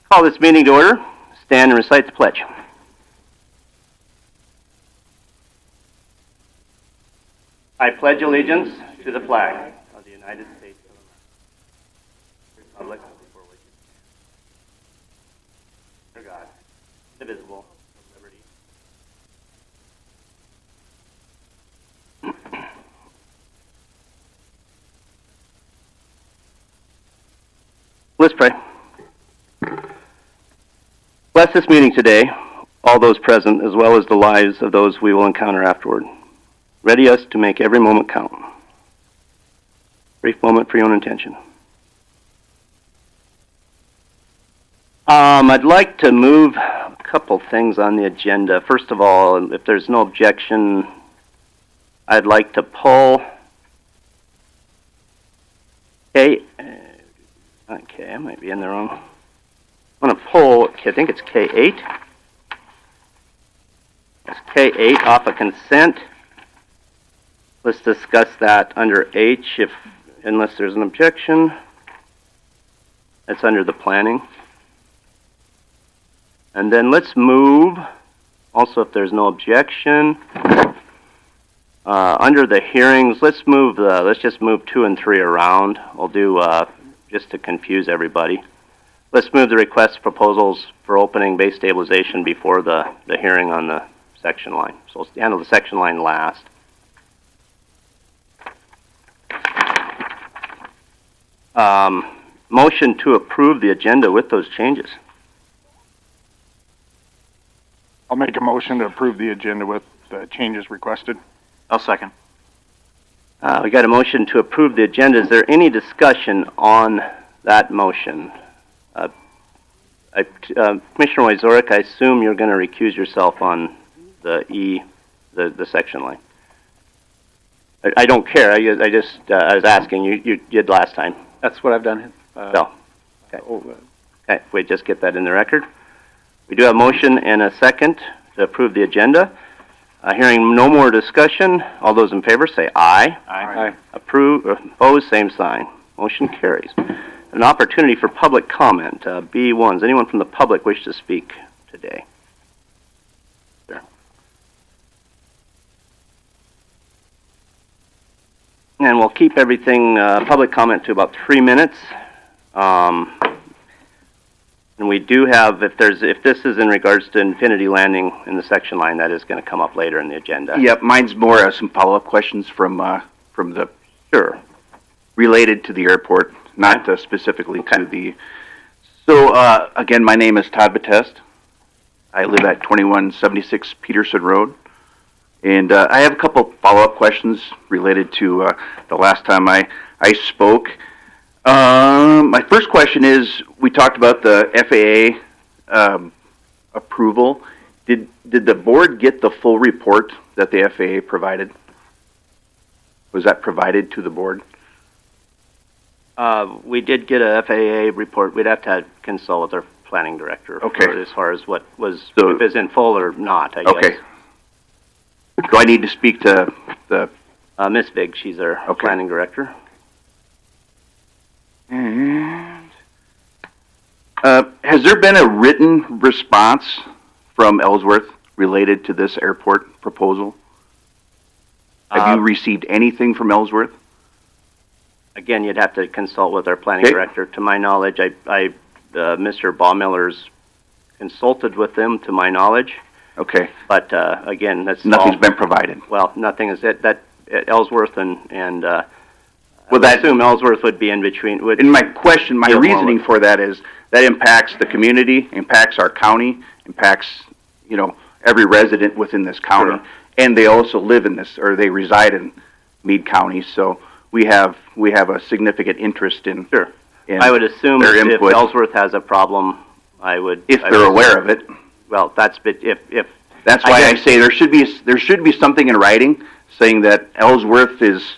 Call this meeting to order. Stand and recite the pledge. I pledge allegiance to the flag of the United States of America, republic for which it stands, under God, indivisible, with liberty. Let's pray. Bless this meeting today, all those present, as well as the lives of those we will encounter afterward. Ready us to make every moment count. Brief moment for your own intention. I'd like to move a couple things on the agenda. First of all, if there's no objection, I'd like to pull I might be in the wrong. I'm going to pull, I think it's K8. It's K8 off of consent. Let's discuss that under H, unless there's an objection. That's under the planning. And then let's move, also if there's no objection, under the hearings, let's just move 2 and 3 around. We'll do, just to confuse everybody. Let's move the request proposals for opening base stabilization before the hearing on the section line. So let's handle the section line last. Motion to approve the agenda with those changes. I'll make a motion to approve the agenda with the changes requested. I'll second. We got a motion to approve the agenda. Is there any discussion on that motion? Commissioner Wojciech, I assume you're going to recuse yourself on the the section line. I don't care. I was asking. You did last time. That's what I've done. Okay. Okay. We just get that in the record. We do have a motion and a second to approve the agenda. Hearing no more discussion, all those in favor say aye. Aye. Approve, opposed, same sign. Motion carries. An opportunity for public comment. B1. Does anyone from the public wish to speak today? There. And we'll keep everything public comment to about 3 minutes. And we do have, if this is in regards to Infinity Landing in the section line, that is going to come up later in the agenda. Yep, mine's more some follow-up questions from the related to the airport, not specifically to the. So again, my name is Todd Batest. I live at 2176 Peterson Road, and I have a couple follow-up questions related to the last time I spoke. My first question is, we talked about the FAA approval. Did the board get the full report that the FAA provided? Was that provided to the board? We did get a FAA report. We'd have to consult with our planning director as far as what was, if it's in full or not, I guess. Okay. Do I need to speak to the... Ms. Bigg, she's our planning director. And has there been a written response from Ellsworth related to this airport proposal? Have you received anything from Ellsworth? Again, you'd have to consult with our planning director. To my knowledge, Mr. Baumiller's consulted with them, to my knowledge. Okay. But again, that's nothing's been provided. Well, nothing is that Ellsworth and well, I assume Ellsworth would be in between. And my reasoning for that is that impacts the community, impacts our county, impacts every resident within this county, and they also live in this, or they reside in Meade County. So we have a significant interest in. Sure. In I would assume if Ellsworth has a problem, if they're aware of it. Well, that's if. That's why I say there should be something in writing saying that Ellsworth is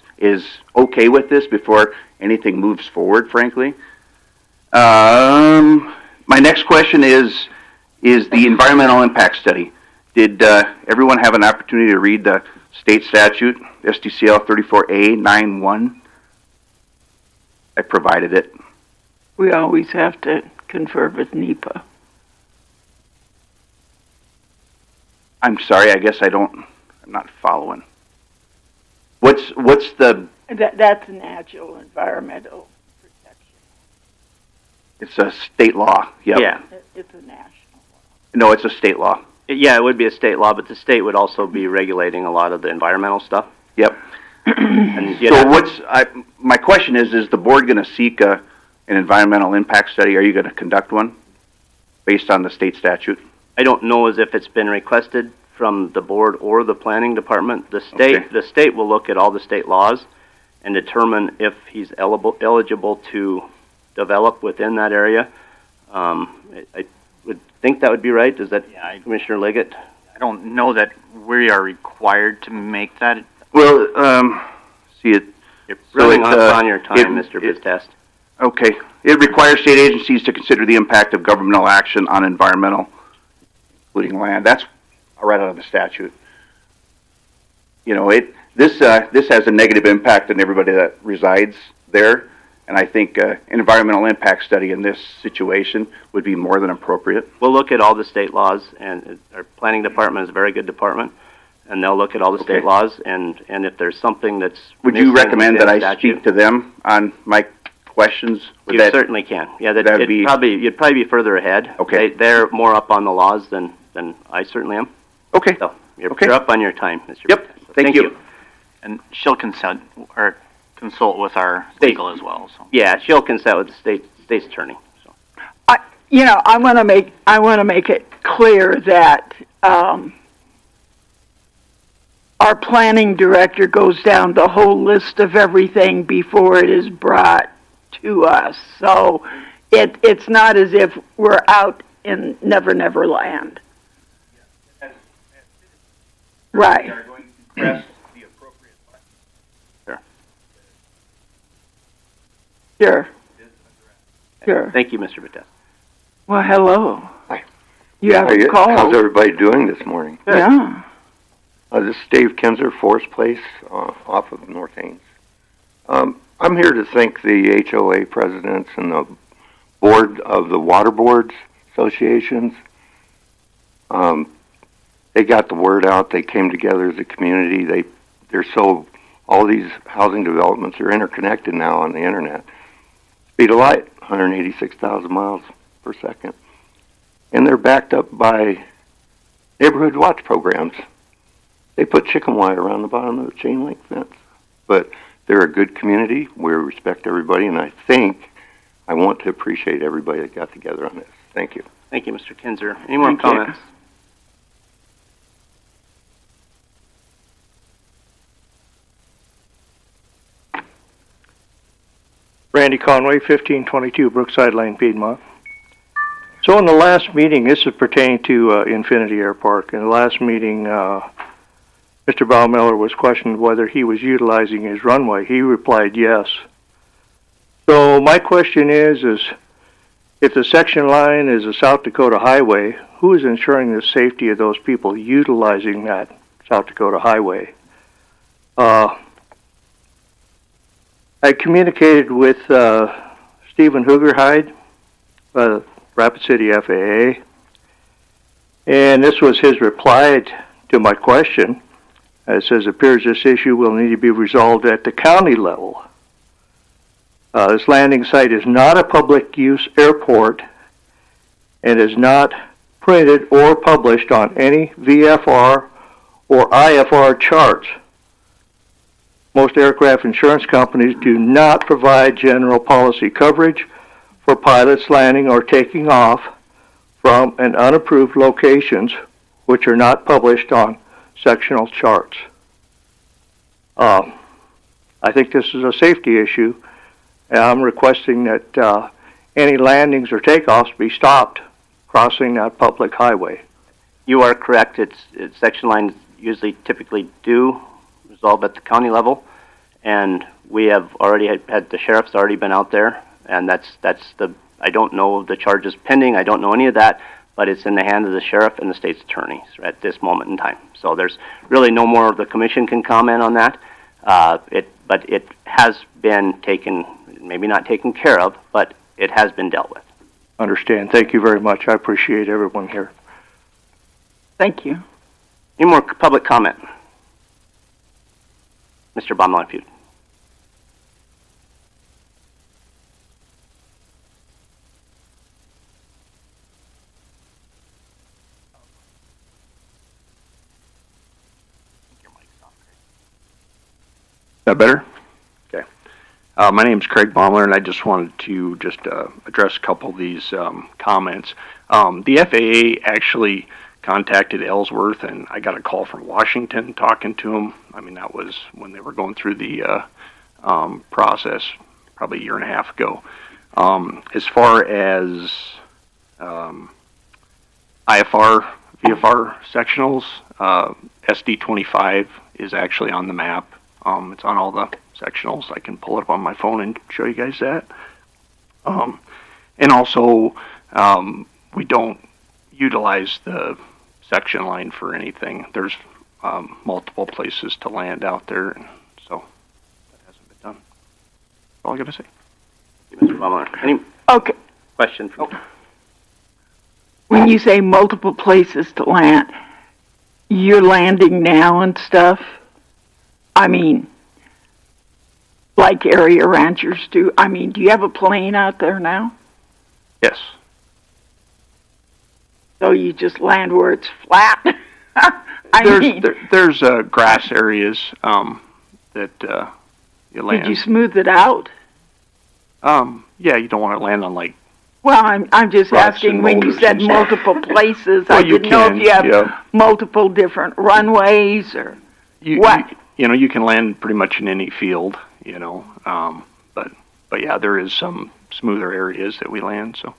okay with this before anything moves forward, frankly. My next question is the environmental impact study. Did everyone have an opportunity to read the state statute, SDCL 34A91? I provided it. We always have to confer with NEPA. I'm sorry, I guess I'm not following. What's the, That's a natural environmental protection. it's a state law, yep. Yeah. It's a national law. No, it's a state law. Yeah, it would be a state law, but the state would also be regulating a lot of the environmental stuff. Yep. And you'd So have to- my question is the board gonna seek an environmental impact study? Are you gonna conduct one based on the state statute? I don't know as if it's been requested from the board or the planning department. The state will look at all the state laws and determine if he's eligible to develop within that area. I would think that would be right. Is that Commissioner Liggett? I don't know that we are required to make that. Well, see it. You're running it's, up on your time, Mr. Biztest. Okay. It requires state agencies to consider the impact of governmental action on environmental, including land. That's right out of the statute. You know, this has a negative impact on everybody that resides there, and I think an environmental impact study in this situation would be more than appropriate. We'll look at all the state laws, and our planning department is a very good department, and they'll look at all the state laws, and if there's something that's Would you missing recommend that within I statute, speak to them on my questions? Would You that- certainly can. Yeah, that'd you'd probably be further ahead. Okay. They're more up on the laws than I certainly am. Okay. So you're Okay. up on your time, Mr. Yep. Biztest. So Thank you. And she'll consult or consult with our State. legal as well. So. Yeah, she'll consult with the state's attorney. So. I want to make it clear that our planning director goes down the whole list of everything before it is brought to us. So it's not as if we're out in Never Never Land. Right. We are going to press the appropriate button. Sure. Sure. Thank you, Mr. Biztest. Well, hello. Hi. You have a call. How's everybody doing this morning? Yeah. This is Dave Kinzer, Forest Place, off of North Haines. I'm here to thank the HOA presidents and the board of the water boards associations. They got the word out. They came together as a community. All these housing developments are interconnected now on the internet. Speed of light, 186,000 miles per second. And they're backed up by neighborhood watch programs. They put chicken wire around the bottom of the chain link fence. But they're a good community. We respect everybody, and I want to appreciate everybody that got together on this. Thank you. Thank you, Mr. Kinzer. Any more Thank you. comments? Randy Conway, 1522 Brookside Lane, Piedmont. So in the last meeting, this is pertaining to Infinity Air Park. In the last meeting, Mr. Baumiller was questioned whether he was utilizing his runway. He replied yes. So my question is if the section line is a South Dakota highway, who is ensuring the safety of those people utilizing that South Dakota highway? I communicated with Stephen Hoogerhide, Rapid City FAA, and this was his reply to my question. It says, appears this issue will need to be resolved at the county level. This landing site is not a public use airport and is not printed or published on any VFR or IFR charts. Most aircraft insurance companies do not provide general policy coverage for pilots landing or taking off from an unapproved locations which are not published on sectional charts. I think this is a safety issue, and I'm requesting that any landings or takeoffs be stopped crossing that public highway. You are correct. It's section lines usually typically do resolve at the county level, and we have already had the sheriff's already been out there, and I don't know the charges pending. I don't know any of that, but it's in the hands of the sheriff and the state's attorneys at this moment in time. So there's really no more the commission can comment on that. But it has been taken, maybe not taken care of, but it has been dealt with. understand. Thank you very much. I appreciate everyone here. Thank you. Any more public comment? Mr. Baumler, if you... That better? Okay. My name's Craig Baumler, and I just wanted to address a couple of these comments. The FAA actually contacted Ellsworth, and I got a call from Washington talking to them. I mean, that was when they were going through the process, probably a year and a half ago. As far as IFR, VFR sectionals, SD25 is actually on the map. It's on all the sectionals. I can pull it up on my phone and show you guys that. And also, we don't utilize the section line for anything. There's multiple places to land out there, and so that hasn't been done. That's all I got to say. Mr. Baumler, any Okay. questions? When you say multiple places to land, you're landing now and stuff? I mean, like area ranchers do. I mean, do you have a plane out there now? Yes. So you just land where it's flat? There's grass areas that you land. Did you smooth it out? Yeah, you don't want to land on like. Well, I'm just Rocks asking and when you boulders said and stuff. multiple places. Well, I you didn't know can, if you have yeah. multiple different runways or You, what. you can land pretty much in any field, but yeah, there is some smoother areas that we land. So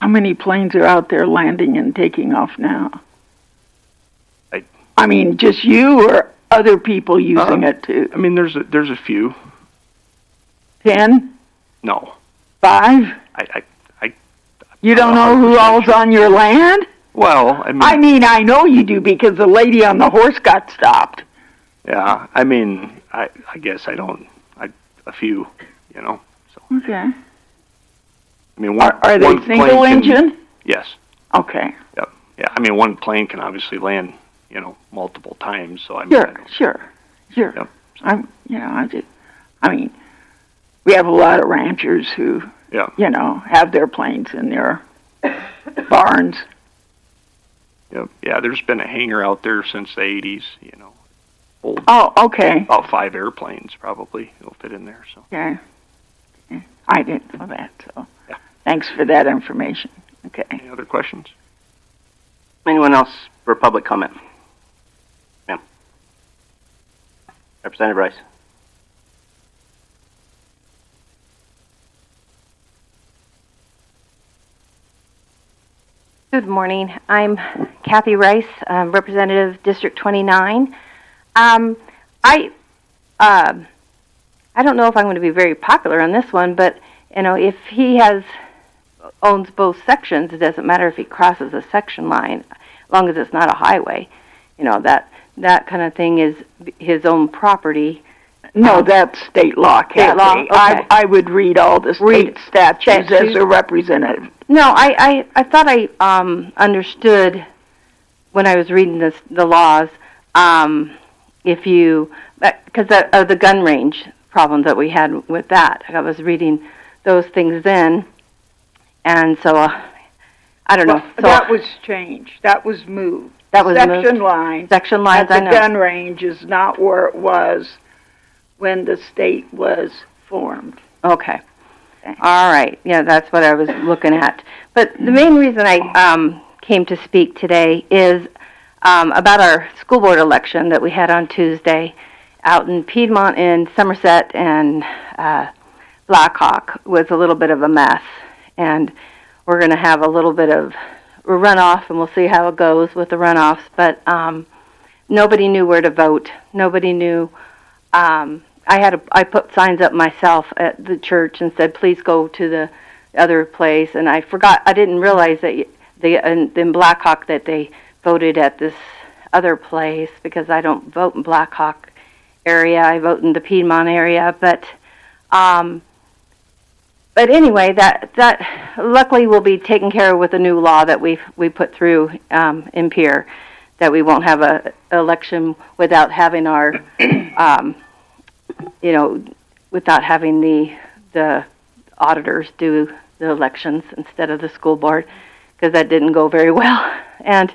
How many planes are out there landing and taking off now? I mean, just you or other people using it too? I mean, there's a few. 10? No, 5? I You don't know who all's on your land? well, I know you do because the lady on the horse got stopped. yeah, I mean, I guess I don't. A few, So Okay. I mean, one. Are they one plane single can- engine? Yes. Okay. Yep. Yeah. I mean, one plane can obviously land, multiple times. So I mean, Sure. Yep. I mean, we have a lot of ranchers who, Yeah. have their planes in their barns. Yep. Yeah. There's been a hangar out there since the '80s. Old. Oh, okay. About 5 airplanes probably will fit in there. So Okay. I didn't know that, so Yeah. thanks for that information. Okay. any other questions? Anyone else for public comment? Ma'am. Representative Rice. Good morning. I'm Kathy Rice, Representative District 29. I don't know if I'm going to be very popular on this one, but if he owns both sections, it doesn't matter if he crosses a section line, as long as it's not a highway. That kind of thing is his own property. No, that's state law, Kathy. law? Okay. I would read all the state statutes as a representative. No, I thought I understood when I was reading the laws, because of the gun range problems that we had with that. I was reading those things then, and so I don't know. So That was changed. That was moved. That was Section moved. line Section lines, at I the know. gun range is not where it was when the state was formed. Okay. All right. Yeah, that's what I was looking at. But the main reason I came to speak today is about our school board election that we had on Tuesday out in Piedmont and Somerset and Blackhawk was a little bit of a mess. And we're going to have a little bit of a runoff, and we'll see how it goes with the runoffs. But nobody knew where to vote. Nobody knew. I put signs up myself at the church and said, please go to the other place. And I didn't realize that in Blackhawk that they voted at this other place because I don't vote in Blackhawk area. I vote in the Piedmont area. But but anyway, that luckily will be taken care of with a new law that we put through in Pierre, that we won't have a election without having our, without having the auditors do the elections instead of the school board, because that didn't go very well. And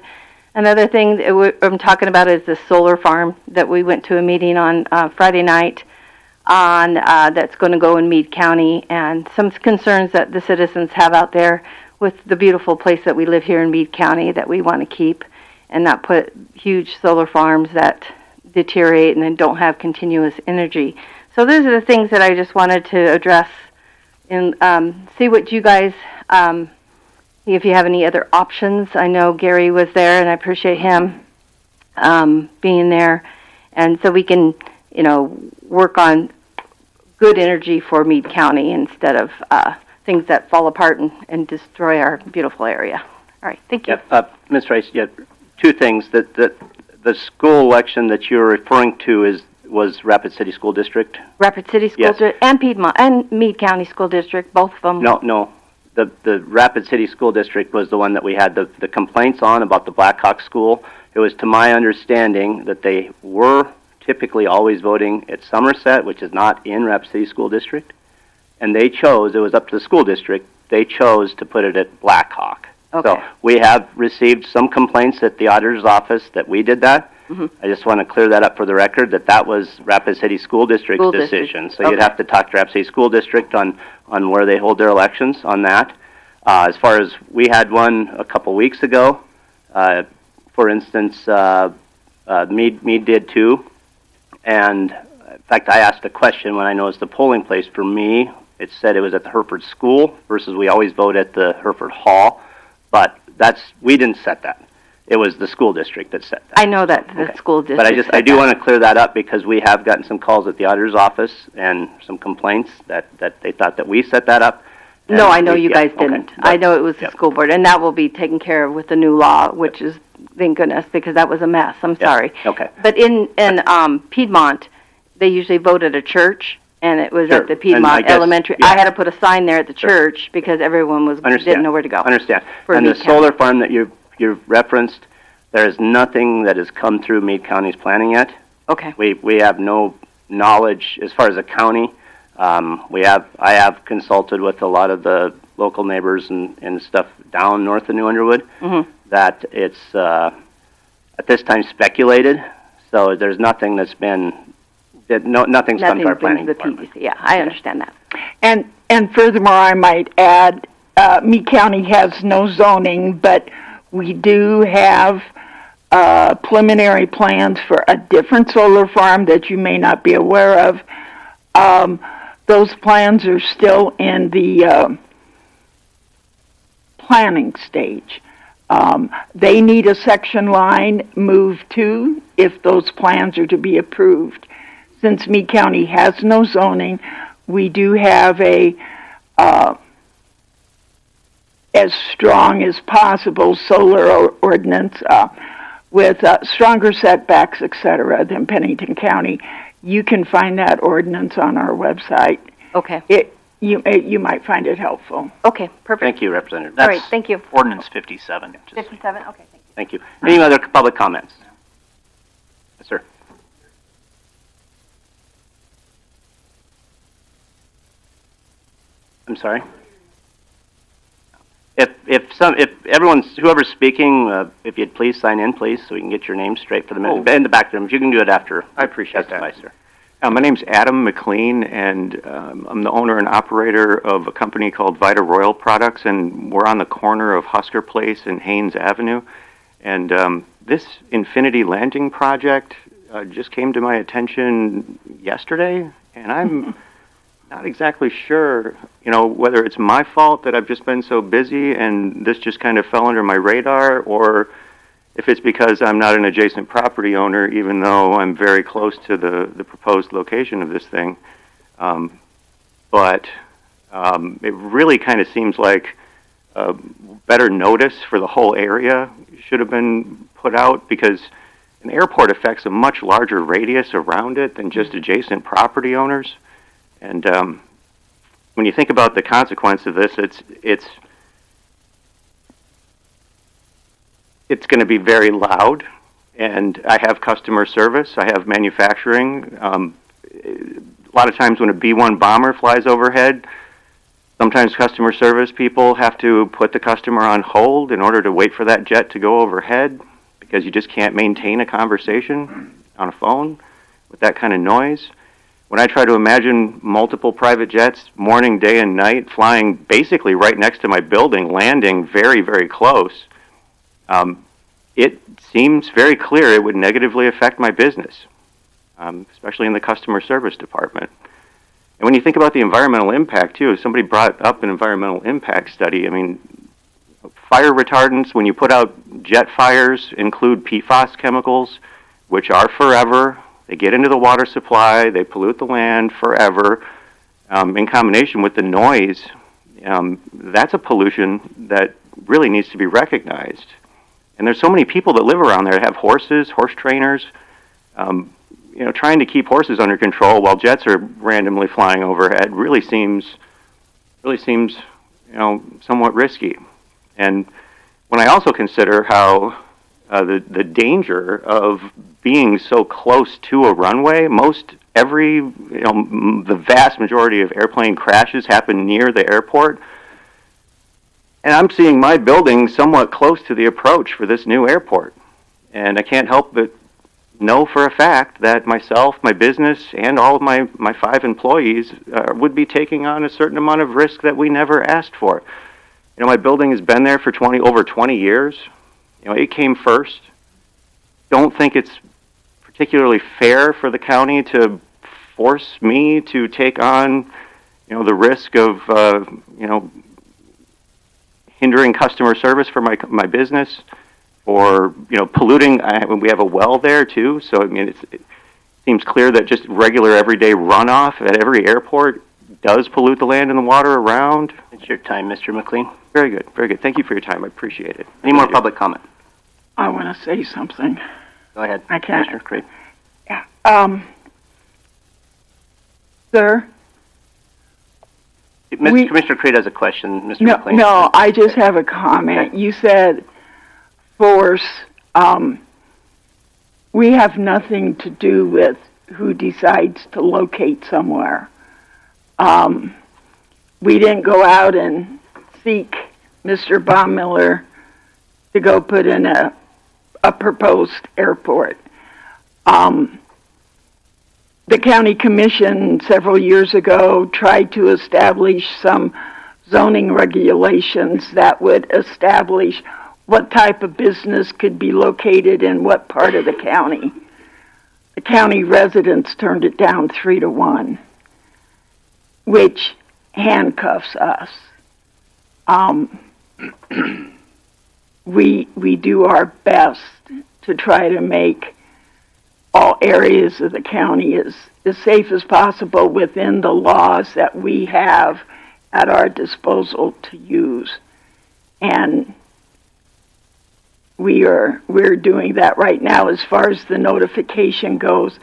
another thing that I'm talking about is the solar farm that we went to a meeting on Friday night on that's going to go in Meade County, and some concerns that the citizens have out there with the beautiful place that we live here in Meade County that we want to keep and not put huge solar farms that deteriorate and then don't have continuous energy. So those are the things that I just wanted to address and see what you guys, if you have any other options. I know Gary was there, and I appreciate him being there, and so we can, work on good energy for Meade County instead of things that fall apart and destroy our beautiful area. All right, thank you. Ms. Rice, two things. The school election that you're referring to was Rapid City School District? Rapid City School District and Piedmont and Meade County School District, both of them. No. The Rapid City School District was the one that we had the complaints on about the Blackhawk School. It was to my understanding that they were typically always voting at Somerset, which is not in Rapid City School District. And they chose, it was up to the school district, they chose to put it at Blackhawk. Okay. So we have received some complaints at the auditor's office that we did that. Mm-hmm. I just want to clear that up for the record, that was Rapid City School District's decision. So you'd have to talk to Rapid City School District on where they hold their elections on that. As far as, we had one a couple weeks ago. For instance, Meade did too. And in fact, I asked a question when I noticed the polling place for me. It said it was at the Hereford School versus we always vote at the Hereford Hall. But we didn't set that. It was the school district that set that. I know that the school district. But I do want to clear that up because we have gotten some calls at the auditor's office and some complaints that they thought that we set that up. No, I know you guys didn't. Okay. I know it was the school board, and that will be taken care of with the new law, which is, thank goodness, because that was a mess. I'm sorry. Okay. But in Piedmont, they usually vote at a church, and it was at the Piedmont Elementary. I had to put a sign there at the church because everyone didn't know where to go. Understand. And the solar farm that you've referenced, there is nothing that has come through Meade County's planning yet. Okay. We have no knowledge as far as a county. I have consulted with a lot of the local neighbors and stuff down north of New Underwood, that it's at this time speculated. So there's nothing that's been nothing's come to our planning department. Yeah, I understand that. And furthermore, I might add, Meade County has no zoning, but we do have preliminary plans for a different solar farm that you may not be aware of. Those plans are still in the planning stage. They need a section line moved to if those plans are to be approved. Since Meade County has no zoning, we do have a as strong as possible solar ordinance with stronger setbacks, etc., than Pennington County. You can find that ordinance on our website. Okay. You might find it helpful. Okay, perfect. Thank you, Representative. All right, thank you. Ordinance 57. 57, okay, thank you. Thank you. Any other public comments? Yes, sir. I'm sorry? Whoever's speaking, if you'd please sign in, please, so we can get your name straight for the minute. In the back room, if you can do it after. I appreciate that. Sir. My name's Adam McLean, and I'm the owner and operator of a company called Vita Royal Products, and we're on the corner of Husker Place and Haynes Avenue. And this Infinity Landing project just came to my attention yesterday, and I'm not exactly sure, whether it's my fault that I've just been so busy and this just kind of fell under my radar, or if it's because I'm not an adjacent property owner, even though I'm very close to the proposed location of this thing. But it really kind of seems like better notice for the whole area should have been put out, because an airport affects a much larger radius around it than just adjacent property owners. And when you think about the consequence of this, it's going to be very loud. And I have customer service. I have manufacturing. A lot of times when a B-1 bomber flies overhead, sometimes customer service people have to put the customer on hold in order to wait for that jet to go overhead because you just can't maintain a conversation on a phone with that kind of noise. When I try to imagine multiple private jets morning, day, and night flying basically right next to my building, landing very, very close, it seems very clear it would negatively affect my business, especially in the customer service department. And when you think about the environmental impact, too, somebody brought up an environmental impact study. I mean, fire retardants, when you put out jet fires, include PFAS chemicals, which are forever. They get into the water supply, they pollute the land forever. In combination with the noise, that's a pollution that really needs to be recognized. And there's so many people that live around there that have horses, horse trainers, trying to keep horses under control while jets are randomly flying overhead really seems, somewhat risky. And when I also consider how the danger of being so close to a runway, the vast majority of airplane crashes happen near the airport. And I'm seeing my building somewhat close to the approach for this new airport. And I can't help but know for a fact that myself, my business, and all of my 5 employees would be taking on a certain amount of risk that we never asked for. My building has been there for over 20 years. It came first. Don't think it's particularly fair for the county to force me to take on, the risk of, hindering customer service for my business, or polluting. We have a well there too, so it seems clear that just regular everyday runoff at every airport does pollute the land and the water around. It's your time, Mr. McLean. Very good, very good. Thank you for your time. I appreciate it. Any more public comment? I want to say something. Go ahead. I can't. Commissioner Creed. Yeah. Sir? Commissioner Creed has a question. Mr. McLean. No, I just have a comment. Okay. You said force. We have nothing to do with who decides to locate somewhere. We didn't go out and seek Mr. Baumiller to go put in a proposed airport. The county commission several years ago tried to establish some zoning regulations that would establish what type of business could be located in what part of the county. The county residents turned it down 3-1, which handcuffs us. We do our best to try to make all areas of the county as safe as possible within the laws that we have at our disposal to use. And we're doing that right now as far as the notification goes,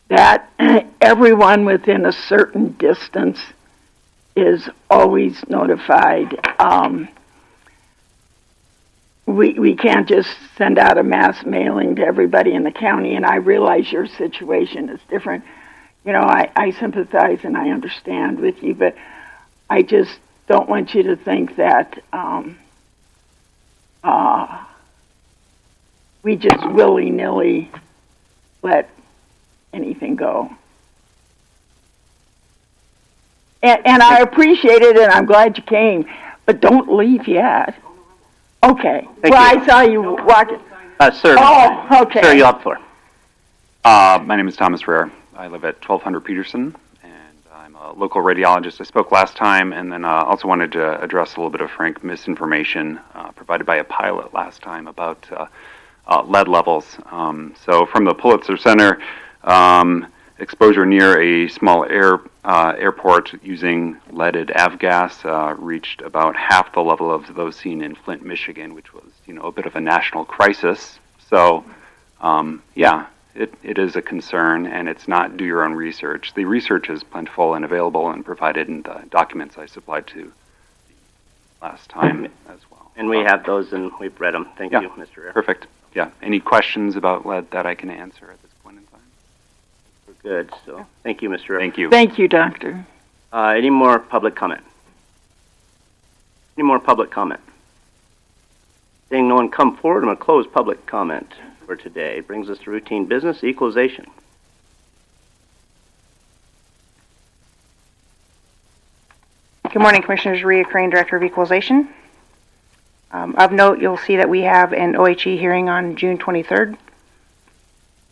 that everyone within a certain distance is always notified. We can't just send out a mass mailing to everybody in the county, and I realize your situation is different. I sympathize and I understand with you, but I just don't want you to think that we just willy-nilly let anything go. And I appreciate it, and I'm glad you came, but don't leave yet. Okay. I saw you walking. Sir. Oh, okay. Sir, you have the floor. My name is Thomas Rare. I live at 1200 Peterson, and I'm a local radiologist. I spoke last time, and then also wanted to address a little bit of frank misinformation provided by a pilot last time about lead levels. So from the Pulitzer Center, exposure near a small airport using leaded avgas reached about half the level of those seen in Flint, Michigan, which was, a bit of a national crisis. So, it is a concern, and it's not do your own research. The research is plentiful and available and provided in the documents I supplied to last time as well. And we have those, and we've read them. Thank Yeah. you, Mr. Rear. Perfect. Yeah. Any questions about lead that I can answer at this point in time? We're good. So thank you, Mr. Rear. Thank you. Thank you, Doctor. Any more public comment? Any more public comment? Seeing no one come forward, I'm going to close public comment for today. Brings us to routine business, equalization. Good morning, Commissioners. Rhea Crane, Director of Equalization. Of note, you'll see that we have an OHE hearing on June 23rd.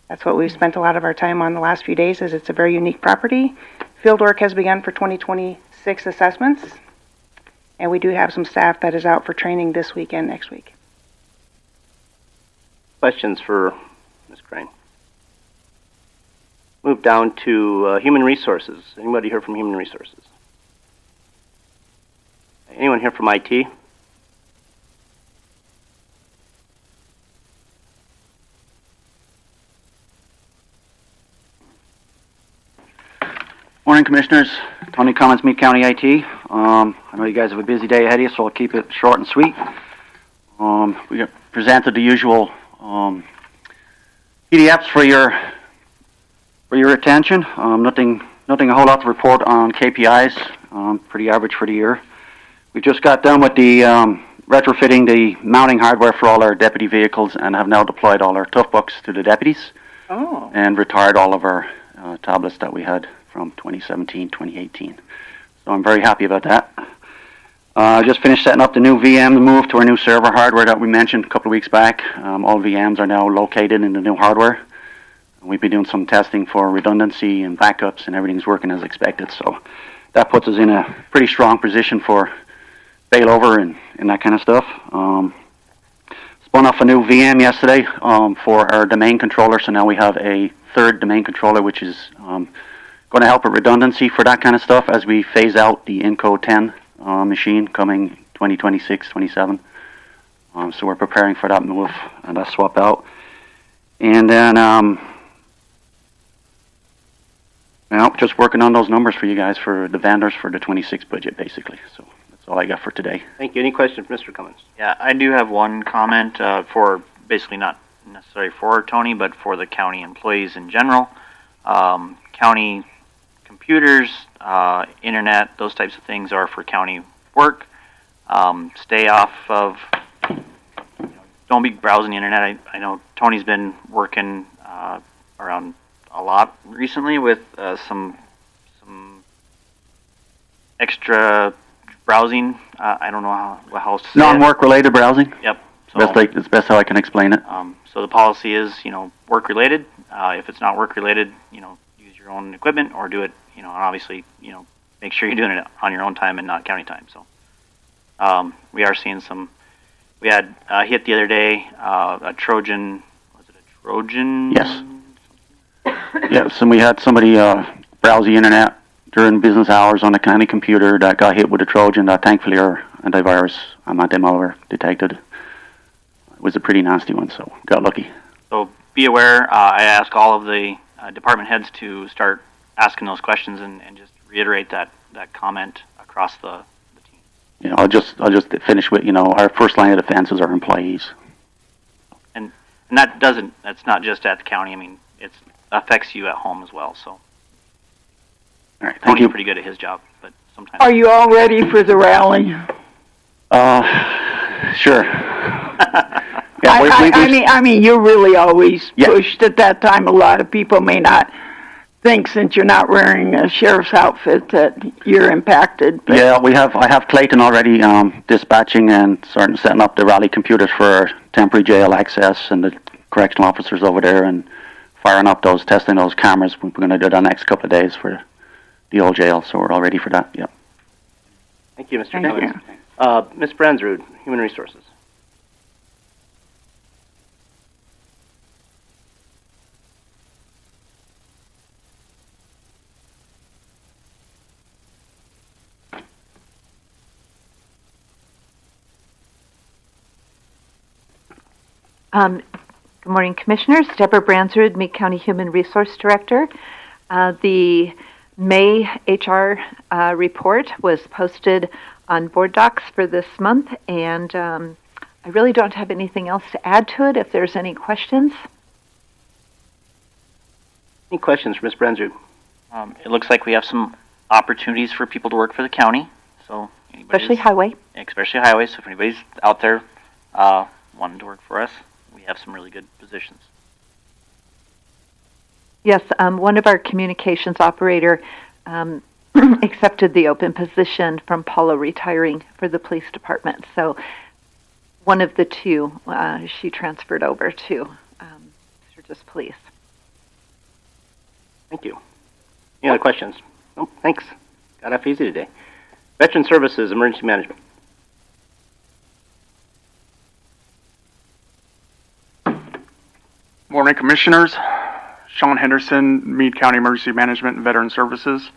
That's what we've spent a lot of our time on the last few days, as it's a very unique property. Fieldwork has begun for 2026 assessments, and we do have some staff that is out for training this week and next week. Questions for Ms. Crane? Move down to Human Resources. Anybody here from Human Resources? Anyone here from IT? Morning, Commissioners. Tony Cummins, Meade County IT. I know you guys have a busy day ahead of you, so I'll keep it short and sweet. We got presented the usual PDFs for your attention. Nothing a whole lot to report on KPIs. Pretty average for the year. We just got done with the retrofitting the mounting hardware for all our deputy vehicles, and have now deployed all our tough books to the deputies. Oh. And retired all of our tablets that we had from 2017, 2018. So I'm very happy about that. Just finished setting up the new VM move to our new server hardware that we mentioned a couple of weeks back. All VMs are now located in the new hardware. We've been doing some testing for redundancy and backups, and everything's working as expected. So that puts us in a pretty strong position for failover and that kind of stuff. Spun off a new VM yesterday for our domain controller, so now we have a third domain controller, which is going to help with redundancy for that kind of stuff as we phase out the Inco 10 machine coming 2026, 27. So we're preparing for that move and that swap out. And then, just working on those numbers for you guys for the vendors for the 26 budget, basically. So that's all I got for today. Thank you. Any questions, Mr. Cummins? Yeah, I do have one comment for basically not necessarily for Tony, but for the county employees in general. County computers, internet, those types of things are for county work. Stay off of, don't be browsing the internet. I know Tony's been working around a lot recently with some extra browsing. I don't know how to say Non-work related browsing? Yep. So, That's best how I can explain it. So the policy is, work related. If it's not work related, use your own equipment or do it, and obviously, make sure you're doing it on your own time and not county time. So we are seeing some. We had hit the other day a Trojan. Was it a Trojan? Yes. Yes, and we had somebody browse the internet during business hours on a county computer that got hit with a Trojan that thankfully our antivirus anti-malware detected. It was a pretty nasty one, so got lucky. So be aware. I ask all of the department heads to start asking those questions and just reiterate that comment across the team. Yeah, I'll just finish with our first line of defense is our employees. And that's not just at the county. I mean, it affects you at home as well. So. All right, thank Tony's you. pretty good at his job, but sometimes. Are you all ready for the rally? Sure. I mean, you're really always pushed at that time. A lot of people may not think, since you're not wearing a sheriff's outfit, that you're impacted. But Yeah, I have Clayton already dispatching and setting up the rally computers for temporary jail access and the correctional officers over there and testing those cameras. We're going to do that next couple of days for the old jail, so we're all ready for that. Yep. Thank you, Mr. Thank Cummins. Ms. Bransrud, Human Resources. Good morning, Commissioners. Deborah Bransrud, Meade County Human Resource Director. The May HR report was posted on board docs for this month, and I really don't have anything else to add to it. If there's any questions. Any questions for Ms. Bransrud? It looks like we have some opportunities for people to work for the county. So Especially highway. Especially highway. So if anybody's out there wanting to work for us, we have some really good positions. Yes, one of our communications operator accepted the open position from Paula retiring for the police department. So one of the two she transferred over to Sturgis Police. Thank you. Any other questions? Nope, thanks. Got off easy today. Veteran Services, Emergency Management. Morning, Commissioners. Sean Henderson, Meade County Emergency Management and Veteran Services.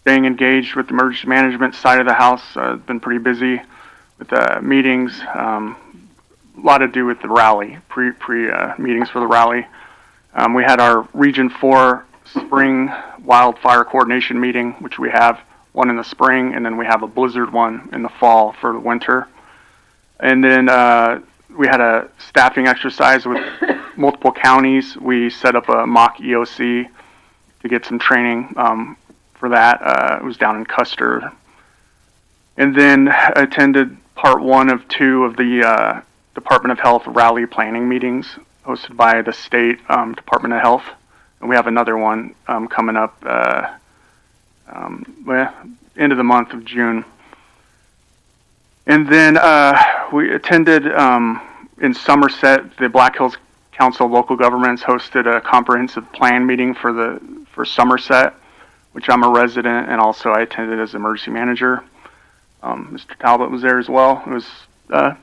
Staying engaged with the emergency management side of the house. Been pretty busy with meetings. A lot to do with the rally, pre meetings for the rally. We had our Region 4 spring wildfire coordination meeting, which we have one in the spring, and then we have a blizzard one in the fall for the winter. And then we had a staffing exercise with multiple counties. We set up a mock EOC to get some training for that. It was down in Custer. And then attended part 1 of 2 of the Department of Health rally planning meetings hosted by the state Department of Health. And we have another one coming up end of the month of June. And then we attended in Somerset, the Black Hills Council of Local Governments hosted a comprehensive plan meeting for Somerset, which I'm a resident, and also I attended as emergency manager. Mr. Talbot was there as well. It was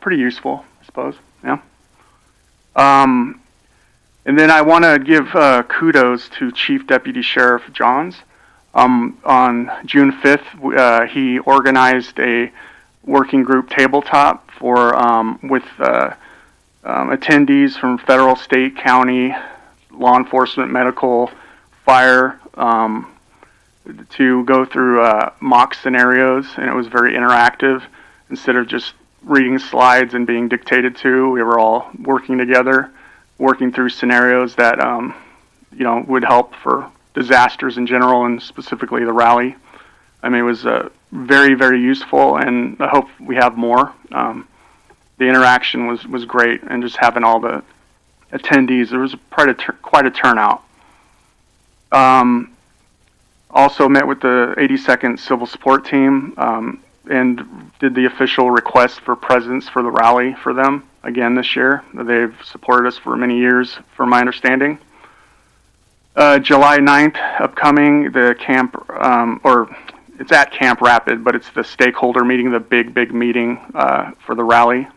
pretty useful, I suppose. Yeah. And then I want to give kudos to Chief Deputy Sheriff Johns. On June 5th, he organized a working group tabletop for with attendees from federal, state, county, law enforcement, medical, fire, to go through mock scenarios, and it was very interactive. Instead of just reading slides and being dictated to, we were all working together, working through scenarios that would help for disasters in general and specifically the rally. I mean, it was very, very useful, and I hope we have more. The interaction was great, and just having all the attendees, there was quite a turnout. Also met with the 82nd Civil Support Team and did the official request for presence for the rally for them again this year. They've supported us for many years, from my understanding. July 9th, upcoming, the camp, it's at Camp Rapid, but it's the stakeholder meeting, the big meeting for the rally.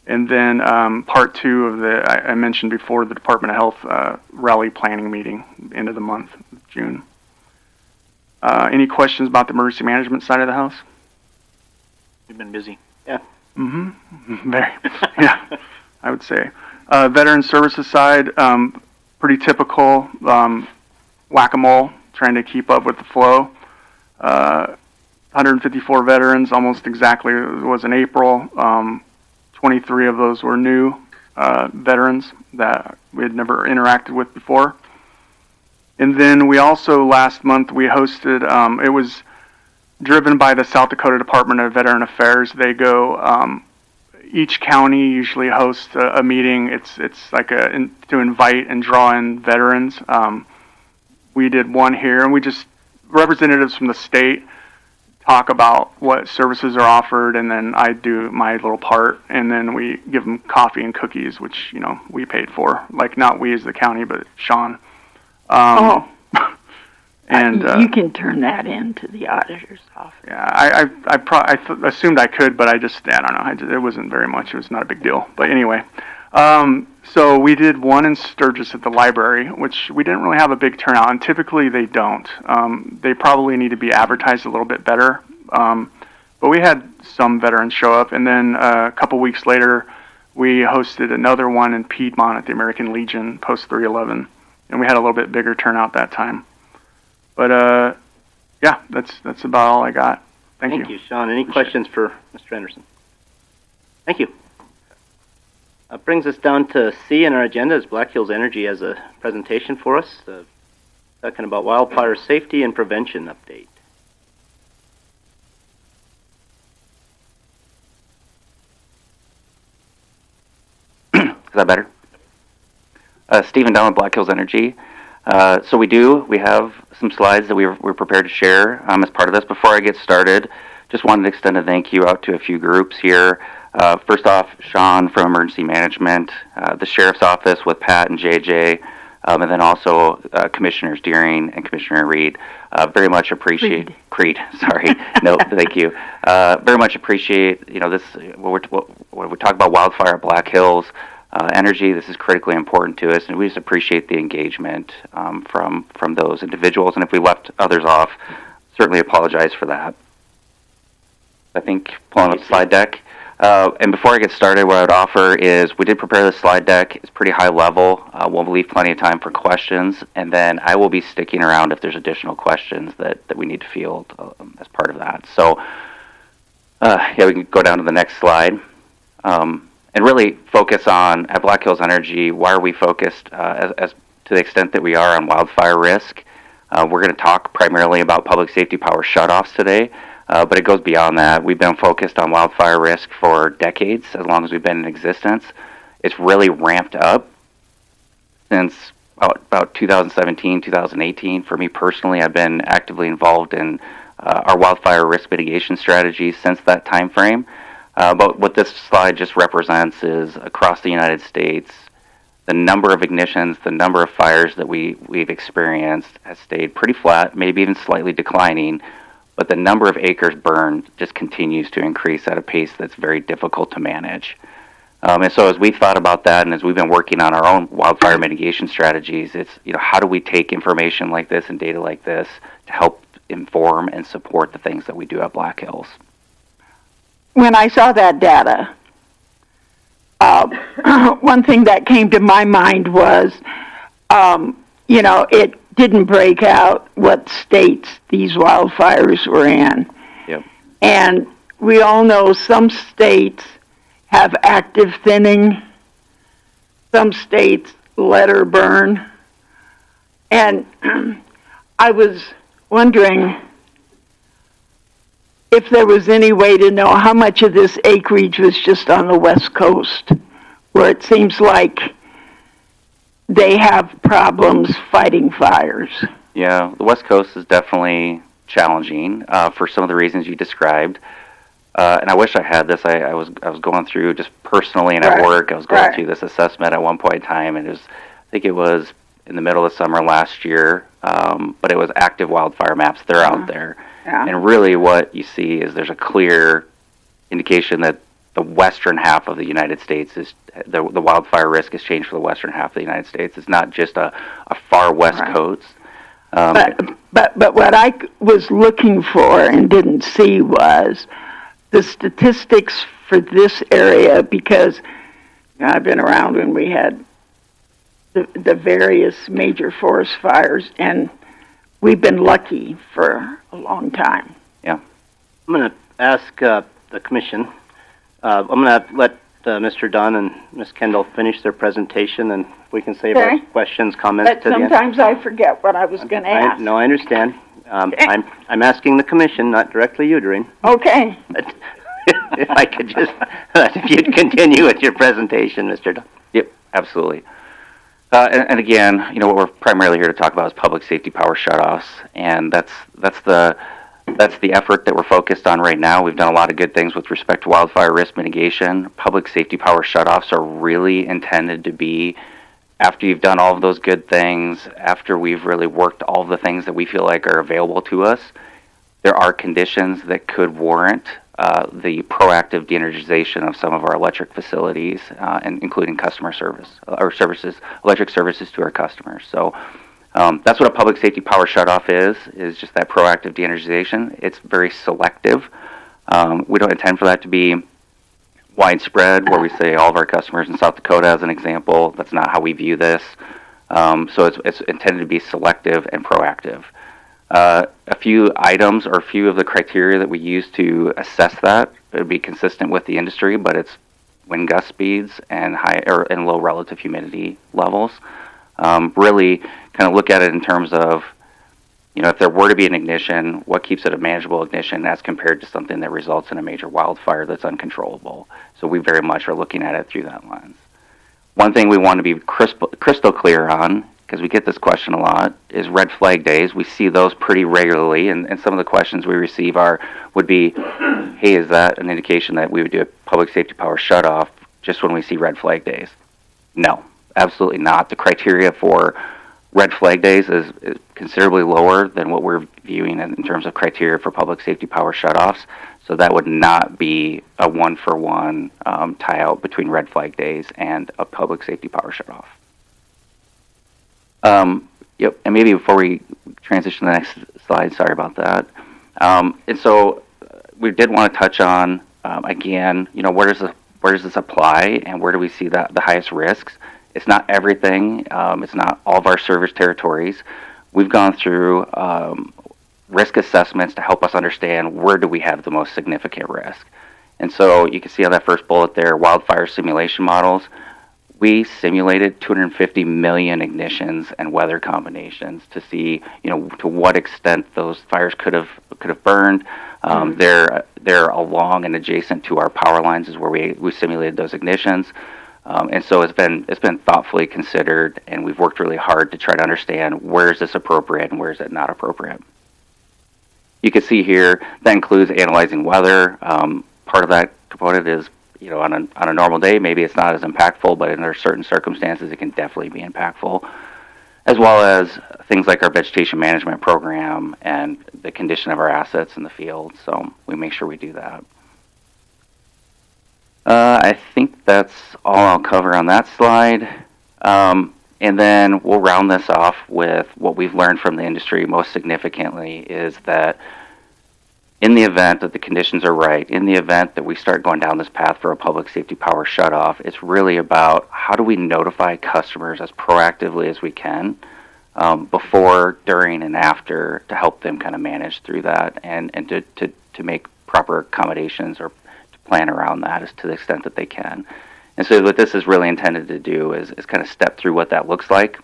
And then part 2 of I mentioned before, the Department of Health rally planning meeting, end of the month, June. Any questions about the emergency management side of the house? You've been busy. Yeah. Very. Yeah, I would say. Veteran services side, pretty typical whack-a-mole, trying to keep up with the flow. 154 veterans, almost exactly it was in April. 23 of those were new veterans that we had never interacted with before. And then we also, last month, we hosted, it was driven by the South Dakota Department of Veteran Affairs. They go, each county usually hosts a meeting. It's like to invite and draw in veterans. We did one here, and we just, representatives from the state talk about what services are offered, and then I do my little part, and then we give them coffee and cookies, which, we paid for. Like, not we as the county, but Sean. And you can turn that into the auditor's office. Yeah, I assumed I could, but I don't know. It wasn't very much. It was not a big deal. But anyway, so we did one in Sturgis at the library, which we didn't really have a big turnout, and typically they don't. They probably need to be advertised a little bit better. But we had some veterans show up, and then a couple weeks later, we hosted another one in Piedmont at the American Legion, Post 311, and we had a little bit bigger turnout that time. But yeah, that's about all I got. Thank you. Sean. Any questions for Mr. Anderson? Thank you. Brings us down to C in our agenda is Black Hills Energy has a presentation for us, talking about wildfire safety and prevention update. Is that better? Stephen Dunn with Black Hills Energy. So we have some slides that we're prepared to share as part of this. Before I get started, just wanted to extend a thank you out to a few groups here. First off, Sean from Emergency Management, the Sheriff's Office with Pat and JJ, and then also Commissioners Deering and Commissioner Reed. Very much appreciate Creed. Sorry, no, thank you. Very much appreciate this. When we talk about wildfire at Black Hills Energy, this is critically important to us, and we just appreciate the engagement from those individuals. And if we left others off, certainly apologize for that. I think pulling up the slide deck. And before I get started, what I would offer is we did prepare the slide deck. It's pretty high level. We'll leave plenty of time for questions, and then I will be sticking around if there's additional questions that we need to field as part of that. So, yeah, we can go down to the next slide. And really focus on, at Black Hills Energy, why are we focused as to the extent that we are on wildfire risk. We're going to talk primarily about public safety power shutoffs today. But it goes beyond that. We've been focused on wildfire risk for decades, as long as we've been in existence. It's really ramped up since about 2017, 2018. For me personally, I've been actively involved in our wildfire risk mitigation strategies since that time frame. But what this slide just represents is across the United States, the number of ignitions, the number of fires that we've experienced has stayed pretty flat, maybe even slightly declining. But the number of acres burned just continues to increase at a pace that's very difficult to manage. And so as we thought about that, and as we've been working on our own wildfire mitigation strategies, it's, how do we take information like this and data like this to help inform and support the things that we do at Black Hills? When I saw that data, one thing that came to my mind was, it didn't break out what states these wildfires were in. Yep. And we all know some states have active thinning, some states let her burn. And I was wondering if there was any way to know how much of this acreage was just on the West Coast, where it seems like they have problems fighting fires. Yeah, the West Coast is definitely challenging for some of the reasons you described. And I wish I had this. I was going through just personally and at work. I was going through this assessment at one point in time, and I think it was in the middle of the summer last year. But it was active wildfire maps. They're out there, and really what you see is there's a clear indication that the western half of the United States is the wildfire risk has changed for the western half of the United States. It's not just a far west coast. But what I was looking for and didn't see was the statistics for this area, because I've been around when we had the various major forest fires, and we've been lucky for a long time. Yeah. I'm going to ask the commission. I'm going to let Mr. Dunn and Ms. Kendall finish their presentation, and we can save our questions, comments But to the end. sometimes I forget what I was going to ask. No, I understand. I'm asking the commission, not directly you, Doreen. Okay. If I could just, if you'd continue with your presentation, Mr. Dunn. Yep, absolutely. And again, what we're primarily here to talk about is public safety power shutoffs, and that's the effort that we're focused on right now. We've done a lot of good things with respect to wildfire risk mitigation. Public safety power shutoffs are really intended to be after you've done all of those good things, after we've really worked all of the things that we feel like are available to us. There are conditions that could warrant the proactive de-energization of some of our electric facilities, and including customer service or services, electric services to our customers. So that's what a public safety power shutoff is just that proactive de-energization. It's very selective. We don't intend for that to be widespread, where we say all of our customers in South Dakota as an example. That's not how we view this. So it's intended to be selective and proactive. A few items or a few of the criteria that we use to assess that would be consistent with the industry, but it's wind gust speeds and and low relative humidity levels. Really kind of look at it in terms of, if there were to be an ignition, what keeps it a manageable ignition as compared to something that results in a major wildfire that's uncontrollable. So we very much are looking at it through that lens. One thing we want to be crystal clear on, because we get this question a lot, is red flag days. We see those pretty regularly, and some of the questions we receive would be, hey, is that an indication that we would do a public safety power shutoff just when we see red flag days? No, absolutely not. The criteria for red flag days is considerably lower than what we're viewing in terms of criteria for public safety power shutoffs. So that would not be a one-for-one tie-out between red flag days and a public safety power shutoff. Yep, and maybe before we transition to the next slide, sorry about that. And so we did want to touch on, again, where does this apply and where do we see the highest risks? It's not everything. It's not all of our service territories. We've gone through risk assessments to help us understand where do we have the most significant risk. And so you can see on that first bullet there, wildfire simulation models. We simulated 250 million ignitions and weather combinations to see, to what extent those fires could have burned. They're along and adjacent to our power lines is where we simulated those ignitions. And so it's been thoughtfully considered, and we've worked really hard to try to understand where is this appropriate and where is it not appropriate. You can see here that includes analyzing weather. Part of that component is, on a normal day, maybe it's not as impactful, but under certain circumstances, it can definitely be impactful, as well as things like our vegetation management program and the condition of our assets in the field. So we make sure we do that. I think that's all I'll cover on that slide. And then we'll round this off with what we've learned from the industry most significantly is that in the event that the conditions are right, in the event that we start going down this path for a public safety power shutoff, it's really about how do we notify customers as proactively as we can before, during, and after to help them kind of manage through that and to make proper accommodations or to plan around that as to the extent that they can. And so what this is really intended to do is kind of step through what that looks like.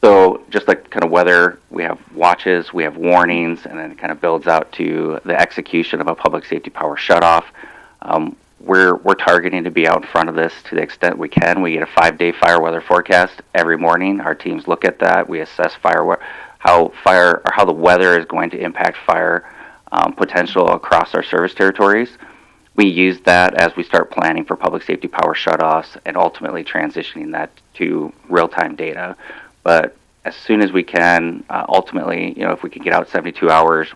So just like kind of weather, we have watches, we have warnings, and then it kind of builds out to the execution of a public safety power shutoff. We're targeting to be out in front of this to the extent we can. We get a 5-day fire weather forecast every morning. Our teams look at that. We assess how the weather is going to impact fire potential across our service territories. We use that as we start planning for public safety power shutoffs and ultimately transitioning that to real-time data. But as soon as we can, ultimately, if we can get out 72 hours,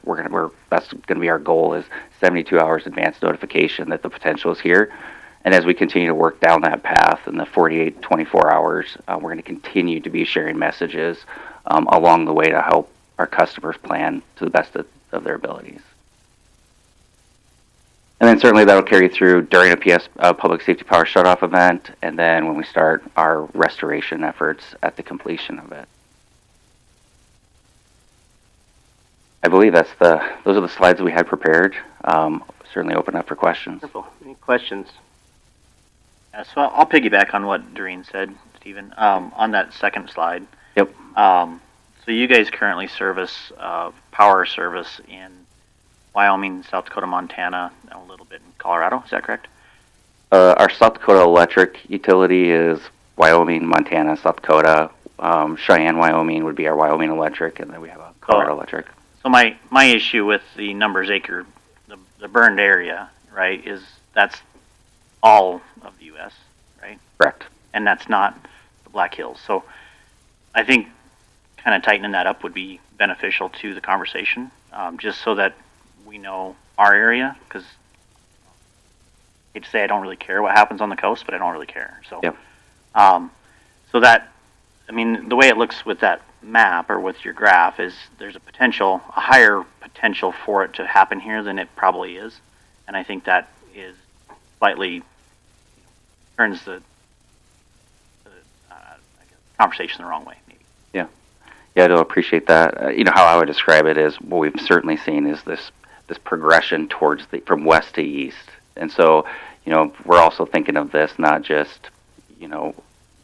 that's going to be our goal is 72 hours advance notification that the potential is here. And as we continue to work down that path in the 48, 24 hours, we're going to continue to be sharing messages along the way to help our customers plan to the best of their abilities. And then certainly that'll carry through during a public safety power shutoff event, and then when we start our restoration efforts at the completion of it. I believe those are the slides that we had prepared. Certainly open up for questions. Wonderful. Any questions? Yeah, so I'll piggyback on what Doreen said, Stephen, on that second slide. Yep. So you guys currently service power service in Wyoming, South Dakota, Montana, and a little bit in Colorado. Is that correct? Our South Dakota electric utility is Wyoming, Montana, South Dakota. Cheyenne, Wyoming would be our Wyoming electric, and then we have a Colorado electric. So my issue with the numbers acre, the burned area, right, is that's all of the U.S., right? Correct. And that's not the Black Hills. So I think kind of tightening that up would be beneficial to the conversation, just so that we know our area, because I hate to say I don't really care what happens on the coast, but I don't really care. So, yep. So that, I mean, the way it looks with that map or with your graph is there's a higher potential for it to happen here than it probably is, and I think that is slightly turns the conversation the wrong way. Maybe. Yeah, I do appreciate that. How I would describe it is what we've certainly seen is this progression towards from west to east. And so, we're also thinking of this not just,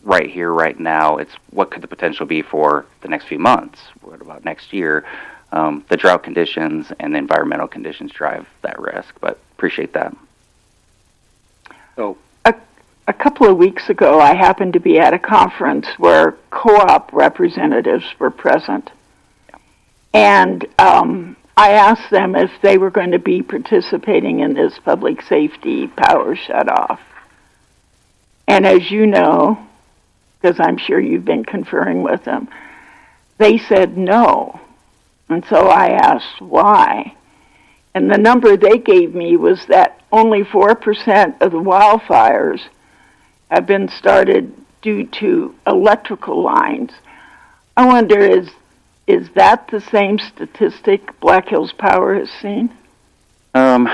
right here, right now. It's what could the potential be for the next few months? What about next year? The drought conditions and the environmental conditions drive that risk, but appreciate that. So, a couple of weeks ago, I happened to be at a conference where co-op representatives were present. And I asked them if they were going to be participating in this public safety power shutoff. And as you know, because I'm sure you've been conferring with them, they said no. And so I asked why. And the number they gave me was that only 4% of the wildfires have been started due to electrical lines. I wonder, is that the same statistic Black Hills Power has seen? How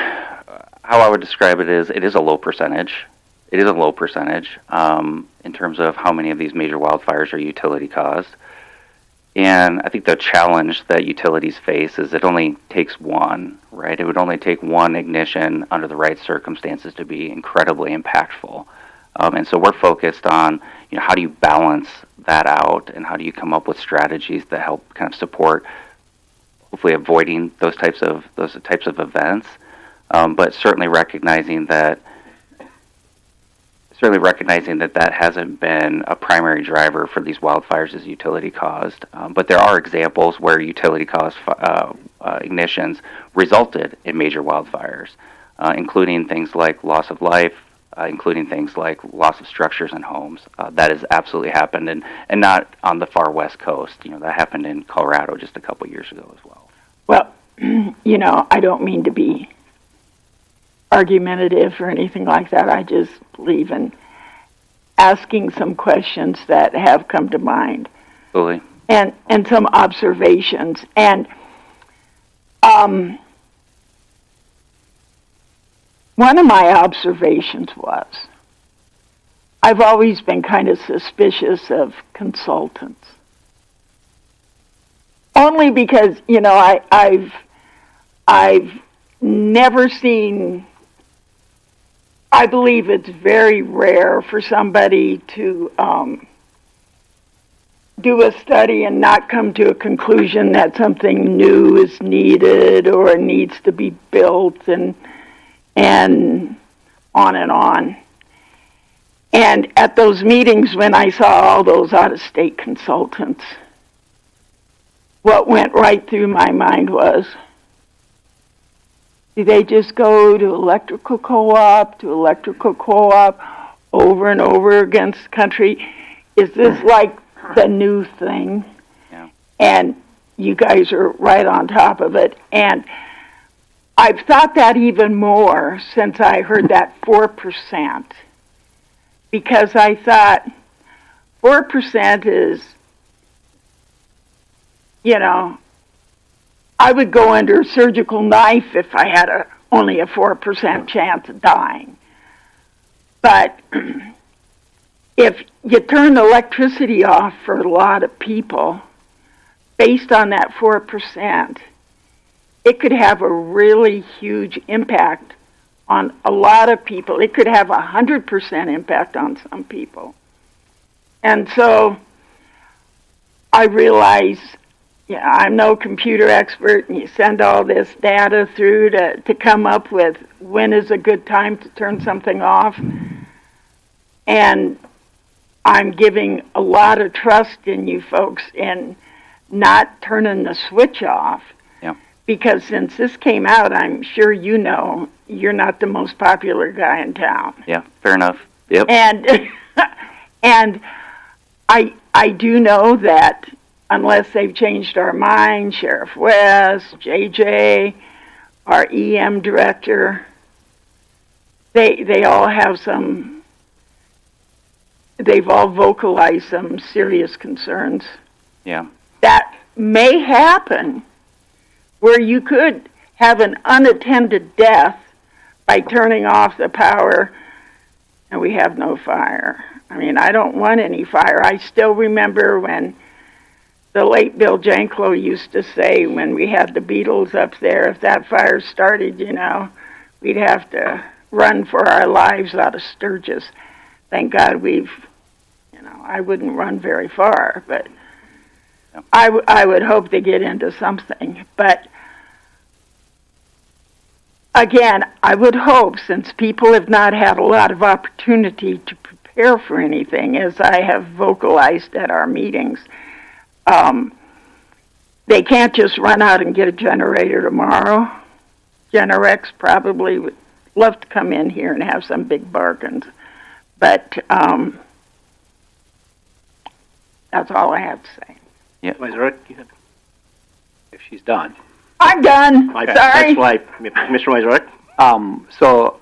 I would describe it is a low percentage. It is a low percentage in terms of how many of these major wildfires are utility caused. And I think the challenge that utilities face is it only takes one, right? It would only take one ignition under the right circumstances to be incredibly impactful. And so we're focused on, how do you balance that out, and how do you come up with strategies that help kind of support, hopefully avoiding those types of events, but certainly recognizing that that hasn't been a primary driver for these wildfires as utility caused. But there are examples where utility caused ignitions resulted in major wildfires, including things like loss of life, including things like loss of structures and homes. That has absolutely happened, and not on the far west coast. That happened in Colorado just a couple years ago as well. Well, I don't mean to be argumentative or anything like that. I just believe in asking some questions that have come to mind. Absolutely. And some observations. And one of my observations was, I've always been kind of suspicious of consultants. Only because, I've never seen, I believe it's very rare for somebody to do a study and not come to a conclusion that something new is needed or needs to be built, and on and on. And at those meetings when I saw all those out-of-state consultants, what went right through my mind was, do they just go to electrical co-op over and over against the country? Is this like the new thing? Yeah. And you guys are right on top of it. And I've thought that even more since I heard that 4%, because I thought 4% is, I would go under a surgical knife if I had only a 4% chance of dying. But if you turn electricity off for a lot of people, based on that 4%, it could have a really huge impact on a lot of people. It could have 100% impact on some people. And so I realize, I'm no computer expert, and you send all this data through to come up with when is a good time to turn something off. And I'm giving a lot of trust in you folks in not turning the switch off. Because since this came out, I'm sure you're not the most popular guy in town. Yeah, fair enough. Yep. And I do know that unless they've changed our mind, Sheriff West, JJ, our EM director, they all have they've all vocalized some serious concerns. Yeah. That may happen, where you could have an unattended death by turning off the power and we have no fire. I mean, I don't want any fire. I still remember when the late Bill Janklow used to say when we had the Beatles up there, if that fire started, we'd have to run for our lives out of Sturgis. Thank God I wouldn't run very far, but I would hope to get into something. But again, I would hope, since people have not had a lot of opportunity to prepare for anything, as I have vocalized at our meetings, they can't just run out and get a generator tomorrow. Generex probably would love to come in here and have some big bargains. But that's all I have to say. Yeah. If she's done. I'm done. Okay. Sorry. That's why, Commissioner Weiserich. So,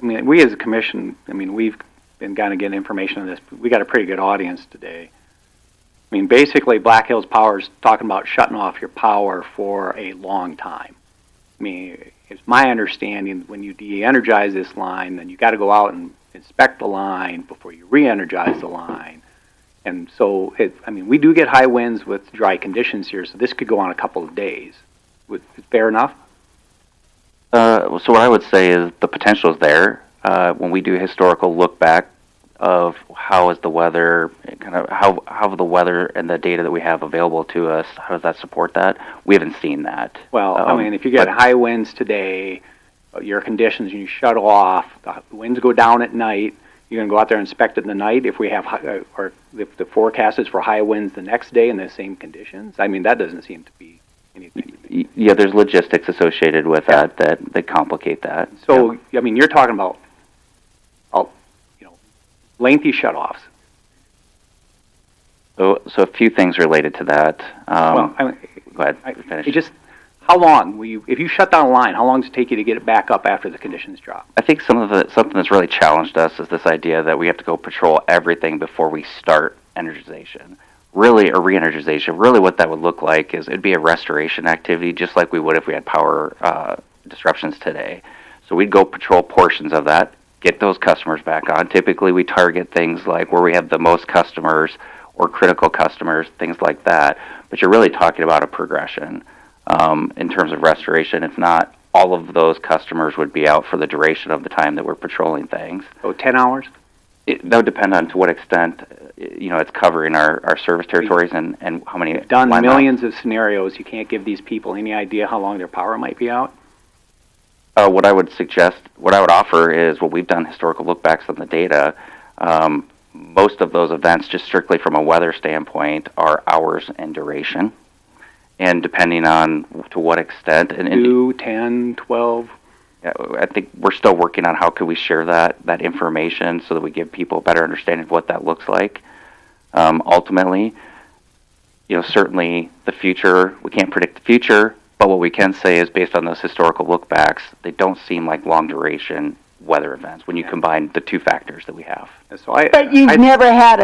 we as a commission, we've been kind of getting information on this. We got a pretty good audience today. Basically, Black Hills Power is talking about shutting off your power for a long time. It's my understanding when you de-energize this line, then you got to go out and inspect the line before you re-energize the line. And so, we do get high winds with dry conditions here, so this could go on a couple of days. Fair enough? So what I would say is the potential is there. When we do historical look back of how is the weather, kind of how the weather and the data that we have available to us, how does that support that? We haven't seen that. Well, if you get high winds today, your conditions, and you shut off, the winds go down at night, you're going to go out there and inspect it in the night if we have, or if the forecast is for high winds the next day in the same conditions. That doesn't seem to be anything. Yeah, there's logistics associated with that complicate that. So, you're talking about, lengthy shutoffs. So a few things related to that. Go ahead. Finish. How long if you shut down a line, how long does it take you to get it back up after the conditions drop? I think something that's really challenged us is this idea that we have to go patrol everything before we start energization. Really, a re-energization, really what that would look like is it'd be a restoration activity, just like we would if we had power disruptions today. So we'd go patrol portions of that, get those customers back on. Typically, we target things like where we have the most customers or critical customers, things like that. But you're really talking about a progression. In terms of restoration, it's not all of those customers would be out for the duration of the time that we're patrolling things. So 10 hours? That would depend on to what extent, it's covering our service territories and how many. You've done millions of scenarios. You can't give these people any idea how long their power might be out? What I would offer is what we've done historical lookbacks on the data. Most of those events, just strictly from a weather standpoint, are hours in duration. And depending on to what extent. 2, 10, 12. Yeah, I think we're still working on how could we share that information so that we give people a better understanding of what that looks like. Ultimately, certainly the future, we can't predict the future, but what we can say is based on those historical lookbacks, they don't seem like long duration weather events when you combine the two factors that we have. But you've never had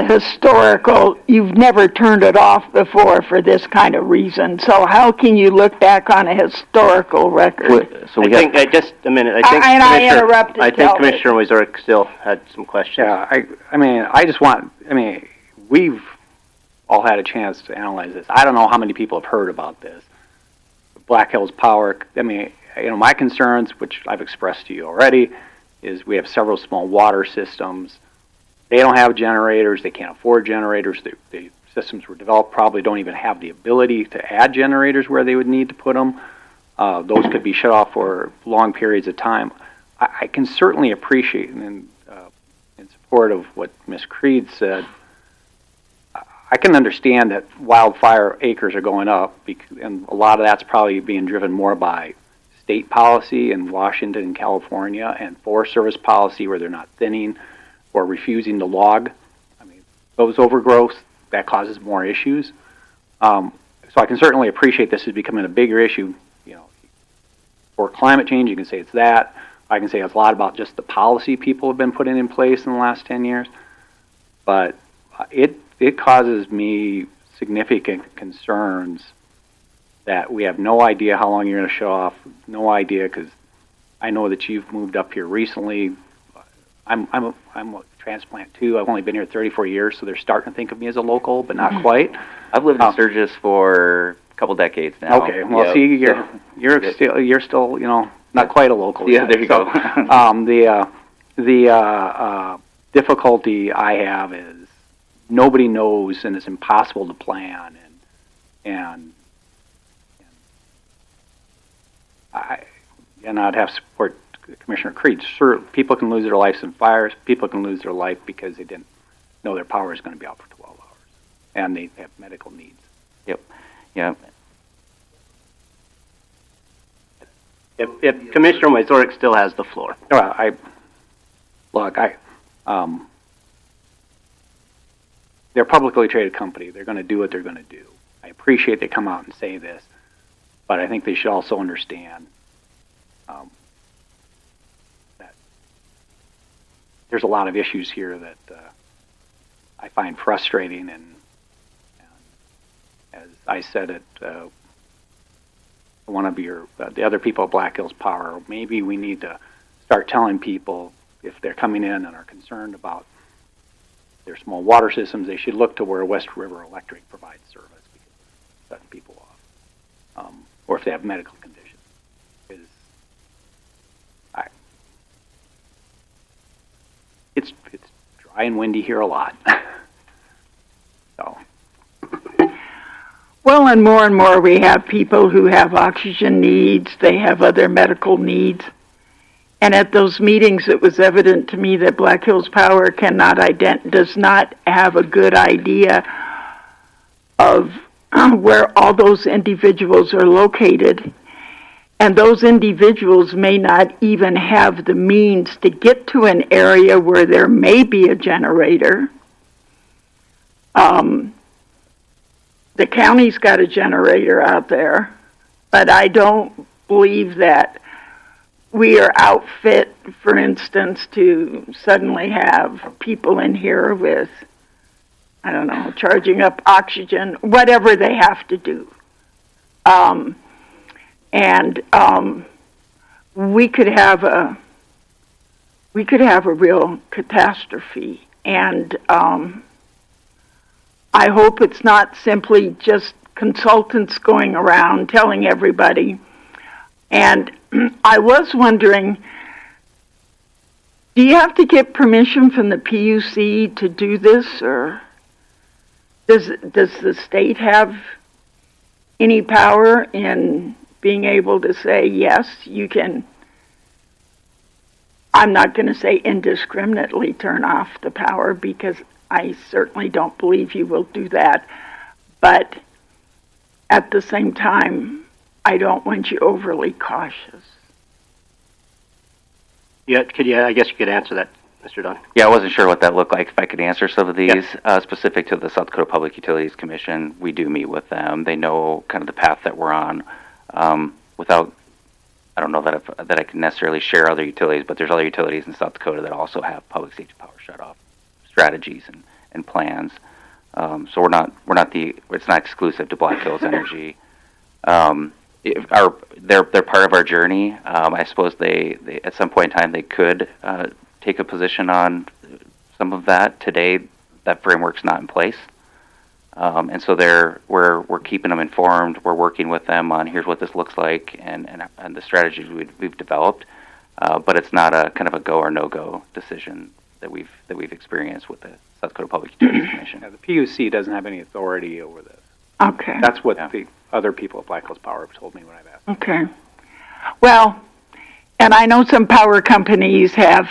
you've never turned it off before for this kind of reason. So how can you look back on a historical record? I think Commissioner Wazorek still had some questions. Yeah, we've all had a chance to analyze this. I don't know how many people have heard about this. Black Hills Power, my concerns, which I've expressed to you already, is we have several small water systems. They don't have generators. They can't afford generators. The systems were developed probably don't even have the ability to add generators where they would need to put them. Those could be shut off for long periods of time. I can certainly appreciate, and in support of what Ms. Creed said, I can understand that wildfire acres are going up, and a lot of that's probably being driven more by state policy in Washington and California and Forest Service policy where they're not thinning or refusing to log. Those overgrowths, that causes more issues. So I can certainly appreciate this is becoming a bigger issue. For climate change, you can say it's that. I can say it's a lot about just the policy people have been putting in place in the last 10 years. But it causes me significant concerns that we have no idea how long you're going to shut off, no idea, because I know that you've moved up here recently. I'm a transplant too. I've only been here 34 years, so they're starting to think of me as a local, but not quite. I've lived in Sturgis for a couple decades now. Okay, well, see, you're still, not quite a local. Yeah, there you go. The difficulty I have is nobody knows, and it's impossible to plan. And I'd have support Commissioner Creed. Sure, people can lose their lives in fires. People can lose their life because they didn't know their power is going to be out for 12 hours, and they have medical needs. Yep. Yeah. If Commissioner Mazurek still has the floor. They're a publicly traded company. They're going to do what they're going to do. I appreciate they come out and say this, but I think they should also understand that there's a lot of issues here that I find frustrating. And as I said it, one of the other people at Black Hills Power, maybe we need to start telling people if they're coming in and are concerned about their small water systems, they should look to where West River Electric provides service, because it's cutting people off, or if they have medical conditions. It's dry and windy here a lot. So. Well, and more we have people who have oxygen needs, they have other medical needs. And at those meetings, it was evident to me that Black Hills Power does not have a good idea of where all those individuals are located. And those individuals may not even have the means to get to an area where there may be a generator. The county's got a generator out there, but I don't believe that we are outfit, for instance, to suddenly have people in here with, I don't know, charging up oxygen, whatever they have to do. We could have a real catastrophe, and I hope it's not simply just consultants going around telling everybody. And I was wondering, do you have to get permission from the PUC to do this, or does the state have any power in being able to say, yes, you can, I'm not going to say indiscriminately turn off the power, because I certainly don't believe you will do that, but at the same time, I don't want you overly cautious. Yeah, I guess you could answer that, Mr. Dunn. Yeah, I wasn't sure what that looked like, if I could answer some of these. Specific to the South Dakota Public Utilities Commission, we do meet with them. They know kind of the path that we're on. I don't know that I can necessarily share other utilities, but there's other utilities in South Dakota that also have public safety power shutoff strategies and plans. So it's not exclusive to Black Hills Energy. They're part of our journey. I suppose they at some point in time they could take a position on some of that. Today, that framework's not in place, and so we're keeping them informed. We're working with them on here's what this looks like and the strategies we've developed. But it's not a kind of a go or no go decision that we've experienced with the South Dakota Public Utilities Commission. Yeah, the PUC doesn't have any authority over this. Okay. That's what the other people at Black Hills Power have told me when I've asked. Okay. Well, and I know some power companies have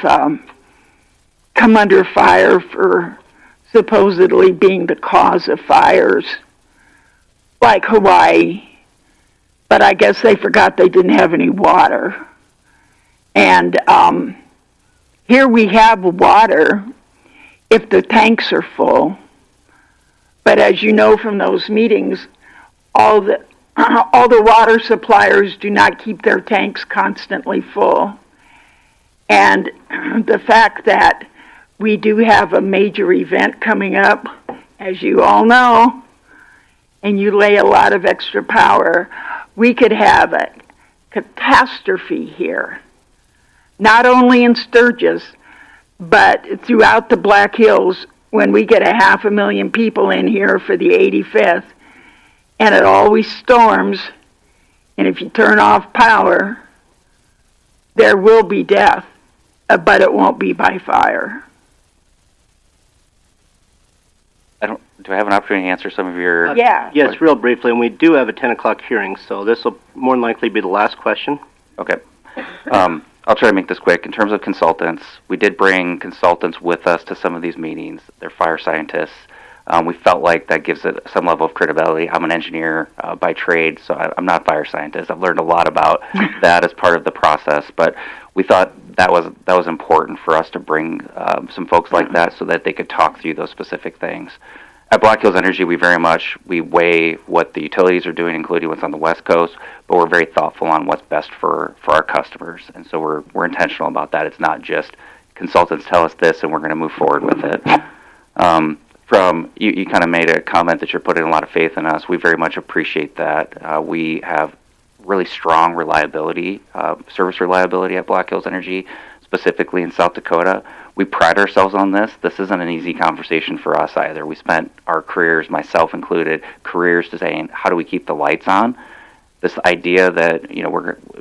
come under fire for supposedly being the cause of fires, like Hawaii, but I guess they forgot they didn't have any water. And here we have water if the tanks are full, but as you know from those meetings, all the water suppliers do not keep their tanks constantly full. And the fact that we do have a major event coming up, as you all know, and you lay a lot of extra power, we could have a catastrophe here not only in Sturgis, but throughout the Black Hills, when we get 500,000 people in here for the 85th, and it always storms, and if you turn off power, there will be death, but it won't be by fire. Do I have an opportunity to answer some of your? Yeah. Yes, real briefly, and we do have a 10 o'clock hearing, so this will more than likely be the last question. Okay. I'll try to make this quick. In terms of consultants, we did bring consultants with us to some of these meetings. They're fire scientists. We felt like that gives it some level of credibility. I'm an engineer by trade, so I'm not a fire scientist. I've learned a lot about that as part of the process, but we thought that was important for us to bring some folks like that so that they could talk through those specific things. At Black Hills Energy, we weigh what the utilities are doing, including what's on the West Coast, but we're very thoughtful on what's best for our customers, and so we're intentional about that. It's not just consultants tell us this and we're going to move forward with it. You kind of made a comment that you're putting a lot of faith in us. We very much appreciate that. We have really strong reliability, service reliability at Black Hills Energy, specifically in South Dakota. We pride ourselves on this. This isn't an easy conversation for us either. We spent our careers, myself included, to saying, how do we keep the lights on? This idea that,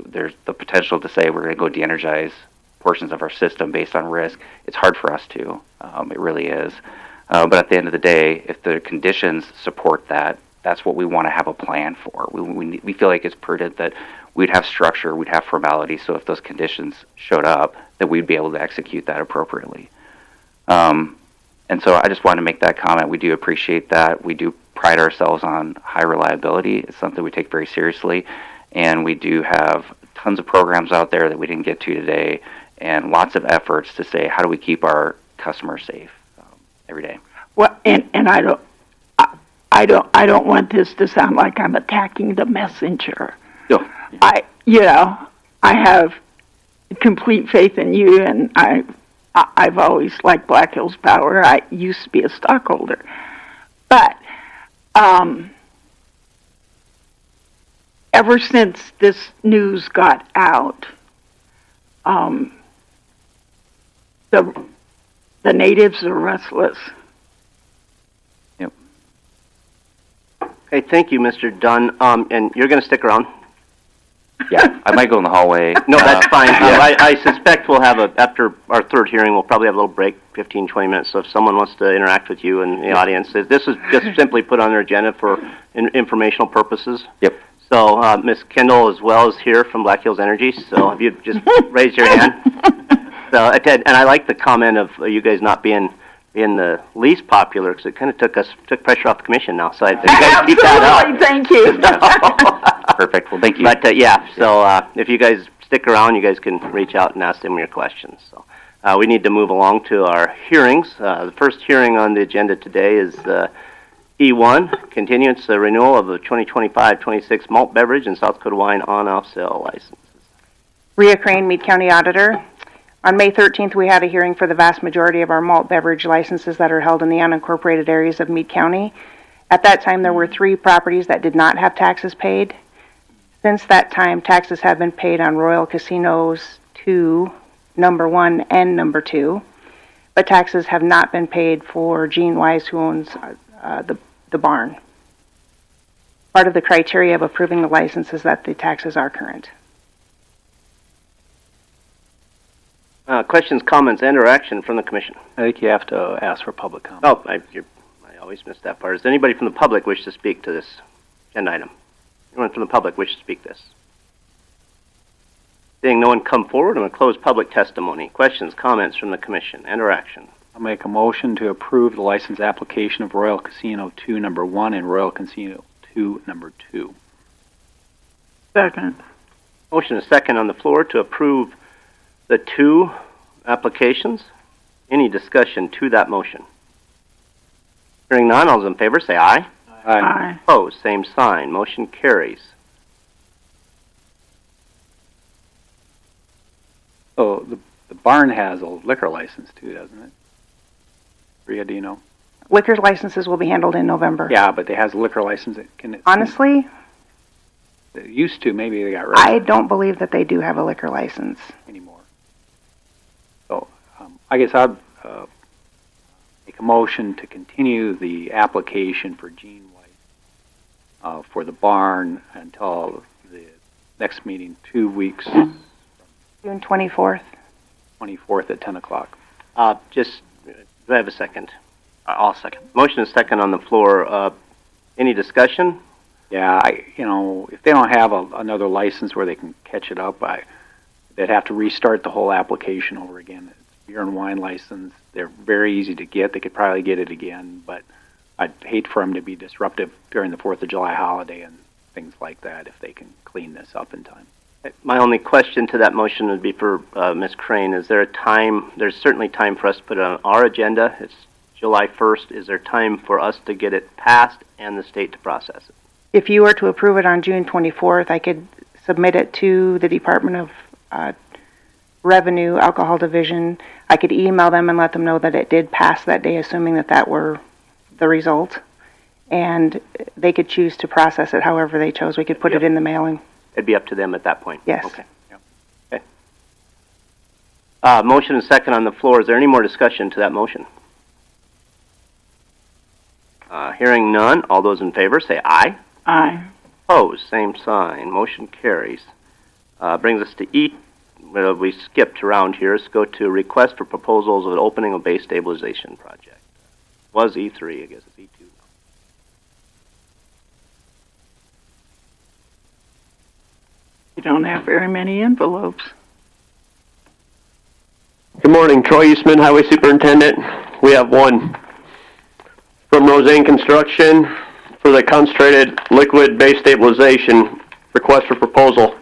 there's the potential to say we're going to go de-energize portions of our system based on risk, it's hard for us to. It really is. But at the end of the day, if the conditions support that, that's what we want to have a plan for. We feel like it's prudent that we'd have structure, we'd have formality, so if those conditions showed up, that we'd be able to execute that appropriately. And so I just wanted to make that comment. We do appreciate that. We do pride ourselves on high reliability. It's something we take very seriously, and we do have tons of programs out there that we didn't get to today, and lots of efforts to say, how do we keep our customers safe every day? Well, and I don't want this to sound like I'm attacking the messenger. No. I have complete faith in you, and I've always liked Black Hills Power. I used to be a stockholder, but ever since this news got out, the natives are restless. Yep. Okay, thank you, Mr. Dunn. And you're going to stick around? Yeah, I might go in the hallway. No, that's fine. I suspect we'll have after our third hearing, we'll probably have a little break, 15, 20 minutes. So if someone wants to interact with you in the audience, this is just simply put on their agenda for informational purposes. Yep. So Ms. Kendall as well is here from Black Hills Energy. So if you just raise your hand. So, and I like the comment of you guys not being the least popular, because it kind of took pressure off the commission now. So I think you guys keep that up. Thank you. Perfect. Well, thank you. But so if you guys stick around, you guys can reach out and ask them your questions. So we need to move along to our hearings. The first hearing on the agenda today is E1, continuance, the renewal of the 2025-26 malt beverage and South Dakota wine on-off sale licenses. Rhea Crane, Meade County Auditor. On May 13th, we had a hearing for the vast majority of our malt beverage licenses that are held in the unincorporated areas of Meade County. At that time, there were 3 properties that did not have taxes paid. Since that time, taxes have been paid on Royal Casinos 2, number 1, and number 2, but taxes have not been paid for Gene Wise, who owns the barn. Part of the criteria of approving the license is that the taxes are current. Questions, comments, and or action from the commission? I think you have to ask for public comment. Oh, I always miss that part. Does anybody from the public wish to speak to this agenda item? Anyone from the public wish to speak this? Seeing no one come forward, I'm going to close public testimony. Questions, comments from the commission, and or action? I'll make a motion to approve the license application of Royal Casino 2, number 1, and Royal Casino 2, number 2. Second. Motion is second on the floor to approve the 2 applications. Any discussion to that motion? Hearing none, all those in favor say aye. Aye. Opposed, same sign. Motion carries. So the barn has a liquor license too, doesn't it? Rhea, do you know? Liquor licenses will be handled in November. Yeah, but it has a liquor license. Honestly, it used to. Maybe they got rid of I don't believe that they do have a liquor license anymore. I guess I'd make a motion to continue the application for Gene White for the barn until the next meeting, 2 weeks, June 24th. 24th at 10 o'clock. Do I have a second? I'll second. Motion is second on the floor. Any discussion? Yeah, if they don't have another license where they can catch it up, they'd have to restart the whole application over again. It's beer and wine license. They're very easy to get. They could probably get it again, but I'd hate for them to be disruptive during the 4th of July holiday and things like that if they can clean this up in time. My only question to that motion would be for Ms. Crane. Is there a time? There's certainly time for us to put it on our agenda. It's July 1st. Is there time for us to get it passed and the state to process it? If you were to approve it on June 24th, I could submit it to the Department of Revenue Alcohol Division. I could email them and let them know that it did pass that day, assuming that were the result. And they could choose to process it however they chose. We could put it in the mailing. It'd be up to them at that point. Yes. Okay. Yep. Okay. Motion and second on the floor. Is there any more discussion to that motion? Hearing none. All those in favor say aye. Aye. Opposed, same sign. Motion carries. Brings us to E. Well, we skipped around here. Let's go to request for proposals of an opening of base stabilization project. Was E3, I guess it's E2. You don't have very many envelopes. Good morning, Troy Eastman, Highway Superintendent. We have one from Roseanne Construction for the concentrated liquid base stabilization request for proposal.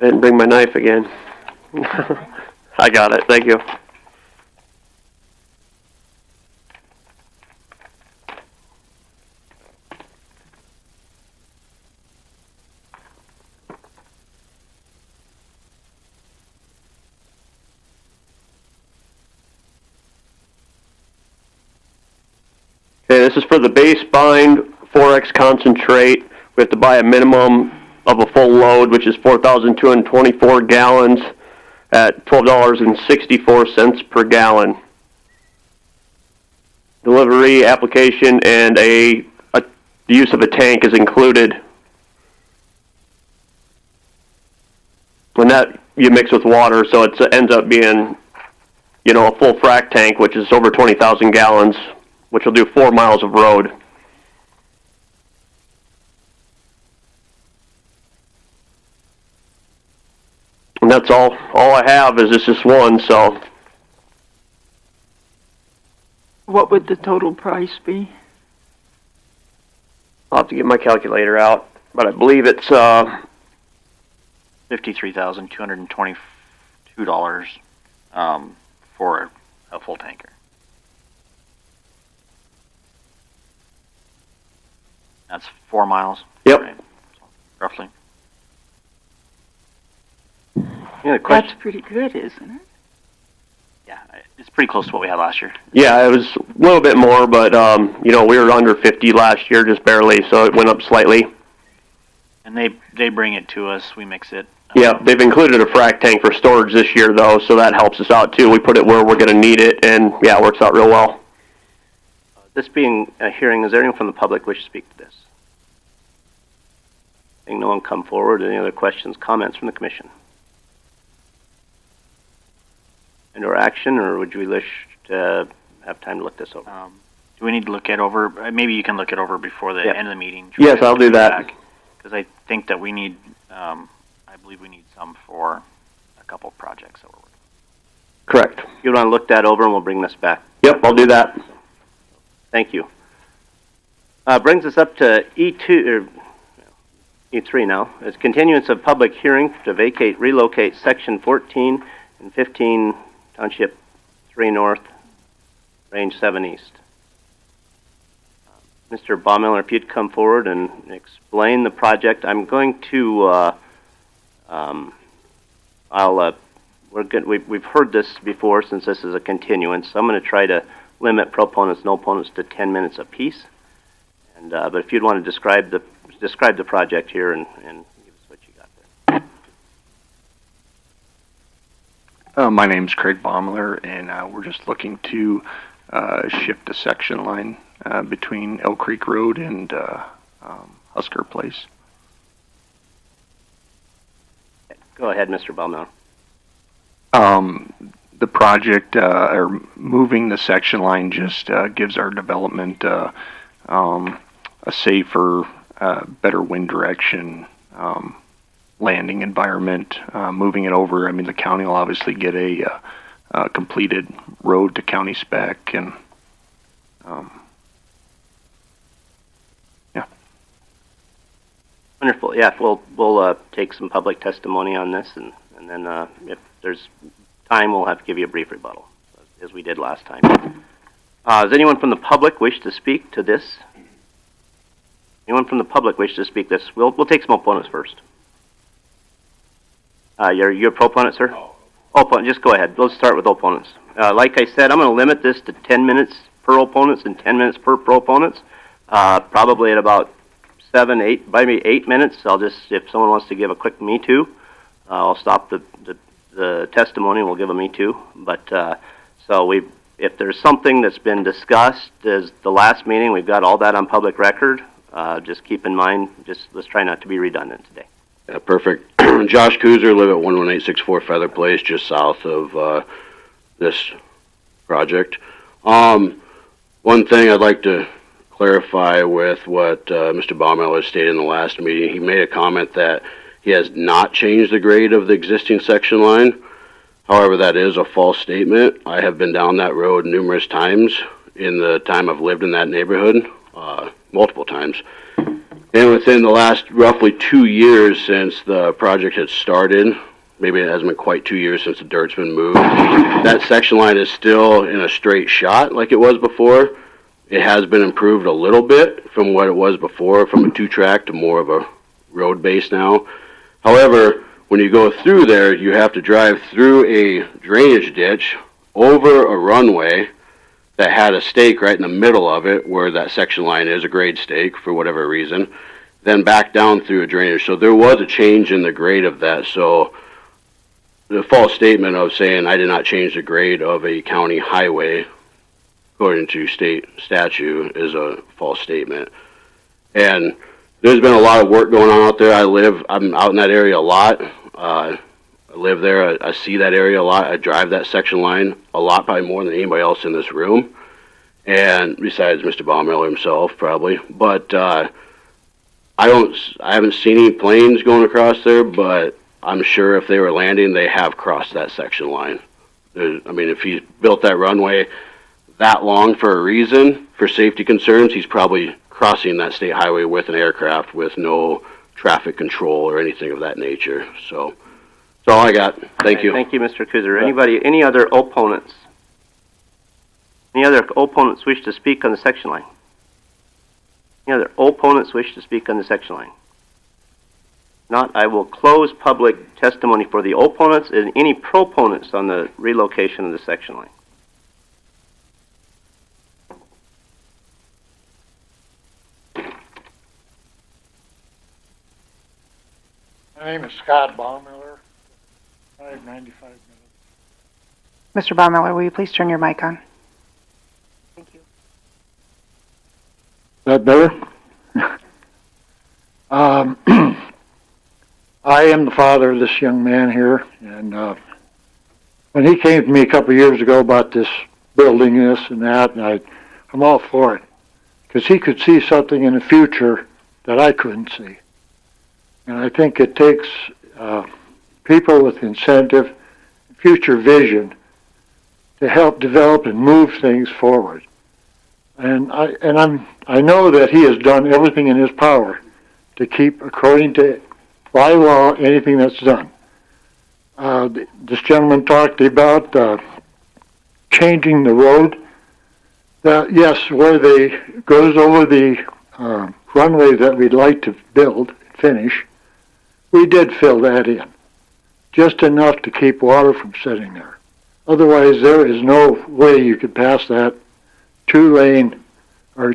I didn't bring my knife again. I got it, thank you. Okay, this is for the base bind 4X concentrate. We have to buy a minimum of a full load, which is 4,224 gallons at $12.64 per gallon. Delivery, application, and the use of a tank is included. And that you mix with water, so it ends up being, a full frac tank, which is over 20,000 gallons, which will do 4 miles of road. And that's all I have is just one, so. What would the total price be? I'll have to get my calculator out, but I believe it's $53,222 for a full tanker. That's 4 miles. Yep. Right? Roughly. Yeah, question. That's pretty good, isn't it? Yeah, it's pretty close to what we had last year. Yeah, it was a little bit more, but we were under 50 last year, just barely, so it went up slightly. And they bring it to us, we mix it. Yeah, they've included a frac tank for storage this year, though, so that helps us out too. We put it where we're going to need it, and yeah, it works out real well. This being a hearing, is there anyone from the public wish to speak to this? Seeing no one come forward, any other questions, comments from the commission? And/or action, or would you wish to have time to look this over? Do we need to look it over? Maybe you can look it over before the end of the meeting. Yes, I'll do that. Because I think that we need, I believe we need some for a couple of projects that we're working on. Correct. You want to look that over and we'll bring this back? Yep, I'll do that. Thank you. Brings us up to E3 now. It's continuance of public hearing to vacate, relocate Section 14 and 15 Township 3 North, Range 7 East. Mr. Baumiller, if you'd come forward and explain the project. I'm going to, we've heard this before since this is a continuance, so I'm going to try to limit proponents, no opponents to 10 minutes apiece. And, but if you'd want to describe the project here and give us what you got there. My name's Craig Baumler, and we're just looking to shift a section line between Elk Creek Road and Husker Place. Go ahead, Mr. Baumler. The project, or moving the section line, just gives our development a safer, better wind direction, landing environment. Moving it over, I mean, the county will obviously get a completed road to county spec, and yeah. Wonderful. Yeah, we'll take some public testimony on this, and then if there's time, we'll have to give you a brief rebuttal, as we did last time. Does anyone from the public wish to speak to this? Anyone from the public wish to speak this? We'll take some opponents first. You're a proponent, sir? Opponent, just go ahead. Let's start with opponents. Like I said, I'm going to limit this to 10 minutes per opponents and 10 minutes per proponents. Probably at about 7, 8, maybe 8 minutes. I'll just, if someone wants to give a quick me too, I'll stop the testimony and we'll give a me too. But if there's something that's been discussed as the last meeting, we've got all that on public record. Just keep in mind, let's try not to be redundant today. Yeah, perfect. Josh Kuzer, live at 11864 Feather Place, just south of this project. One thing I'd like to clarify with what Mr. Baumiller stated in the last meeting. He made a comment that he has not changed the grade of the existing section line. However, that is a false statement. I have been down that road numerous times in the time I've lived in that neighborhood, multiple times. And within the last roughly 2 years since the project had started, maybe it hasn't been quite 2 years since the dirt's been moved, that section line is still in a straight shot like it was before. It has been improved a little bit from what it was before, from a 2-track to more of a road base now. However, when you go through there, you have to drive through a drainage ditch, over a runway that had a stake right in the middle of it where that section line is, a grade stake for whatever reason, then back down through a drainage. So there was a change in the grade of that. So the false statement of saying I did not change the grade of a county highway according to state statute is a false statement. And there's been a lot of work going on out there. I'm out in that area a lot. I live there. I see that area a lot. I drive that section line a lot, probably more than anybody else in this room. And besides Mr. Baumiller himself, probably. But I haven't seen any planes going across there, but I'm sure if they were landing, they have crossed that section line. If he built that runway that long for a reason, for safety concerns, he's probably crossing that state highway with an aircraft with no traffic control or anything of that nature. So that's all I got. Thank you. Thank you, Mr. Kuzer. Any other opponents? Any other opponents wish to speak on the section line? Any other opponents wish to speak on the section line? Not, I will close public testimony for the opponents and any proponents on the relocation of the section line. My name is Scott Baumiller, 595 minutes. Mr. Baumiller, will you please turn your mic on? Thank you. Is that better? I am the father of this young man here, and when he came to me a couple of years ago about this building, this and that, and I'm all for it, because he could see something in the future that I couldn't see. And I think it takes people with incentive, future vision, to help develop and move things forward. And I know that he has done everything in his power to keep, according to by law, anything that's done. This gentleman talked about changing the road. Yes, where they goes over the runway that we'd like to build, finish. We did fill that in, just enough to keep water from sitting there. Otherwise, there is no way you could pass that 2-lane or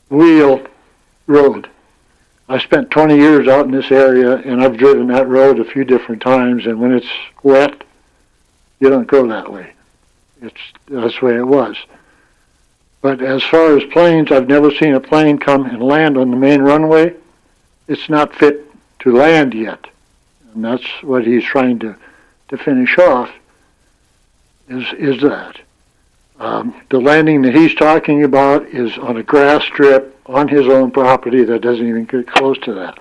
wheel road I spent 20 years out in this area, and I've driven that road a few different times, and when it's wet, you don't go that way. That's the way it was. But as far as planes, I've never seen a plane come and land on the main runway. It's not fit to land yet. And that's what he's trying to finish off, is that. The landing that he's talking about is on a grass strip on his own property that doesn't even get close to that.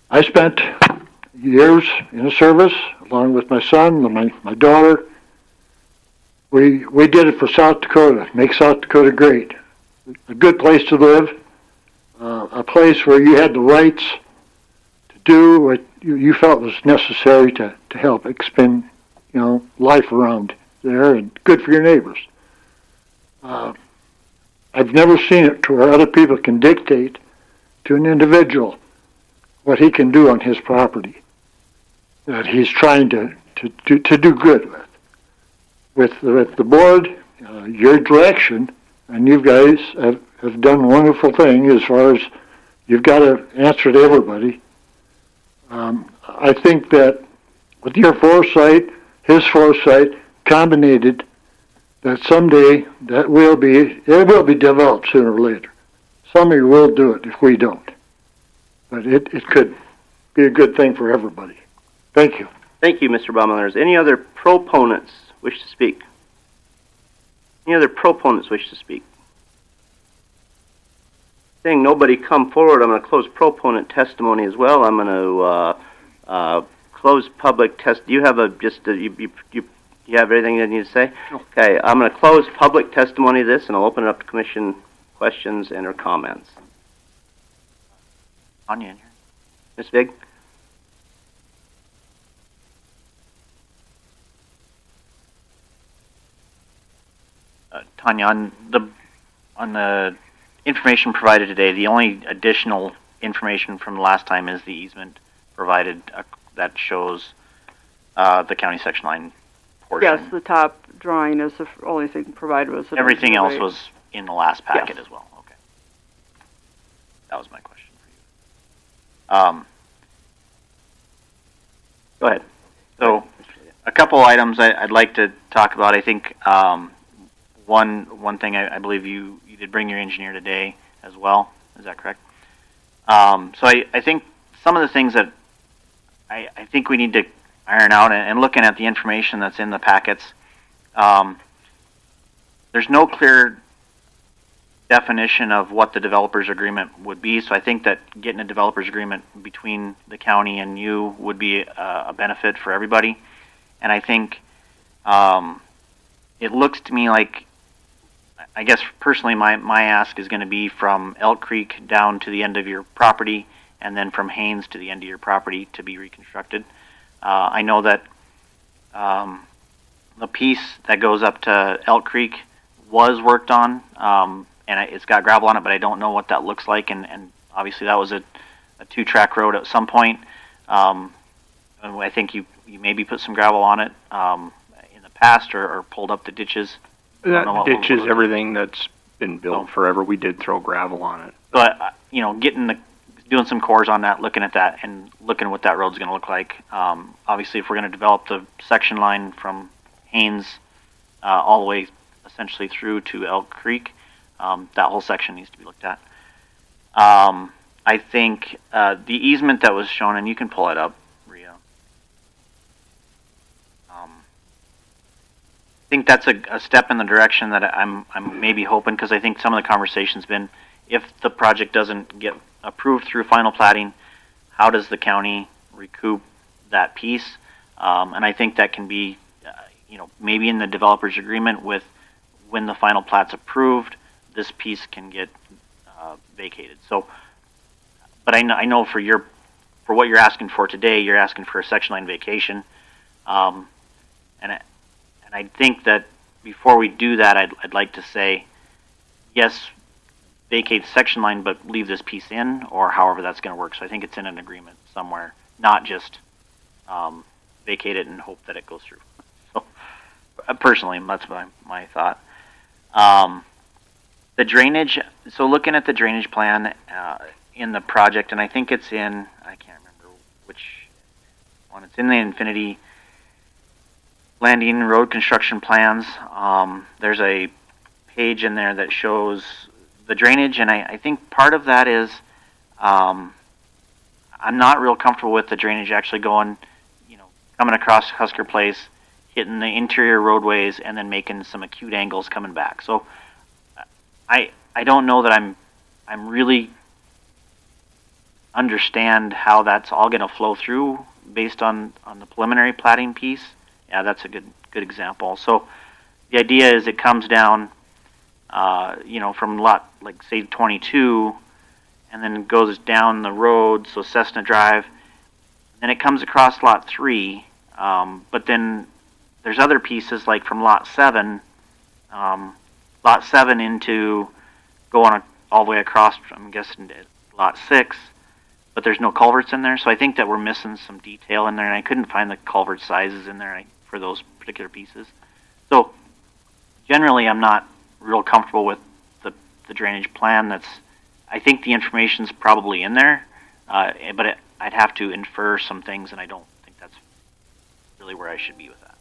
I spent years in the service, along with my son and my daughter. We did it for South Dakota, make South Dakota great. A good place to live, a place where you had the rights to do what you felt was necessary to help expand, life around there, and good for your neighbors. I've never seen it to where other people can dictate to an individual what he can do on his property that he's trying to do good with. With the board, your direction, and you guys have done a wonderful thing as far as you've got to answer to everybody. I think that with your foresight, his foresight, combined, that someday it will be developed sooner or later. Somebody will do it if we don't. But it could be a good thing for everybody. Thank you. Thank you, Mr. Baumler. Any other proponents wish to speak? Any other proponents wish to speak? Seeing nobody come forward, I'm going to close proponent testimony as well. I'm going to close public test. Do you have you have everything you need to say? No. Okay, I'm going to close public testimony of this, and I'll open it up to commission questions and or comments. Tanya in here. Ms. Vig? Tanya, on the information provided today, the only additional information from the last time is the easement provided that shows the county section line portion. Yes, the top drawing is the only thing provided was the Everything else was in the last packet as well. Okay. That was my question for you. Go ahead. So, a couple items I'd like to talk about. I think one thing I believe you did bring your engineer today as well. Is that correct? So I think some of the things that I think we need to iron out, and looking at the information that's in the packets, there's no clear definition of what the developer's agreement would be. So I think that getting a developer's agreement between the county and you would be a benefit for everybody. And I think it looks to me like, I guess personally my ask is going to be from Elk Creek down to the end of your property, and then from Haynes to the end of your property to be reconstructed. I know that the piece that goes up to Elk Creek was worked on, and it's got gravel on it, but I don't know what that looks like, and obviously that was a two-track road at some point. I think you maybe put some gravel on it in the past, or pulled up the ditches. That ditches everything that's been built forever. We did throw gravel on it. But doing some cores on that, looking at that, and looking at what that road's going to look like. Obviously, if we're going to develop the section line from Haynes all the way essentially through to Elk Creek, that whole section needs to be looked at. I think the easement that was shown, and you can pull it up, Rhea. I think that's a step in the direction that I'm maybe hoping, because I think some of the conversation's been, if the project doesn't get approved through final plating, how does the county recoup that piece? And I think that can be, maybe in the developer's agreement with when the final plat's approved, this piece can get vacated. So, but I know for what you're asking for today, you're asking for a section line vacation, and I think that before we do that, I'd like to say, yes, vacate the section line, but leave this piece in, or however that's going to work. So I think it's in an agreement somewhere, not just vacate it and hope that it goes through. So personally, that's my thought. The drainage, so looking at the drainage plan in the project, and I think it's in, I can't remember which one, it's in the Infinity Landing Road Construction Plans. There's a page in there that shows the drainage, and I think part of that is I'm not real comfortable with the drainage actually going, coming across Husker Place, hitting the interior roadways, and then making some acute angles coming back. So I don't know that I'm really understand how that's all going to flow through based on the preliminary plating piece. Yeah, that's a good example. So the idea is it comes down, from lot, like say 22, and then goes down the road, so Cessna Drive, and it comes across lot 3, but then there's other pieces like from lot 7 into going all the way across, I'm guessing, to lot 6, but there's no culverts in there, so I think that we're missing some detail in there, and I couldn't find the culvert sizes in there for those particular pieces. So generally I'm not real comfortable with the drainage plan. I think the information's probably in there, but I'd have to infer some things, and I don't think that's really where I should be with that.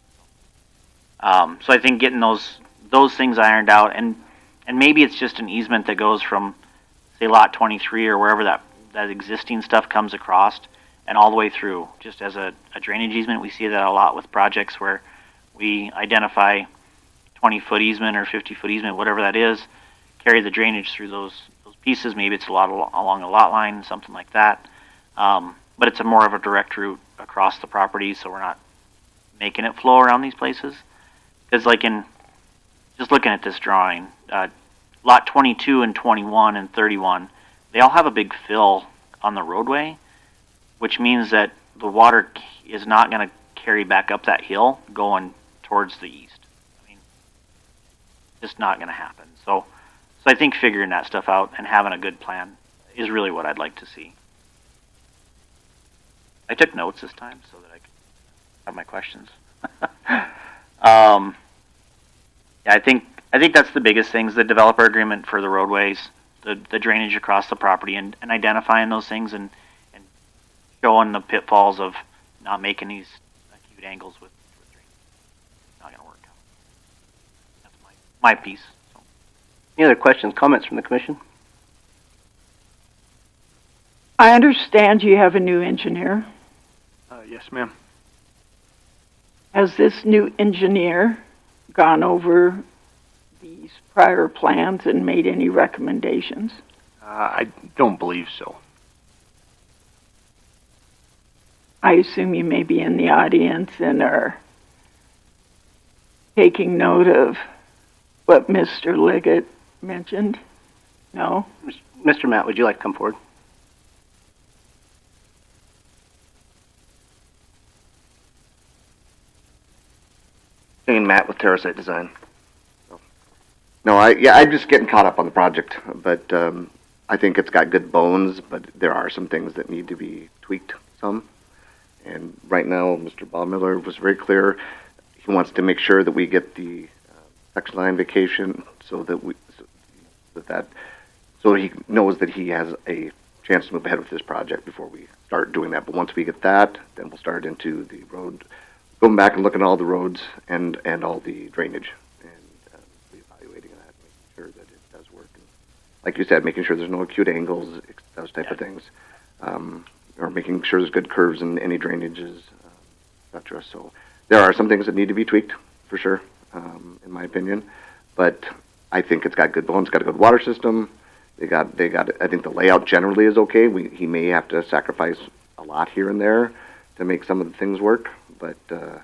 So I think getting those things ironed out, and maybe it's just an easement that goes from, say, lot 23 or wherever that existing stuff comes across, and all the way through, just as a drainage easement. We see that a lot with projects where we identify 20-foot easement or 50-foot easement, whatever that is, carry the drainage through those pieces. Maybe it's a lot along a lot line, something like that. But it's more of a direct route across the property, so we're not making it flow around these places. Because like just looking at this drawing, lot 22 and 21 and 31, they all have a big fill on the roadway, which means that the water is not going to carry back up that hill going towards the east. I mean, just not going to happen. So I think figuring that stuff out and having a good plan is really what I'd like to see. I took notes this time so that I could have my questions. Yeah, I think that's the biggest things: the developer agreement for the roadways, the drainage across the property, and identifying those things and showing the pitfalls of not making these acute angles with drainage. It's not going to work out. That's my piece. So. Any other questions, comments from the commission? I understand you have a new engineer. Yes, ma'am. Has this new engineer gone over these prior plans and made any recommendations? I don't believe so. I assume you may be in the audience and are taking note of what Mr. Liggett mentioned? No? Mr. Matt, would you like to come forward? Matt with Terrasite Design. No, I'm just getting caught up on the project, but I think it's got good bones, but there are some things that need to be tweaked some. And right now, Mr. Baumiller was very clear. He wants to make sure that we get the section line vacation so he knows that he has a chance to move ahead with this project before we start doing that. But once we get that, then we'll start into the road, going back and looking at all the roads and all the drainage and evaluating that, making sure that it does work. And like you said, making sure there's no acute angles, those type of things, or making sure there's good curves in any drainages, etc. So there are some things that need to be tweaked for sure, in my opinion. But I think it's got good bones. It's got a good water system. They got. I think the layout generally is okay. He may have to sacrifice a lot here and there to make some of the things work, but the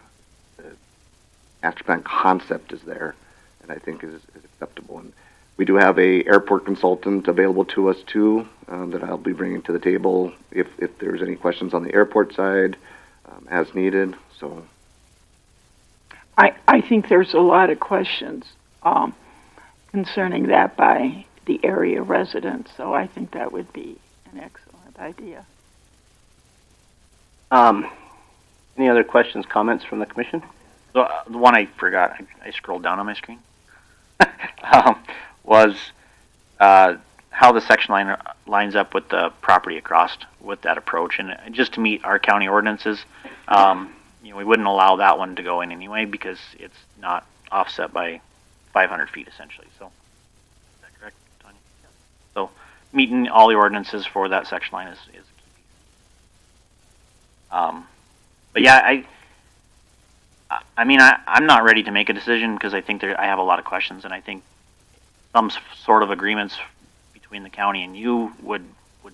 master plan concept is there, and I think is acceptable. And we do have a airport consultant available to us too, that I'll be bringing to the table if there's any questions on the airport side, as needed. So I think there's a lot of questions concerning that by the area residents, so I think that would be an excellent idea. Any other questions, comments from the commission? The one I forgot, I scrolled down on my screen, was how the section line lines up with the property across with that approach, and just to meet our county ordinances, we wouldn't allow that one to go in anyway because it's not offset by 500 feet essentially. So, is that correct, Tanya? So, meeting all the ordinances for that section line is a key piece. But yeah, I'm not ready to make a decision because I think I have a lot of questions, and I think some sort of agreements between the county and you would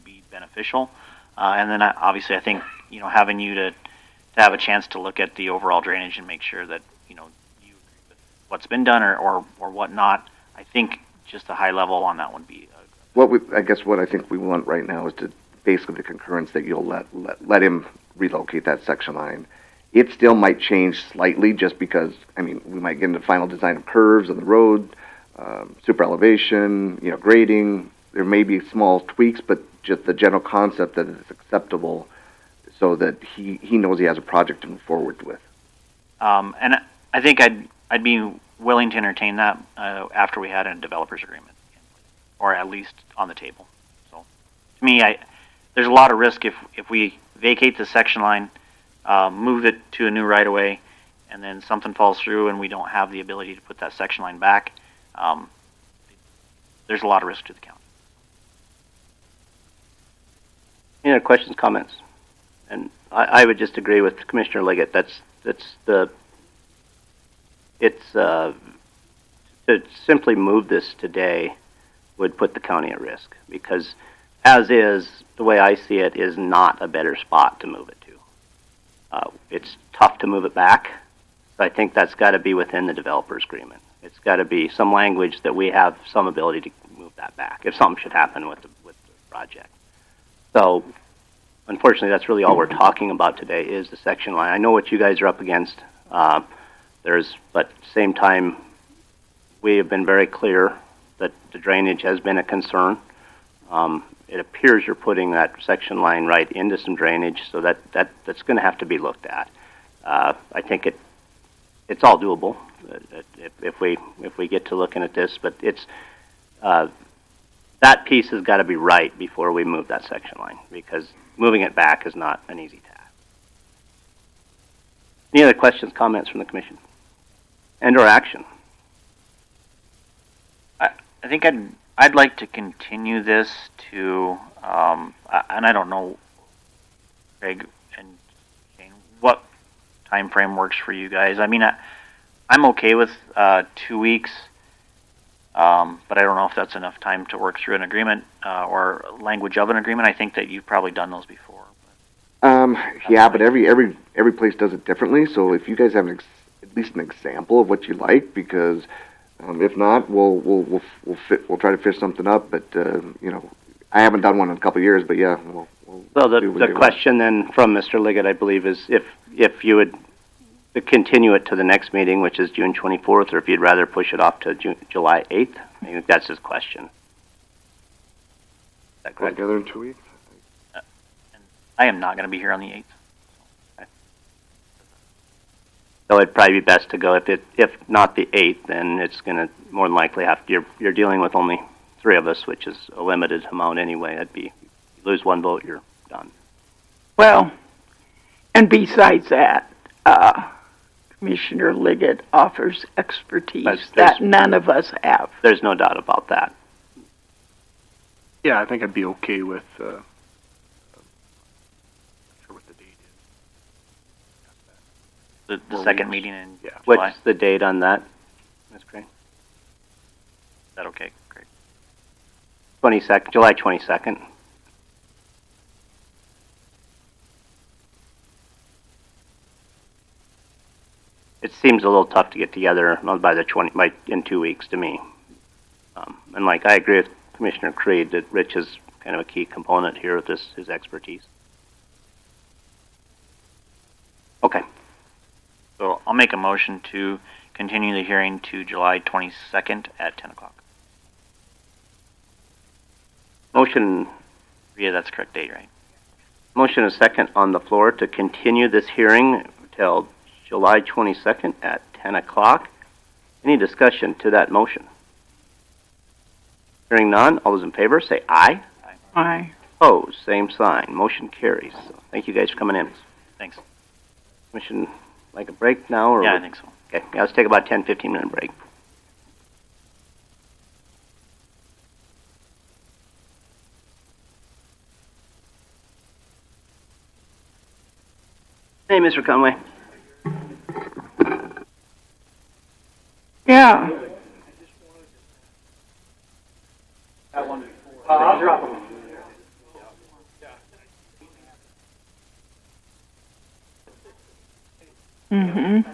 be beneficial. And then obviously I think, having you to have a chance to look at the overall drainage and make sure that, you agree with what's been done or what not. I think just a high level on that would be. I guess what I think we want right now is to basically the concurrence that you'll let him relocate that section line. It still might change slightly just because, we might get into final design of curves on the road, super elevation, grading. There may be small tweaks, but just the general concept that it's acceptable so that he knows he has a project to move forward with. And I think I'd be willing to entertain that after we had a developer's agreement, or at least on the table. So to me, there's a lot of risk if we vacate the section line, move it to a new right-of-way, and then something falls through and we don't have the ability to put that section line back. There's a lot of risk to the county. Any other questions, comments? And I would just agree with Commissioner Liggett. To simply move this today would put the county at risk because as is, the way I see it, is not a better spot to move it to. It's tough to move it back. So I think that's got to be within the developer's agreement. It's got to be some language that we have some ability to move that back if something should happen with the project. So, unfortunately, that's really all we're talking about today is the section line. I know what you guys are up against. But at the same time, we have been very clear that the drainage has been a concern. It appears you're putting that section line right into some drainage, so that's going to have to be looked at. I think it's all doable if we get to looking at this, but it's that piece has got to be right before we move that section line because moving it back is not an easy task. Any other questions, comments from the commission, and/or action? I think I'd like to continue this to, and I don't know, Craig and Shane, what time frame works for you guys. I'm okay with 2 weeks, but I don't know if that's enough time to work through an agreement or language of an agreement. I think that you've probably done those before. Yeah, but every place does it differently. So if you guys have at least an example of what you like, because if not, we'll try to fish something up. But I haven't done one in a couple of years. But yeah, well, the question then from Mr. Liggett, I believe, is if you would continue it to the next meeting, which is June 24th, or if you'd rather push it off to July 8th. I think that's his question. Is that correct? Together in 2 weeks. I am not going to be here on the 8th. Okay. So it'd probably be best to go if not the 8th, then it's going to more than likely you're dealing with only 3 of us, which is a limited amount anyway. That'd be, you lose 1 vote, you're done. Well, and besides that, Commissioner Liggett offers expertise that none of us have. There's no doubt about that. Yeah, I think I'd be okay with. Not sure what the date is. The second meeting in July. What's the date on that? That's great. Is that okay? Great. 22nd, July 22nd. It seems a little tough to get together in 2 weeks to me. And I agree with Commissioner Creed that Rich is kind of a key component here with his expertise. Okay. So I'll make a motion to continue the hearing to July 22nd at 10 o'clock. Motion. Yeah, that's the correct date, right? Motion is second on the floor to continue this hearing till July 22nd at 10 o'clock. Any discussion to that motion? Hearing none, all those in favor say aye. Aye. Opposed, same sign. Motion carries. So thank you guys for coming in. Thanks. Commission, like a break now? Or Yeah, I think so. Okay, yeah, let's take about 10, 15-minute break. Hey, Mr. Conway. Yeah. I'll drop them. Mm-hmm.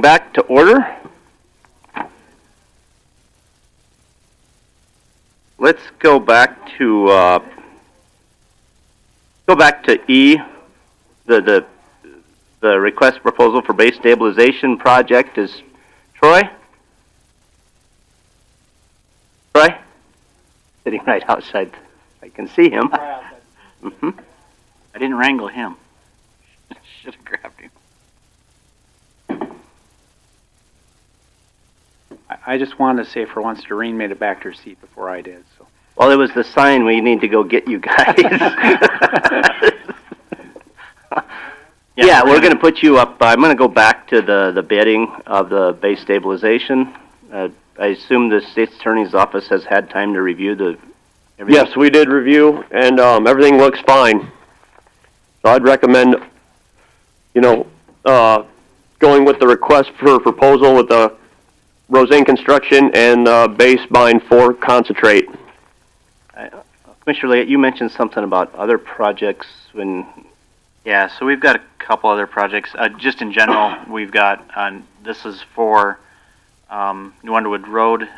back to order. Let's go back to E, the request proposal for base stabilization project is Troy? Troy? Sitting right outside. I can see him. Mm-hmm. I didn't wrangle him. Should have grabbed him. I just wanted to say for once Doreen made it back to her seat before I did. So. Well, it was the sign we need to go get you guys. Yeah, we're going to put you up. I'm going to go back to the bidding of the base stabilization. I assume the state's attorney's office has had time to review everything. Yes, we did review, and everything looks fine. So I'd recommend, going with the request for proposal with the Roseanne Construction and base bind 4 concentrate. Commissioner Leggett, you mentioned something about other projects when... Yeah, so we've got a couple other projects. Just in general, we've got, this is for New Underwood Road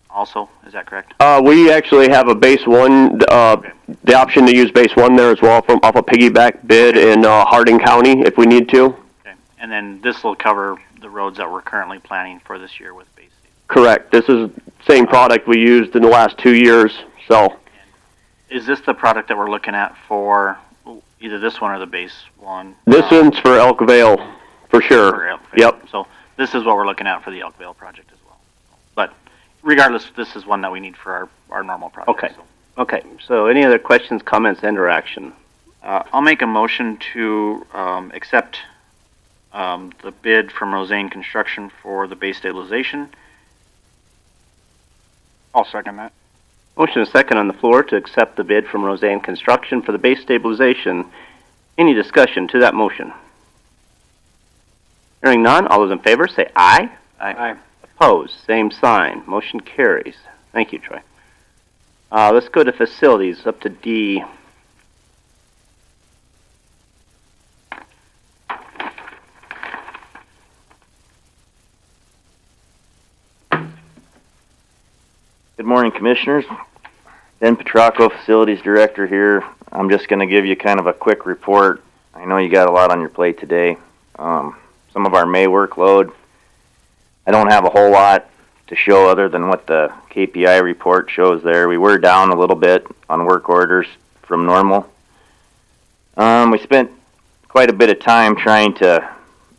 also, is that correct? We actually have a base 1, the option to use base 1 there as well off a piggyback bid in Harding County if we need to. Okay, and then this will cover the roads that we're currently planning for this year with base. Correct. This is the same product we used in the last 2 years, so. Is this the product that we're looking at for either this one or the base one? This one's for Elk Vale, for sure. For Elk Vale. Yep. So this is what we're looking at for the Elk Vale project as well. But regardless, this is one that we need for our normal project. Okay. So. Okay. So any other questions, comments, and or action? I'll make a motion to accept the bid from Roseanne Construction for the base stabilization. I'll second that. Motion and second on the floor to accept the bid from Roseanne Construction for the base stabilization. Any discussion to that motion? Hearing none, all those in favor say aye. Aye. Opposed, same sign. Motion carries. Thank you, Troy. Let's go to facilities, up to D. Good morning, Commissioners. Ben Petrocco, Facilities Director here. I'm just going to give you kind of a quick report. I know you got a lot on your plate today. Some of our May workload, I don't have a whole lot to show other than what the KPI report shows there. We were down a little bit on work orders from normal. We spent quite a bit of time trying to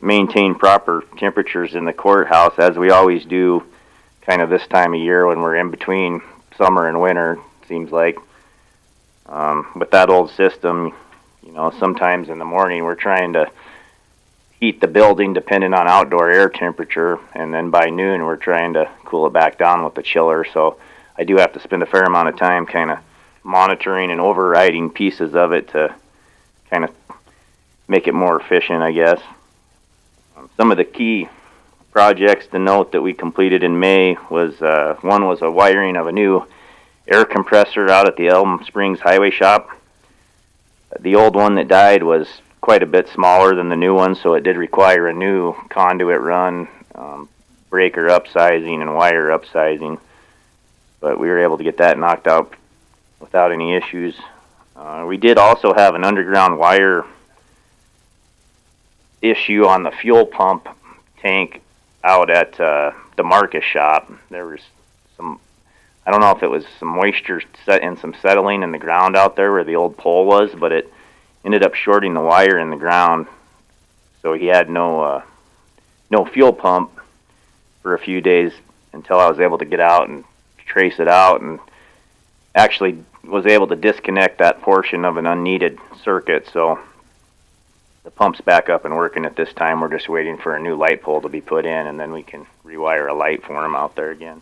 maintain proper temperatures in the courthouse, as we always do kind of this time of year when we're in between summer and winter, seems like. With that old system, sometimes in the morning we're trying to heat the building depending on outdoor air temperature, and then by noon we're trying to cool it back down with the chiller. So I do have to spend a fair amount of time kind of monitoring and overriding pieces of it to kind of make it more efficient, I guess. Some of the key projects to note that we completed in May was one was a wiring of a new air compressor out at the Elm Springs Highway Shop. The old one that died was quite a bit smaller than the new one, so it did require a new conduit run, breaker upsizing, and wire upsizing. But we were able to get that knocked out without any issues. We did also have an underground wire issue on the fuel pump tank out at the Marcus shop. There was some, I don't know if it was some moisture set and some settling in the ground out there where the old pole was, but it ended up shorting the wire in the ground. So he had no fuel pump for a few days until I was able to get out and trace it out, and actually was able to disconnect that portion of an unneeded circuit. So the pump's back up and working at this time. We're just waiting for a new light pole to be put in, and then we can rewire a light for him out there again.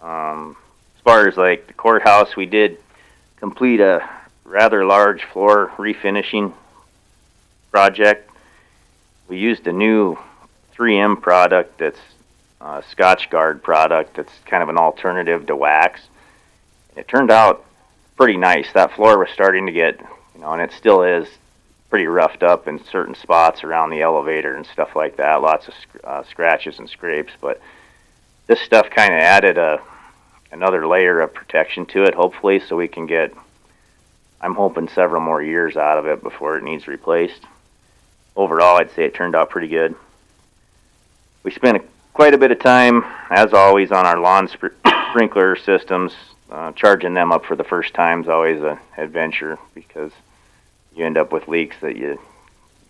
As far as like the courthouse, we did complete a rather large floor refinishing project. We used a new 3M product that's a Scotch Guard product that's kind of an alternative to wax. It turned out pretty nice. That floor was starting to get, and it still is, pretty roughed up in certain spots around the elevator and stuff like that. Lots of scratches and scrapes, but this stuff kind of added another layer of protection to it, hopefully, so we can get, I'm hoping, several more years out of it before it needs replaced. Overall, I'd say it turned out pretty good. We spent quite a bit of time, as always, on our lawn sprinkler systems. Charging them up for the first time is always an adventure because you end up with leaks that you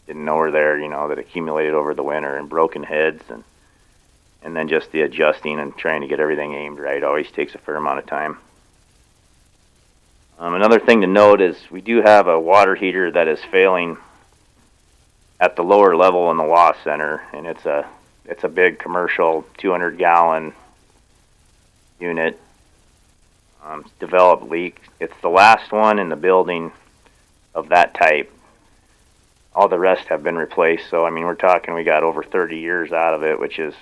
didn't know were there, that accumulated over the winter, and broken heads, and then just the adjusting and trying to get everything aimed right always takes a fair amount of time. Another thing to note is we do have a water heater that is failing at the lower level in the loss center, and it's a big commercial 200-gallon unit. Developed leak. It's the last one in the building of that type. All the rest have been replaced, so I mean we're talking we got over 30 years out of it, which is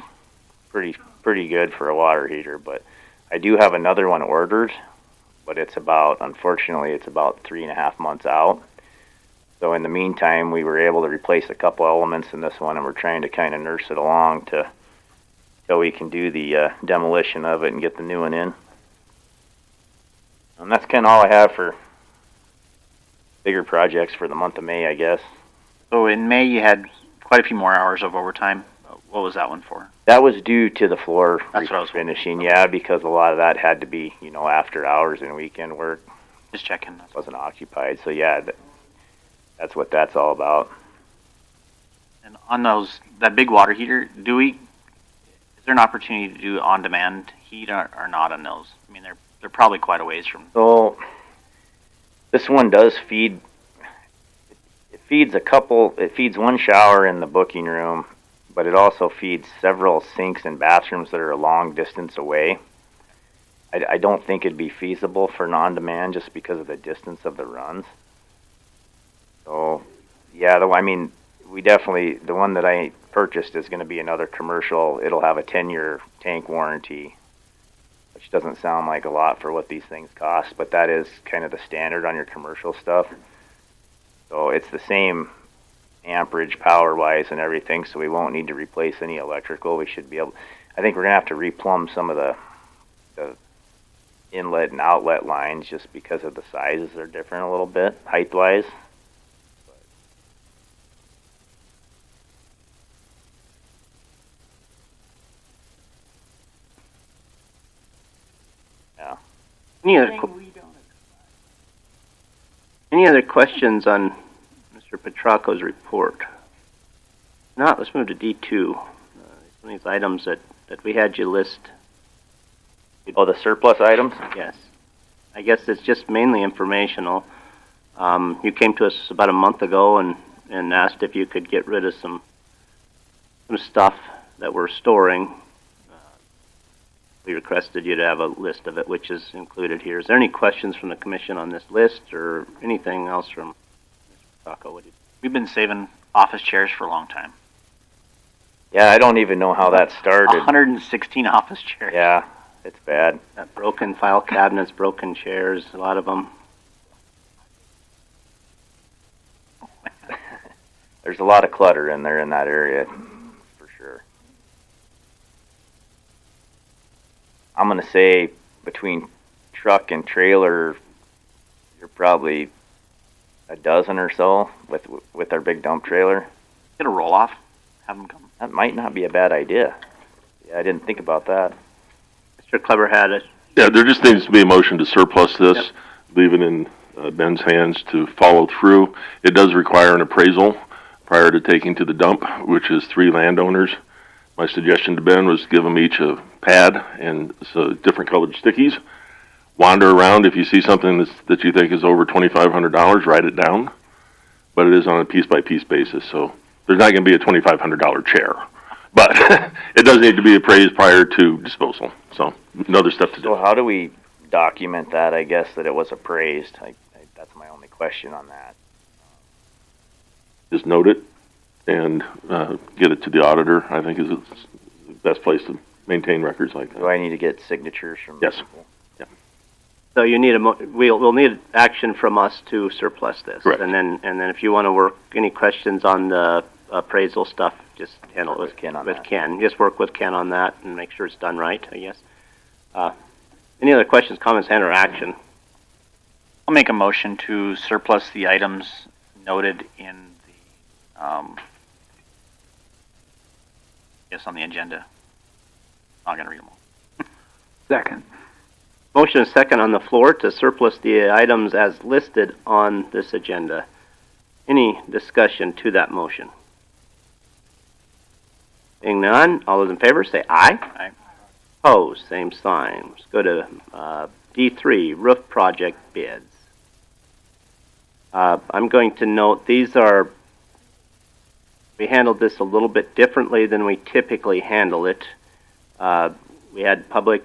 pretty good for a water heater. But I do have another one ordered, but unfortunately it's about 3.5 months out. So in the meantime, we were able to replace a couple elements in this one, and we're trying to kind of nurse it along till we can do the demolition of it and get the new one in. And that's kind of all I have for bigger projects for the month of May, I guess. So in May, you had quite a few more hours of overtime. What was that one for? That was due to the floor finishing, yeah, because a lot of that had to be, after hours and weekend work. Just checking. Wasn't occupied, so yeah, that's what that's all about. And on that big water heater, is there an opportunity to do on-demand heat or not on those? I mean, they're probably quite a ways from. So this one does feed. It feeds one shower in the booking room, but it also feeds several sinks and bathrooms that are a long distance away. I don't think it'd be feasible for on-demand just because of the distance of the runs. So yeah, we definitely, the one that I purchased is going to be another commercial. It'll have a 10-year tank warranty, which doesn't sound like a lot for what these things cost, but that is kind of the standard on your commercial stuff. So it's the same amperage power-wise and everything, so we won't need to replace any electrical. We should be able, I think we're going to have to replumb some of the inlet and outlet lines just because of the sizes are different a little bit, height-wise. Any other questions on Mr. Petracco's report? If not, let's move to D2. Some of these items that we had you list. Oh, the surplus items? Yes. I guess it's just mainly informational. You came to us about a month ago and asked if you could get rid of some stuff that we're storing. We requested you to have a list of it, which is included here. Is there any questions from the commission on this list or anything else from Mr. Petracco? We've been saving office chairs for a long time. Yeah, I don't even know how that started. 116 office chairs. Yeah, it's bad. Broken file cabinets, broken chairs, a lot of them. There's a lot of clutter in there in that area, for sure. I'm going to say between truck and trailer, you're probably a dozen or so with our big dump trailer. Get a roll-off, have them come. That might not be a bad idea. Yeah, I didn't think about that. Mr. Clever had it. Yeah, there just needs to be a motion to surplus this, leave it in Ben's hands to follow through. It does require an appraisal prior to taking to the dump, which is 3 landowners. My suggestion to Ben was give them each a pad and different colored stickies. Wander around. If you see something that you think is over $2,500, write it down. But it is on a piece-by-piece basis, so there's not going to be a $2,500 chair. But it does need to be appraised prior to disposal. So another step to do. So how do we document that, I guess, that it was appraised? That's my only question on that. Just note it and get it to the auditor, I think is the best place to maintain records like that. Do I need to get signatures from Yes. people? Yeah. So you need we'll need action from us to surplus this. Correct. And then if you want to work, any questions on the appraisal stuff, just handle it with Ken. Just work with Ken on that and make sure it's done right, I guess. Any other questions, comments, and or action? I'll make a motion to surplus the items noted in the, on the agenda. I'm not going to read them all. Second. Motion is second on the floor to surplus the items as listed on this agenda. Any discussion to that motion? Seeing none, all those in favor say aye. Aye. Opposed, same sign. Let's go to D3, roof project bids. I'm going to note we handled this a little bit differently than we typically handle it. We had the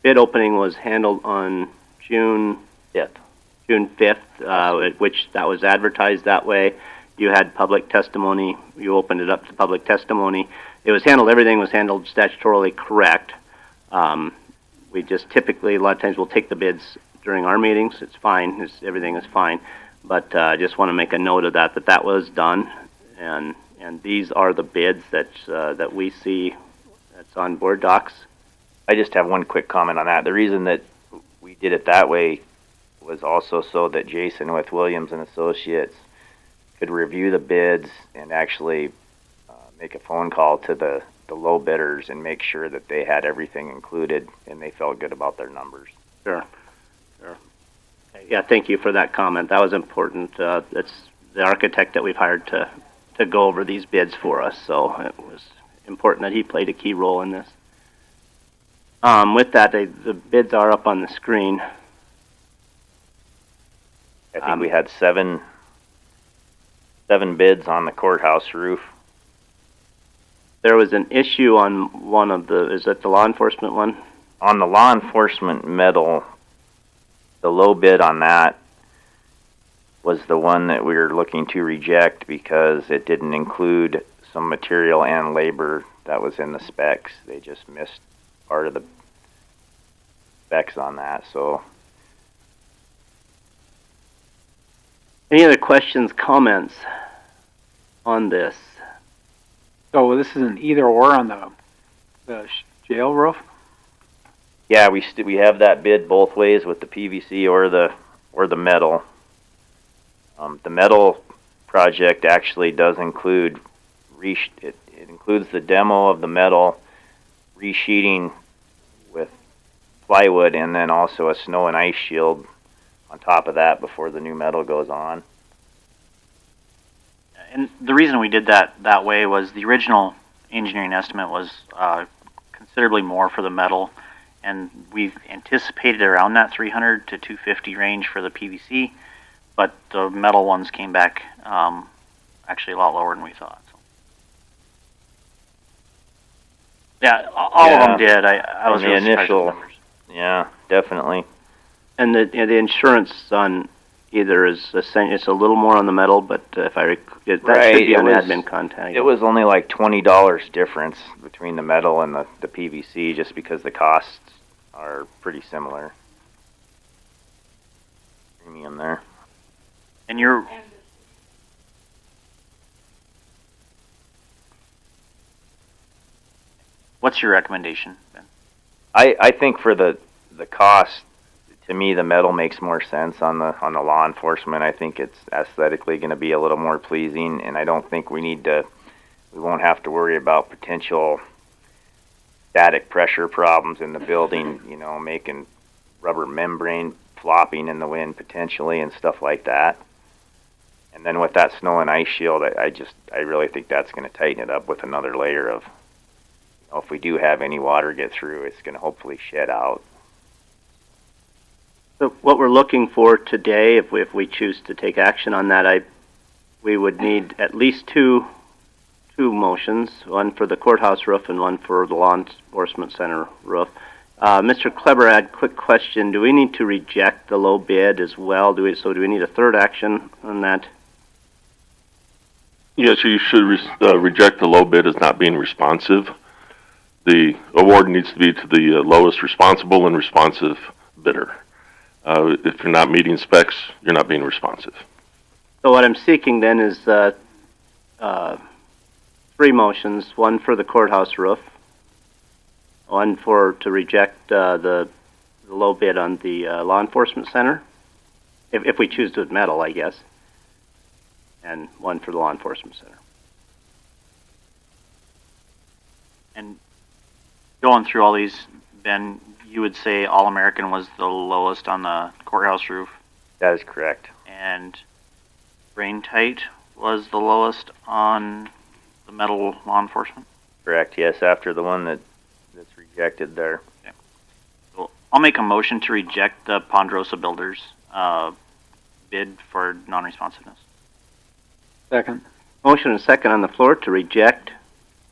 bid opening was handled on June 5th, which that was advertised that way. You had public testimony. You opened it up to public testimony. Everything was handled statutorily correct. We just typically, a lot of times, we'll take the bids during our meetings. It's fine. Everything is fine. But I just want to make a note of that was done. And these are the bids that we see that's on board docs. I just have one quick comment on that. The reason that we did it that way was also so that Jason with Williams and Associates could review the bids and actually make a phone call to the low bidders and make sure that they had everything included and they felt good about their numbers. Sure. Yeah, thank you for that comment. That was important. That's the architect that we've hired to go over these bids for us, so it was important that he played a key role in this. With that, the bids are up on the screen. I think we had seven bids on the courthouse roof. There was an issue on one of is that the law enforcement one? On the law enforcement metal, the low bid on that was the one that we were looking to reject because it didn't include some material and labor that was in the specs. They just missed part of the specs on that. So, any other questions, comments on this? So this is an either or on the jail roof? Yeah, we have that bid both ways with the PVC or the metal. The metal project actually does include it includes the demo of the metal, resheeting with plywood, and then also a snow and ice shield on top of that before the new metal goes on. And the reason we did that way was the original engineering estimate was considerably more for the metal, and we anticipated around that 300 to 250 range for the PVC, but the metal ones came back actually a lot lower than we thought. So. Yeah, all of them did. I was really surprised with the numbers. Yeah, definitely. And the insurance on either it's a little more on the metal, but if I should be on admin contact. It was only like $20 difference between the metal and the PVC, just because the costs are pretty similar. Premium there. And you're. What's your recommendation, Ben? I think for the cost, to me, the metal makes more sense on the law enforcement. I think it's aesthetically going to be a little more pleasing, and I don't think we won't have to worry about potential static pressure problems in the building, making rubber membrane flopping in the wind potentially and stuff like that. And then with that snow and ice shield, I really think that's going to tighten it up with another layer of, if we do have any water get through, it's going to hopefully shed out. So what we're looking for today, if we choose to take action on that, we would need at least two motions, one for the courthouse roof and one for the law enforcement center roof. Mr. Kleberad, quick question: do we need to reject the low bid as well? Do we need a third action on that? Yes, you should reject the low bid as not being responsive. The award needs to be to the lowest responsible and responsive bidder. If you're not meeting specs, you're not being responsive. So what I'm seeking then is, 3 motions, one for the courthouse roof, one to reject, the low bid on the, law enforcement center, if we choose to metal, I guess, and one for the law enforcement center. And going through all these, Ben, you would say All-American was the lowest on the courthouse roof, That is correct. and Rain Tight was the lowest on the metal law enforcement? Correct, yes, after the one that's rejected there. So I'll make a motion to reject the Ponderosa Builders bid for non-responsiveness. Second. Motion and second on the floor to reject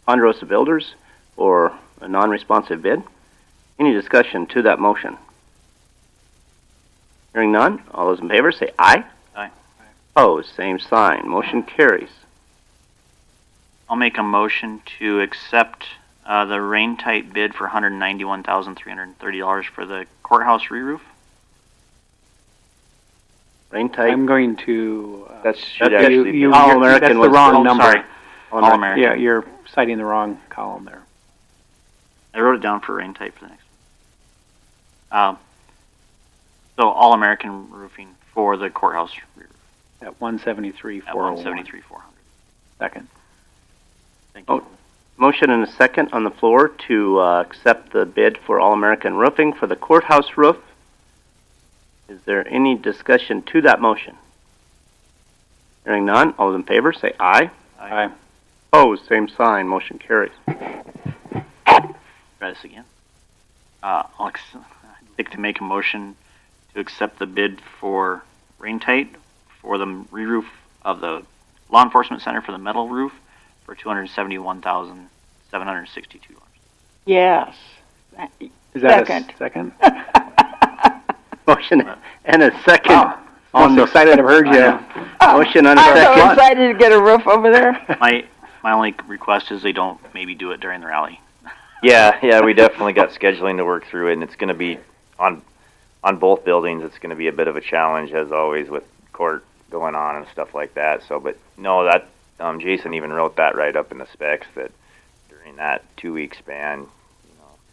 Ponderosa Builders for a non-responsive bid. Any discussion to that motion? Hearing none, all those in favor say aye. Aye. Opposed, same sign. Motion carries. I'll make a motion to accept the Rain Tight bid for $191,330 for the courthouse re-roof. Rain Tight. I'm going to. That should actually be All-American That's the was wrong the- number. Sorry, All-American. Yeah, you're citing the wrong column there. I wrote it down for Rain Tight for the next one. So All-American Roofing for the courthouse re-roof At 173, at $173,400. Second. Thank you. Motion and a second on the floor to accept the bid for All-American Roofing for the courthouse roof. Is there any discussion to that motion? Hearing none, all those in favor say aye. Aye. Opposed, same sign. Motion carries. Try this again. I'd like to make a motion to accept the bid for Rain Tight for the re-roof of the law enforcement center for the metal roof for $271,762. Yes. Is that Second. a second? Motion and a second. Wow. I'm excited I've heard you. Motion on a I'm so second. excited to get a roof over there. My only request is they don't maybe do it during the rally. Yeah, we definitely got scheduling to work through it, and it's going to be on both buildings. It's going to be a bit of a challenge, as always, with court going on and stuff like that. So, but no, that Jason even wrote that right up in the specs that during that 2-week span.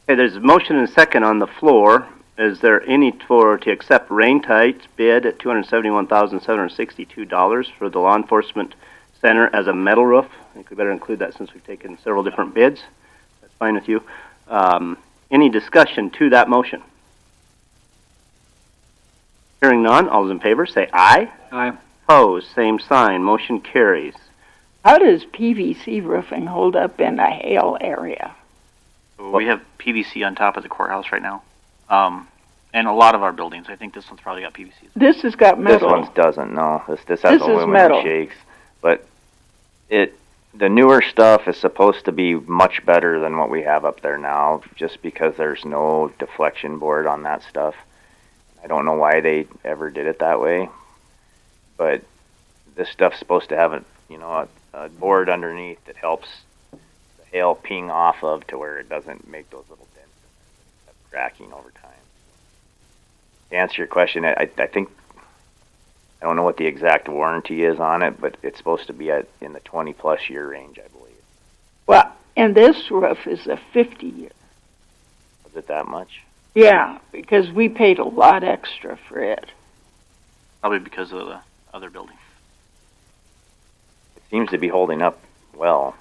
Okay, there's a motion and a second on the floor. Is there any to accept Rain Tight's bid at $271,762 for the law enforcement center as a metal roof? I think we better include that since we've taken several different bids. That's fine with you. Any discussion to that motion? Hearing none, all those in favor say aye. Aye. Opposed, same sign. Motion carries. How does PVC roofing hold up in a hail area? We have PVC on top of the courthouse right now. And a lot of our buildings. I think this one's probably got PVC. This has got metal. This one doesn't. No, this has This is aluminum metal. shakes, but the newer stuff is supposed to be much better than what we have up there now, just because there's no deflection board on that stuff. I don't know why they ever did it that way, but this stuff's supposed to have a board underneath that helps the hail ping off of to where it doesn't make those little dents of cracking over time. To answer your question, I think, I don't know what the exact warranty is on it, but it's supposed to be in the 20-plus year range, I believe. Well, and this roof is a 50-year. Was it that much? Yeah, because we paid a lot extra for it. Probably because of the other building. It seems to be holding up well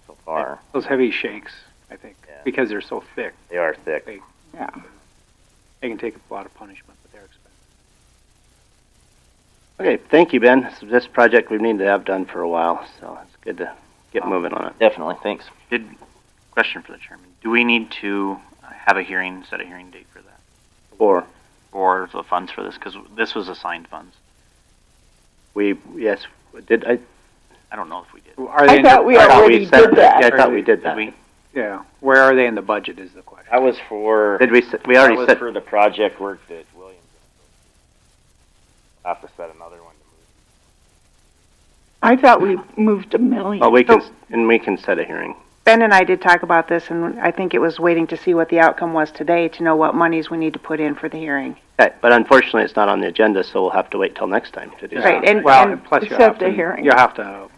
so far. Those heavy shakes, I think, because they're so thick. They are thick. Yeah. They can take a lot of punishment, but they're expensive. Okay, thank you, Ben. This project we need to have done for a while, so it's good to get moving on it. Definitely, thanks. Question for the chairman. Do we need to have a hearing, set a hearing date for that? For the funds for this? Because this was assigned funds. Yes, did I? I don't know if we did. I thought we already did that. Yeah, I thought we did that. Yeah. Where are they in the budget is the question. That was for... We already that set... was for the project work that Williams did. We'll have to set another one to move. I thought we moved $1 million. Oh, we can set a hearing. Ben and I did talk about this, and I think it was waiting to see what the outcome was today to know what monies we need to put in for the hearing. Okay, but unfortunately, it's not on the agenda, so we'll have to wait till next time to do Right, that. Well, plus you set have the to, hearing. you have to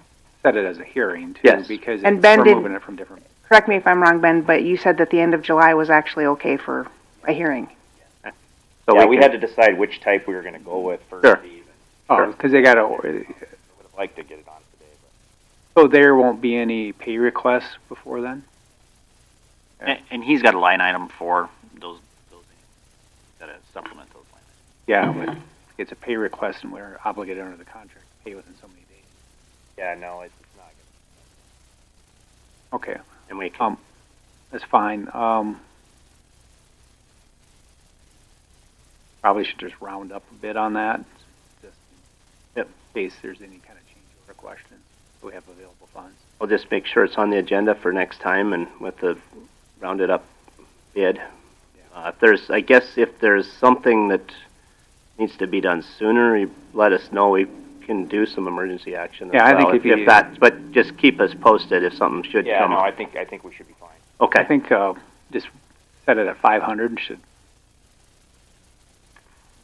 set it as a hearing too, Yes. because And Ben we're did- moving it from different. Correct me if I'm wrong, Ben, but you said that the end of July was actually okay for a hearing. So yeah, we we can- had to decide which type we were going to go with first. Sure. Oh, because they got Would have liked to get it on today. so there won't be any pay requests before then? And he's got a line item for those that supplement those line items. Yeah, but it's a pay request and we're obligated under the contract to pay within so many days. Yeah, no, it's not Okay. And we can, That's fine. Probably should just round up a bit on that, just in case there's any kind of change order question. So we have available funds. we'll just make sure it's on the agenda for next time and with the rounded up bid. If there's something that needs to be done sooner, you let us know. We can do some emergency action. Yeah, as I think well, if you- but just keep us posted if something should Yeah, come no, up. I think we should be fine. Okay. I think just set it at 500 should.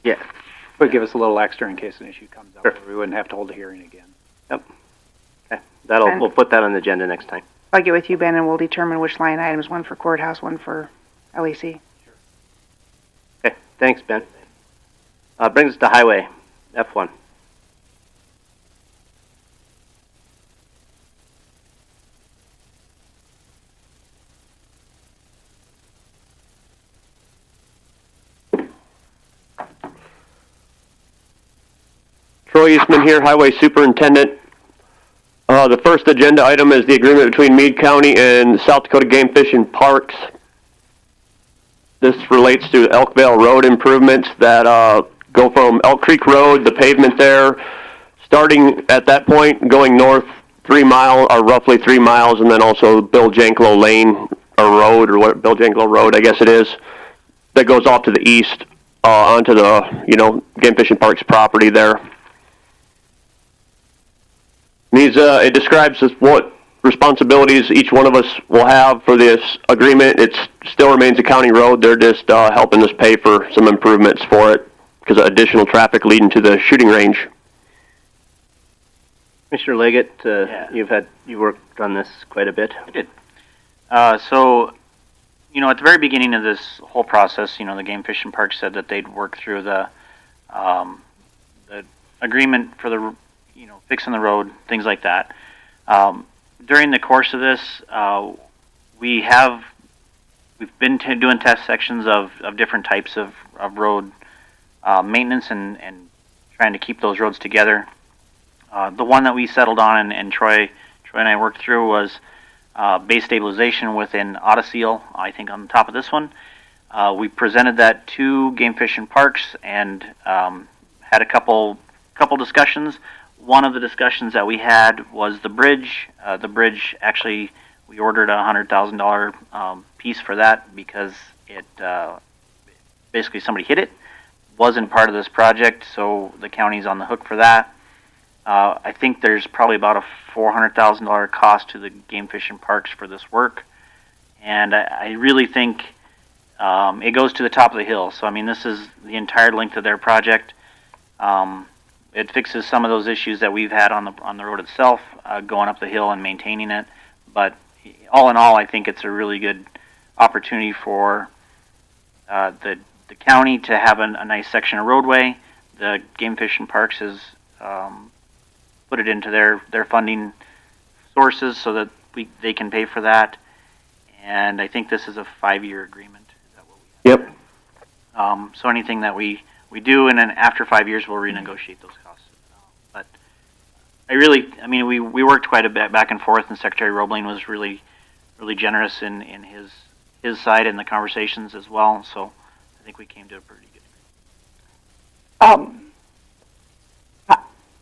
Yeah. Would give us a little extra in case an issue comes up. Sure. Where we wouldn't have to hold a hearing again. Okay. And- We'll put that on the agenda next time. I'll get with you, Ben, and we'll determine which line items, one for courthouse, one for LEC. Okay, thanks, Ben. Brings us to highway, F1. Troy Eastman here, Highway Superintendent. The first agenda item is the agreement between Meade County and South Dakota Game Fish and Parks. This relates to Elkvale Road improvements that go from Elk Creek Road, the pavement there, starting at that point, going north 3 miles, or roughly 3 miles, and then also Bill Janklow Lane, or road, or what, Bill Janklow Road, I guess it is, that goes off to the east, onto the, Game Fish and Parks property there. It describes what responsibilities each one of us will have for this agreement. It still remains a county road. They're just helping us pay for some improvements for it because of additional traffic leading to the shooting range. Commissioner Leggett, you worked on this quite a bit. I did. So, at the very beginning of this whole process, the Game Fish and Park said that they'd work through the agreement for the, fixing the road, things like that. During the course of this, we've been doing test sections of different types of road maintenance and trying to keep those roads together. The one that we settled on and Troy and I worked through was base stabilization within Autoseal, I think on the top of this one. We presented that to Game Fish and Parks and had a couple discussions. One of the discussions that we had was the bridge. The bridge, actually, we ordered a $100,000 piece for that because it basically somebody hit it. Wasn't part of this project, so the county's on the hook for that. I think there's probably about a $400,000 cost to the Game Fish and Parks for this work, and I really think it goes to the top of the hill. So this is the entire length of their project. It fixes some of those issues that we've had on the road itself, going up the hill and maintaining it. But all in all, I think it's a really good opportunity for the county to have a nice section of roadway. The Game Fish and Parks has put it into their funding sources so that they can pay for that. And I think this is a 5-year agreement. Is that what we have? Yep. So anything that we do, and then after 5 years, we'll renegotiate those costs. But we worked quite a bit back and forth, and Secretary Roebling was really, really generous in his side in the conversations as well. So I think we came to a pretty good agreement.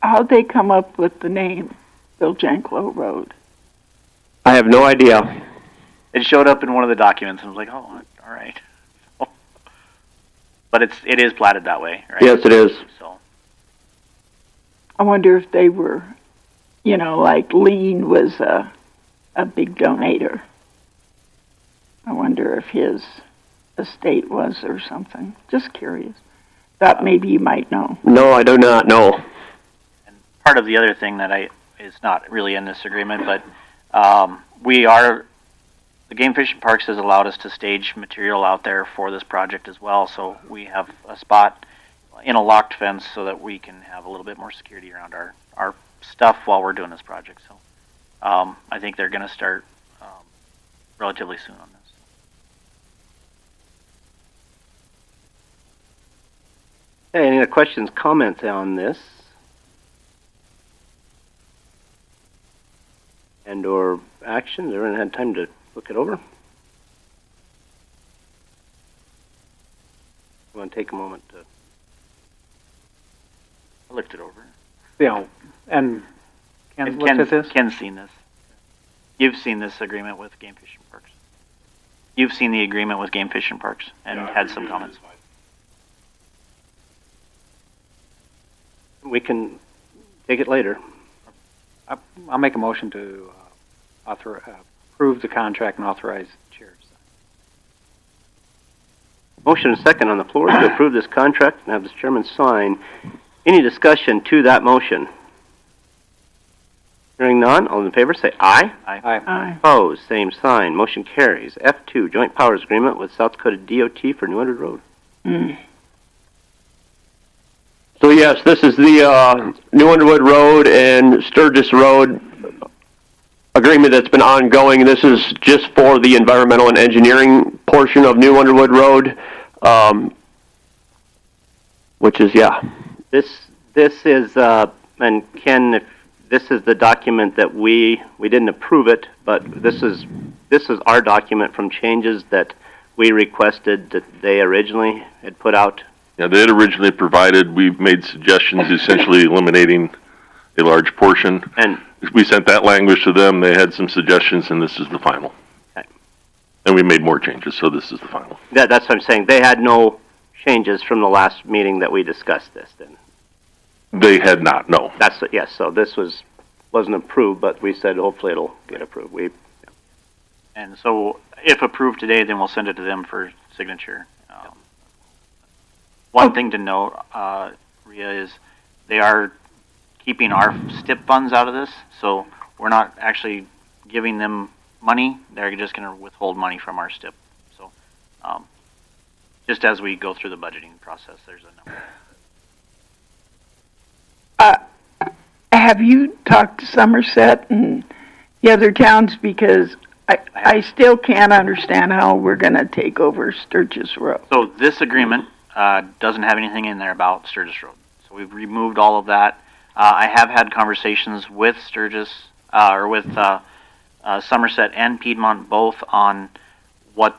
How'd they come up with the name Bill Janklow Road? I have no idea. It showed up in one of the documents, and I was like, oh, all right. But it is platted that way, right? Yes, it is. So I wonder if they were, like Lean was a big donator. I wonder if his estate was or something. Just curious. thought maybe you might know. No, I do not know. Part of the other thing that is not really in this agreement, but the Game Fish and Parks has allowed us to stage material out there for this project as well, so we have a spot in a locked fence so that we can have a little bit more security around our stuff while we're doing this project. So I think they're going to start relatively soon on this. Hey, any other questions, comments on this? And or actions? Everyone had time to look it over? You want to take a moment to... I looked it over. You know, and Ken looked at this? Ken's seen this. You've seen this agreement with Game Fish and Parks. You've seen the agreement with Game Fish and Parks and had some comments. We can take it later. I'll make a motion to approve the contract and authorize the chair to sign. Motion and second on the floor to approve this contract and have the chairman sign. Any discussion to that motion? Hearing none, all in favor say aye. Aye. Opposed, same sign. Motion carries. F2, Joint Powers Agreement with South Dakota DOT for New Underwood Road. So yes, this is the New Underwood Road and Sturgis Road agreement that's been ongoing. This is just for the environmental and engineering portion of New Underwood Road, which is, This is, and Ken, if this is the document that we didn't approve it, but this is our document from changes that we requested that they originally had put out. Yeah, they had originally provided, we made suggestions essentially eliminating a large portion. And we sent that language to them, they had some suggestions, and this is the final. Okay. And we made more changes, so this is the final. That's what I'm saying. They had no changes from the last meeting that we discussed this then. They had not, no. Yes, so this wasn't approved, but we said hopefully it'll get approved. And so if approved today, then we'll send it to them for signature. One thing to note, Rhea, is they are keeping our STIP funds out of this, so we're not actually giving them money. They're just going to withhold money from our STIP. So just as we go through the budgeting process, there's a number. Have you talked to Somerset and the other towns? Because I still can't understand how we're going to take over Sturgis Road. So this agreement doesn't have anything in there about Sturgis Road. So we've removed all of that. I have had conversations with Sturgis, or with Somerset and Piedmont both on what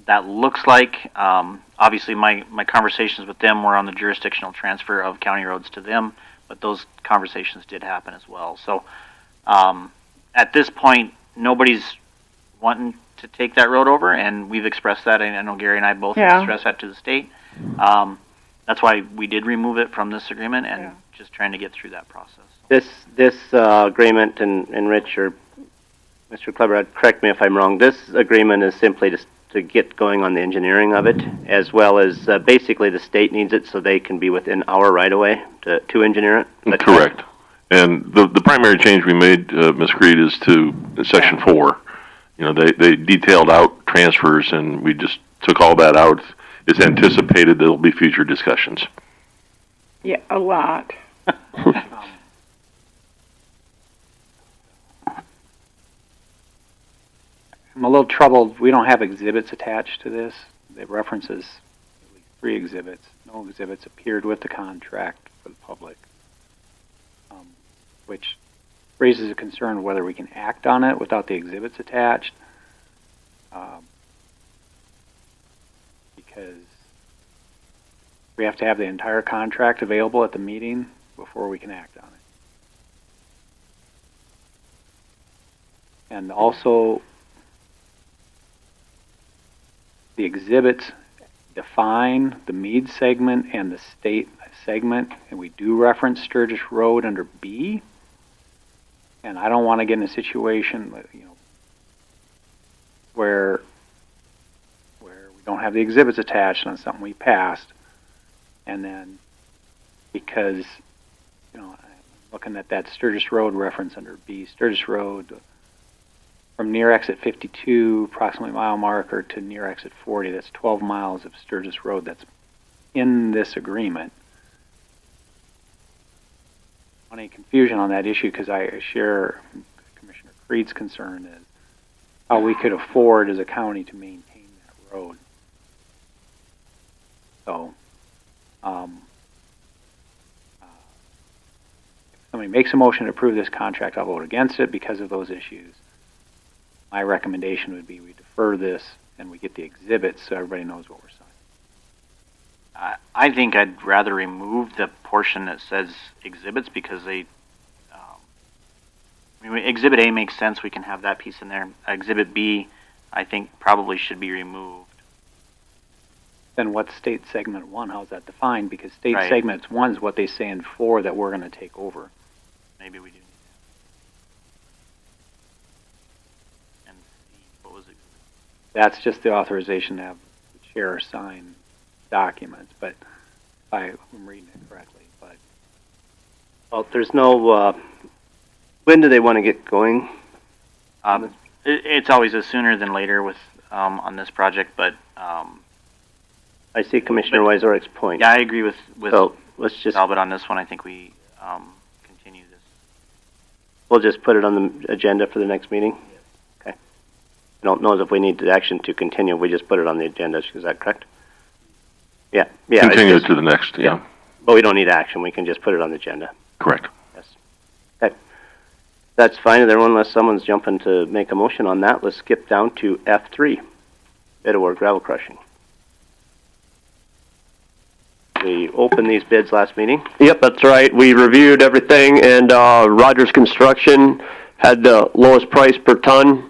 that looks like. Obviously, my conversations with them were on the jurisdictional transfer of county roads to them, but those conversations did happen as well. So at this point, nobody's wanting to take that road over, and we've expressed that, and I know Gary and I both expressed that to the state. That's why we did remove it from this agreement, and just trying to get through that process. This agreement, and Rich or Mr. Kleber, correct me if I'm wrong, this agreement is simply to get going on the engineering of it, as well as basically the state needs it so they can be within our right-of-way to engineer it? Correct. And the primary change we made, Ms. Creed, is to Section 4. You know, they detailed out transfers, and we just took all that out. It's anticipated there'll be future discussions. Yeah, a lot. I'm a little troubled. We don't have exhibits attached to this. It references at least 3 exhibits. No exhibits appeared with the contract for the public, which raises a concern of whether we can act on it without the exhibits attached. Because we have to have the entire contract available at the meeting before we can act on it. And also, the exhibits define the Meade segment and the state segment, and we do reference Sturgis Road under B. And I don't want to get in a situation, where we don't have the exhibits attached on something we passed. And then, because, I'm looking at that Sturgis Road reference under B, Sturgis Road from near exit 52, approximately mile marker, to near exit 40, that's 12 miles of Sturgis Road that's in this agreement. Any confusion on that issue, because I share Commissioner Creed's concern is how we could afford as a county to maintain that road. So, if somebody makes a motion to approve this contract, I'll vote against it because of those issues. My recommendation would be we defer this and we get the exhibits so everybody knows what we're signing. I think I'd rather remove the portion that says exhibits because Exhibit A makes sense. We can have that piece in there. Exhibit B, I think, probably should be removed. Then what's state segment 1? How's that defined? Because state Right. segment 1 is what they say in 4 that we're going to take over. Maybe we do need that. And C, what was it? That's just the authorization to have the chair sign documents, but if I'm reading it correctly. But Well, there's no, when do they want to get going? It's always a sooner than later with on this project, but I see Commissioner Wyzorik's point. yeah, I agree with So let's just, Talbot on this one. I think we continue this. we'll just put it on the agenda for the next meeting? Okay. I don't know if we need the action to continue. We just put it on the agenda. Is that correct? Yeah. Yeah. it's Continue just- to the next, yeah. But we don't need action. We can just put it on the agenda. Correct. Yes. Okay. That's fine. Everyone, unless someone's jumping to make a motion on that, let's skip down to F3, bid award gravel crushing. We opened these bids last meeting. Yep, that's right. We reviewed everything, and Rogers Construction had the lowest price per ton,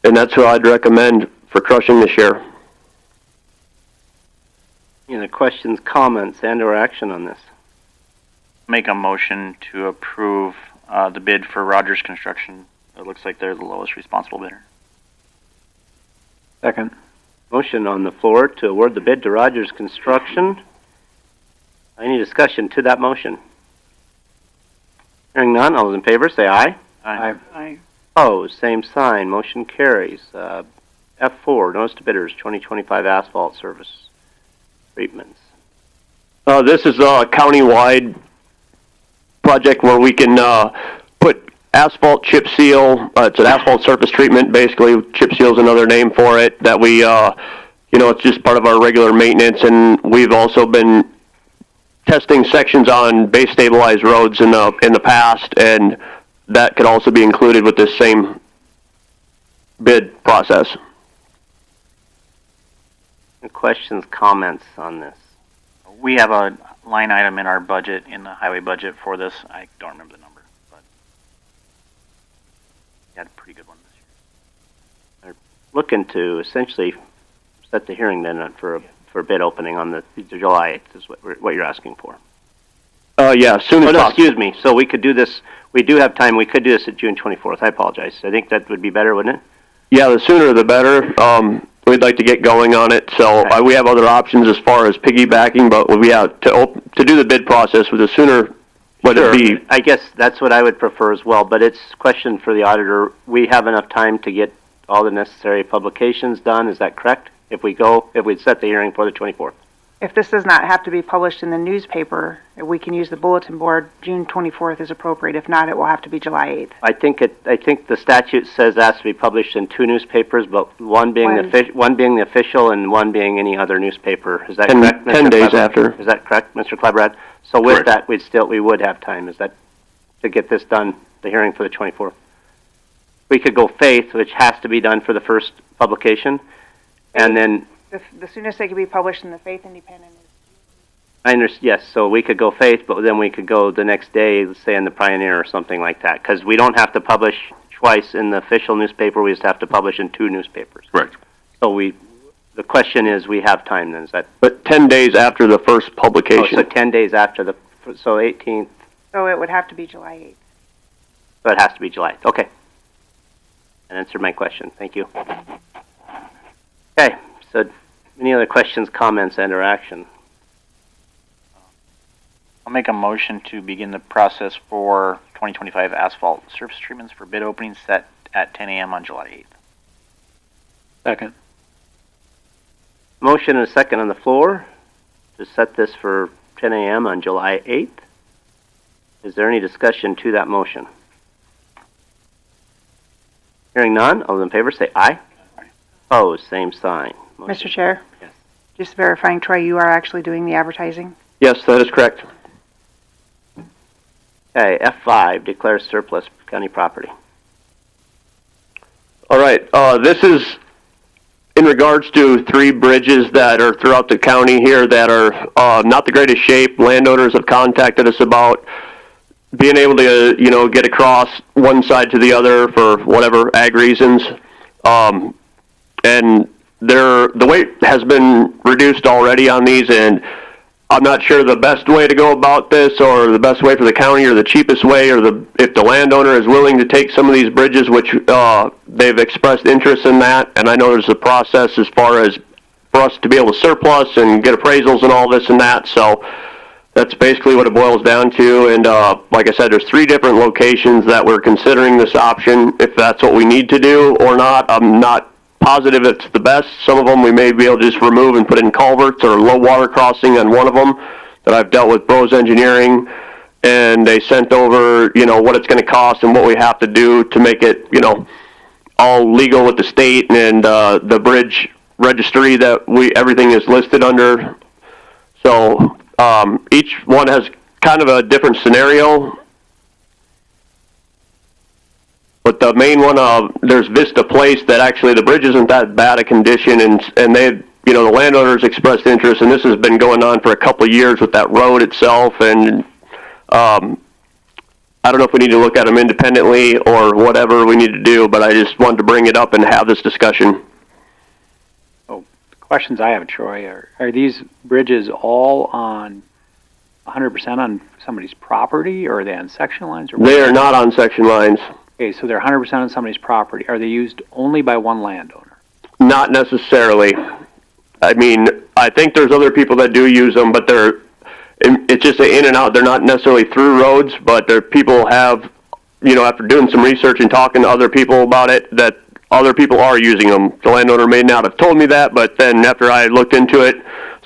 and that's who I'd recommend for crushing this year. Any questions, comments, and/or action on this? Make a motion to approve the bid for Rogers Construction. It looks like they're the lowest responsible bidder. second. Motion on the floor to award the bid to Rogers Construction. Any discussion to that motion? Hearing none, all those in favor say aye. Aye. Aye. Opposed, same sign, motion carries. F4, notice to bidders, 2025 asphalt service treatments. This is a county-wide project where we can put asphalt chip seal. It's an asphalt surface treatment, basically. Chip seal is another name for it. That we, it's just part of our regular maintenance, and we've also been testing sections on base stabilized roads in the past, and that could also be included with this same bid process. Any questions, comments on this? We have a line item in our budget, in the highway budget for this. I don't remember the number, but we had a pretty good one this year. Looking to essentially set the hearing then for bid opening on the July 8th is what you're asking for. Yeah, as soon as no, possible. excuse me. So we could do this, we do have time, we could do this at June 24th. I apologize. I think that would be better, wouldn't it? Yeah, the sooner the better. We'd like to get going on it. So we have other options as far as piggybacking, but to do the bid process, the sooner would it be. I guess that's what I would prefer as well, but it's a question for the auditor. We have enough time to get all the necessary publications done, is that correct? If we set the hearing for the 24th. If this does not have to be published in the newspaper, we can use the bulletin board. June 24th is appropriate. If not, it will have to be July 8th. I think the statute says it has to be published in 2 newspapers, but one being the official and one being any other newspaper. Is that correct, Mr. 10 days Klebrad? after. Is that correct, Mr. Klebrad? So with that, we would have time. Is that to get this done, the hearing for the 24th? We could go Faith, which has to be done for the first publication, and then The soonest they could be published in the Faith Independent is yes, so we could go Faith, but then we could go the next day, let's say in the Pioneer or something like that, because we don't have to publish twice in the official newspaper, we just have to publish in 2 newspapers. Correct. So the question is, we have time then, is that? But 10 days after the first publication. Oh, so 10 days after so 18th, So it would have to be July 8th. so it has to be July, okay. That answered my question, thank you. Okay, so any other questions, comments, and/or action? make a motion to begin the process for 2025 asphalt surface treatments for bid openings set at 10 a.m. on July 8th. Second. Motion and a second on the floor to set this for 10 a.m. on July 8th. Is there any discussion to that motion? Hearing none, all those in favor say aye. Aye. Opposed, same sign. Mr. Chair? Yes. Just verifying, Troy, you are actually doing the advertising? Yes, that is correct. Okay, F5, declare surplus county property. All right, this is in regards to 3 bridges that are throughout the county here that are not the greatest shape. Landowners have contacted us about being able to, get across one side to the other for whatever ag reasons. And the weight has been reduced already on these, and I'm not sure the best way to go about this, or the best way for the county, or the cheapest way, or if the landowner is willing to take some of these bridges, which they've expressed interest in that. And I know there's a process as far as for us to be able to surplus and get appraisals and all this and that. So that's basically what it boils down to. And like I said, there's 3 different locations that we're considering this option. If that's what we need to do or not, I'm not positive it's the best. Some of them we may be able to just remove and put in culverts or low water crossing on one of them that I've dealt with Bros Engineering, and they sent over, what it's going to cost and what we have to do to make it, all legal with the state and the bridge registry that everything is listed under. So each one has kind of a different scenario. But the main one, there's Vista Place that actually the bridge isn't that bad a condition, and they, the landowners expressed interest, and this has been going on for a couple of years with that road itself, and I don't know if we need to look at them independently or whatever we need to do, but I just wanted to bring it up and have this discussion. Oh, the questions I have, Troy, are these bridges all on 100% on somebody's property, or are they on section lines? Or they are not on section lines. Okay, so they're 100% on somebody's property. Are they used only by one landowner? Not necessarily. I mean, I think there's other people that do use them, but it's just an in and out. They're not necessarily through roads, but people have, after doing some research and talking to other people about it, that other people are using them. The landowner may not have told me that, but then after I looked into it,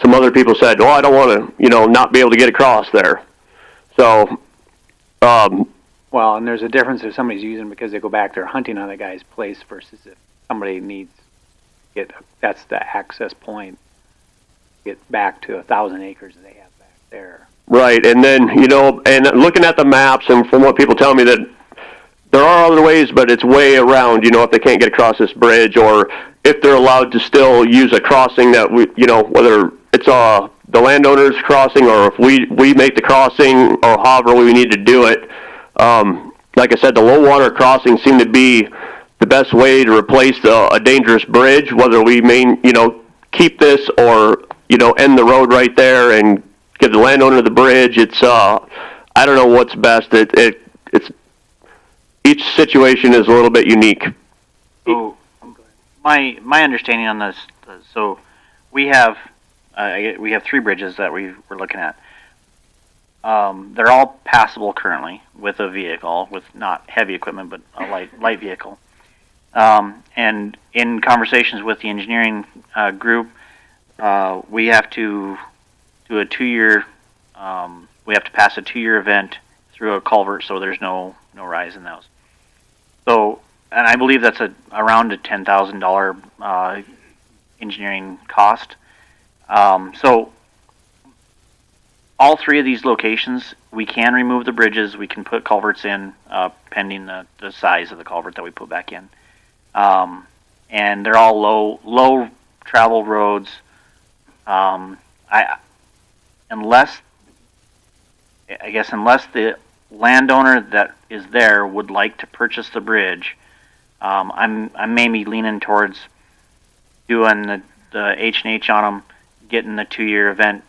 some other people said, well, I don't want to, not be able to get across there. So, well, and there's a difference if somebody's using them because they go back there hunting on the guy's place versus if somebody needs to get, that's the access point, get back to 1,000 acres they have back there. Right, and then, and looking at the maps and from what people tell me that there are other ways, but it's way around, if they can't get across this bridge, or if they're allowed to still use a crossing that whether it's the landowner's crossing or if we make the crossing or however we need to do it. Like I said, the low water crossings seem to be the best way to replace a dangerous bridge, whether we keep this or, end the road right there and give the landowner the bridge. It's, I don't know what's best. It's each situation is a little bit unique. So, my understanding on this, so we have 3 bridges that we're looking at. They're all passable currently with a vehicle, with not heavy equipment, but a light vehicle. And in conversations with the engineering group, we have to do a 2-year, we have to pass a 2-year event through a culvert, so there's no rise in those. So, and I believe that's around a $10,000 engineering cost. So all 3 of these locations, we can remove the bridges, we can put culverts in, pending the size of the culvert that we put back in. And they're all low travel roads. Unless the landowner that is there would like to purchase the bridge, I'm maybe leaning towards doing the H&H on them, getting the 2-year event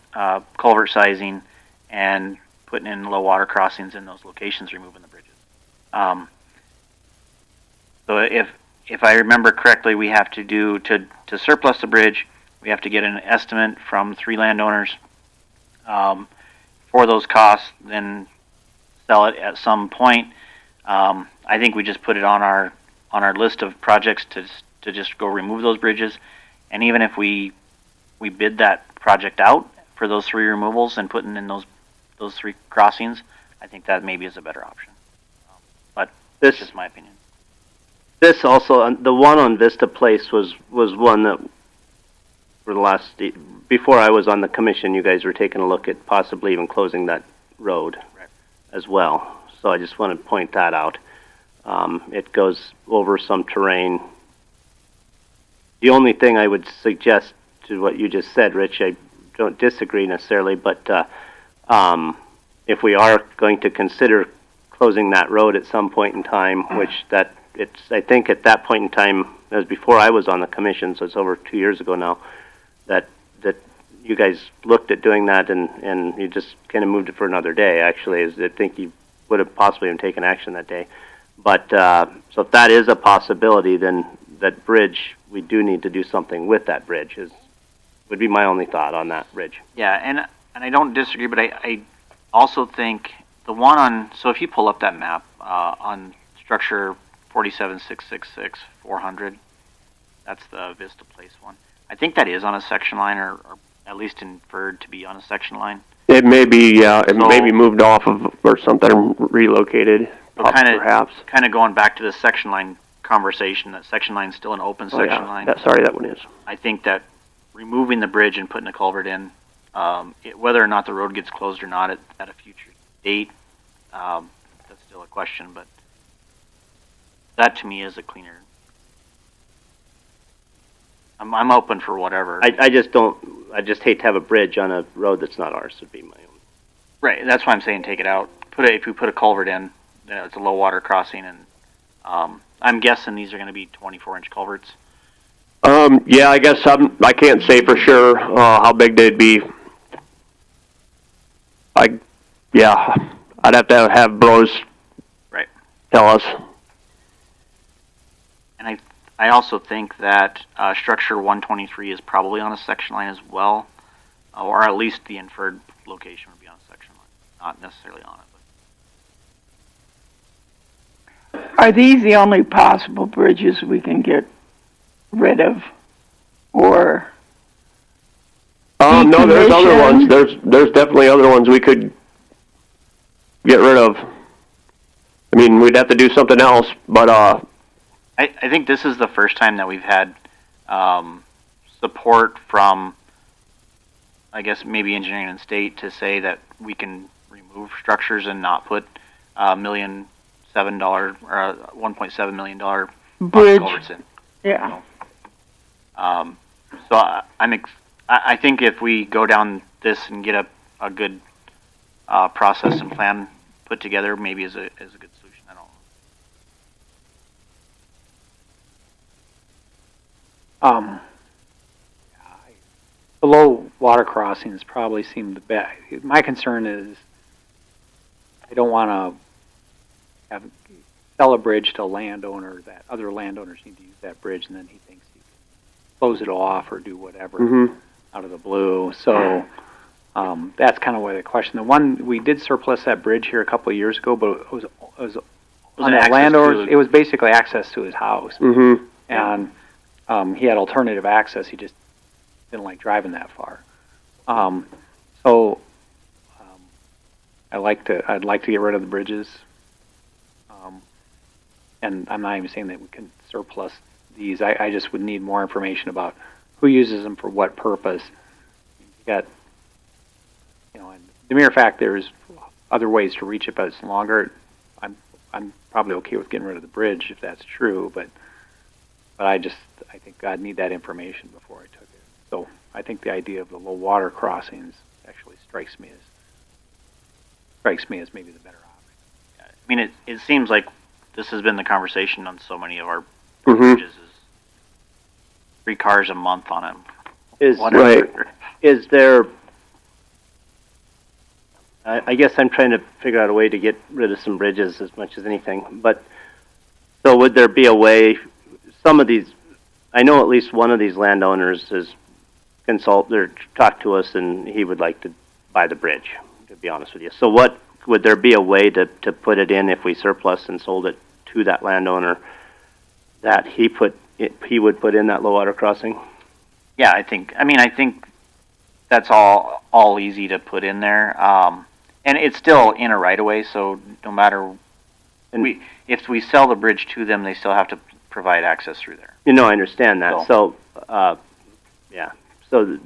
culvert sizing, and putting in low water crossings in those locations, removing the bridges. So if I remember correctly, we have to do to surplus the bridge, we have to get an estimate from 3 landowners for for those costs, then sell it at some point. I think we just put it on our list of projects to just go remove those bridges, and even if we bid that project out for those 3 removals and putting in those 3 crossings, I think that maybe is a better option. But that's just my opinion. This also, the one on Vista Place was one that for the last, before I was on the commission, you guys were taking a look at possibly even closing that road as well. So I just want to point that out. It goes over some terrain. The only thing I would suggest to what you just said, Rich, I don't disagree necessarily, but if we are going to consider closing that road at some point in time, which I think at that point in time, it was before I was on the commission, so it's over 2 years ago now, that you guys looked at doing that and you just kind of moved it for another day, actually. I think you would have possibly even taken action that day. But, so if that is a possibility, then that bridge, we do need to do something with that bridge, would be my only thought on that bridge. Yeah, and I don't disagree, but I also think the one on, so if you pull up that map on structure 47666 400, that's the Vista Place one. I think that is on a section line, or at least inferred to be on a section line. It may be, it may be moved off of or something, relocated, perhaps. Kind of going back to the section line conversation, that section line's still an open section line. Sorry, that one is. I think that removing the bridge and putting a culvert in, whether or not the road gets closed or not at a future date, that's still a question, but that to me is a cleaner. I'm open for whatever. I just hate to have a bridge on a road that's not ours, would be my own. Right, that's why I'm saying take it out. If we put a culvert in, it's a low water crossing, and I'm guessing these are going to be 24-inch culverts. Yeah, I guess I can't say for sure how big they'd be. I'd have to have Bros tell us. And I also think that structure 123 is probably on a section line as well, or at least the inferred location would be on a section line, not necessarily on it. Are these the only possible bridges we can get rid of, or? No, there's other ones. There's definitely other ones we could get rid of. I mean, we'd have to do something else, but I think this is the first time that we've had support from, I guess, maybe engineering and state to say that we can remove structures and not put $1.7 million or $1.7 million bridge culverts in. Yeah. So I think if we go down this and get a good process and plan put together, maybe is a good solution. I don't know. The low water crossings probably seem the best. My concern is I don't want to sell a bridge to a landowner that other landowners need to use that bridge, and then he thinks he can close it off or do whatever out of the blue. So that's kind of why the question. The one we did surplus that bridge here a couple of years ago, but it was on that landowner. It was basically access to his house, and he had alternative access. He just didn't like driving that far. I'd like to get rid of the bridges. And I'm not even saying that we can surplus these. I just would need more information about who uses them for what purpose. You got, and the mere fact there's other ways to reach it, but it's longer. I'm probably okay with getting rid of the bridge if that's true, but I think I'd need that information before I took it. So I think the idea of the low water crossings actually strikes me as maybe the better option. I mean, it seems like this has been the conversation on so many of our bridges is 3 cars a month on them. Is there, I guess I'm trying to figure out a way to get rid of some bridges as much as anything, but so would there be a way, some of these, I know at least one of these landowners has talked to us and he would like to buy the bridge, to be honest with you. So what, would there be a way to put it in if we surplus and sold it to that landowner that he would put in that low water crossing? Yeah, I think that's all easy to put in there. And it's still in a right of way, so no matter, if we sell the bridge to them, they still have to provide access through there. You know, I understand that. So, yeah. So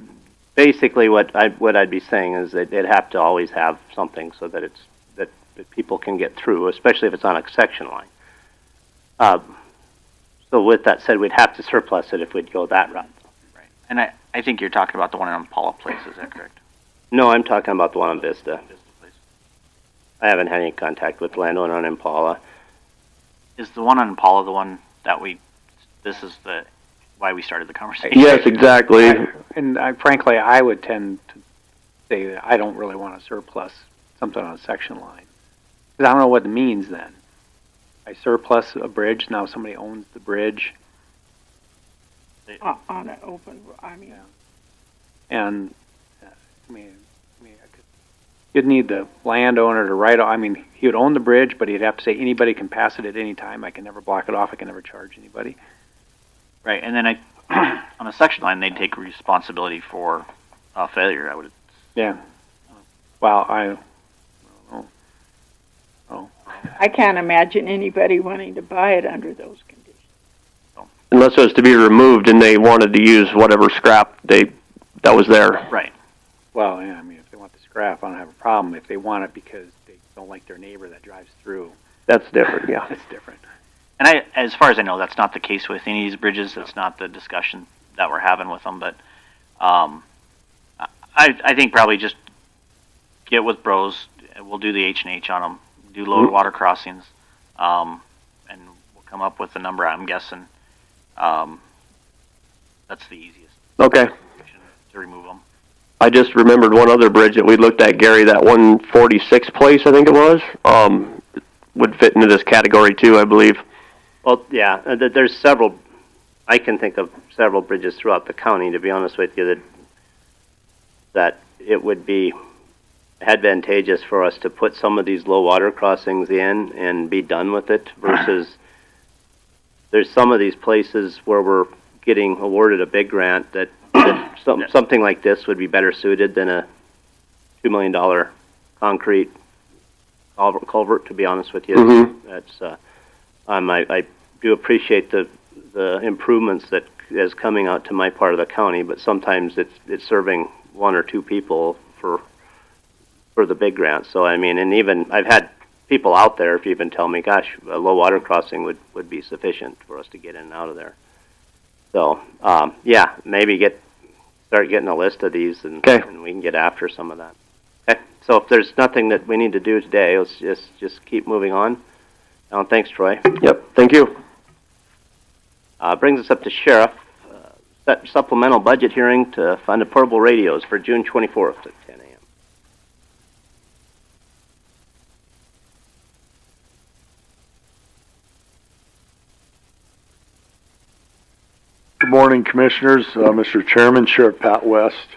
basically what I'd be saying is that they'd have to always have something so that that people can get through, especially if it's on a section line. So with that said, we'd have to surplus it if we'd go that route. Right. And I think you're talking about the one in Impala Place, is that correct? No, I'm talking about the one on Vista. I haven't had any contact with the landowner on Impala. Is the one on Impala the one that this is why we started the conversation? Yes, exactly. Frankly, I would tend to say that I don't really want to surplus something on a section line. Because I don't know what it means then. I surplus a bridge, now somebody owns the bridge. On an open, And, you'd need the landowner to write, he would own the bridge, but he'd have to say anybody can pass it at any time. I can never block it off. I can never charge anybody. Right, and then on a section line, they'd take responsibility for failure, I would. Yeah. Well, I don't know. Oh. I can't imagine anybody wanting to buy it under those conditions. Unless it was to be removed and they wanted to use whatever scrap that was there. Right. Well, yeah, if they want the scrap, I don't have a problem. If they want it because they don't like their neighbor that drives through. That's different, yeah. That's different. And as far as I know, that's not the case with any of these bridges. That's not the discussion that we're having with them. But I think probably just get with Bros. We'll do the H&H on them. Do low water crossings, and we'll come up with a number. I'm guessing that's the easiest. Okay. To remove them. I just remembered one other bridge that we looked at, Gary. That 146 place, I think it was, would fit into this category too, I believe. Well, yeah. There's several. I can think of several bridges throughout the county. To be honest with you, that it would be advantageous for us to put some of these low water crossings in and be done with it versus there's some of these places where we're getting awarded a big grant that something like this would be better suited than a $2 million concrete culvert, to be honest with you. Mm-hmm. That's I do appreciate the improvements that is coming out to my part of the county, but sometimes it's serving one or two people for the big grants. So and even I've had people out there if even tell me, gosh, a low water crossing would be sufficient for us to get in and out of there. So yeah, maybe start getting a list of these and we can get after some of that. Okay. So if there's nothing that we need to do today, let's just keep moving on. Thanks, Troy. Yep. Thank you. Brings us up to Sheriff. Set supplemental budget hearing to fund the portable radios for June 24th at 10 a.m. Good morning, Commissioners. Mr. Chairman, Sheriff Pat West.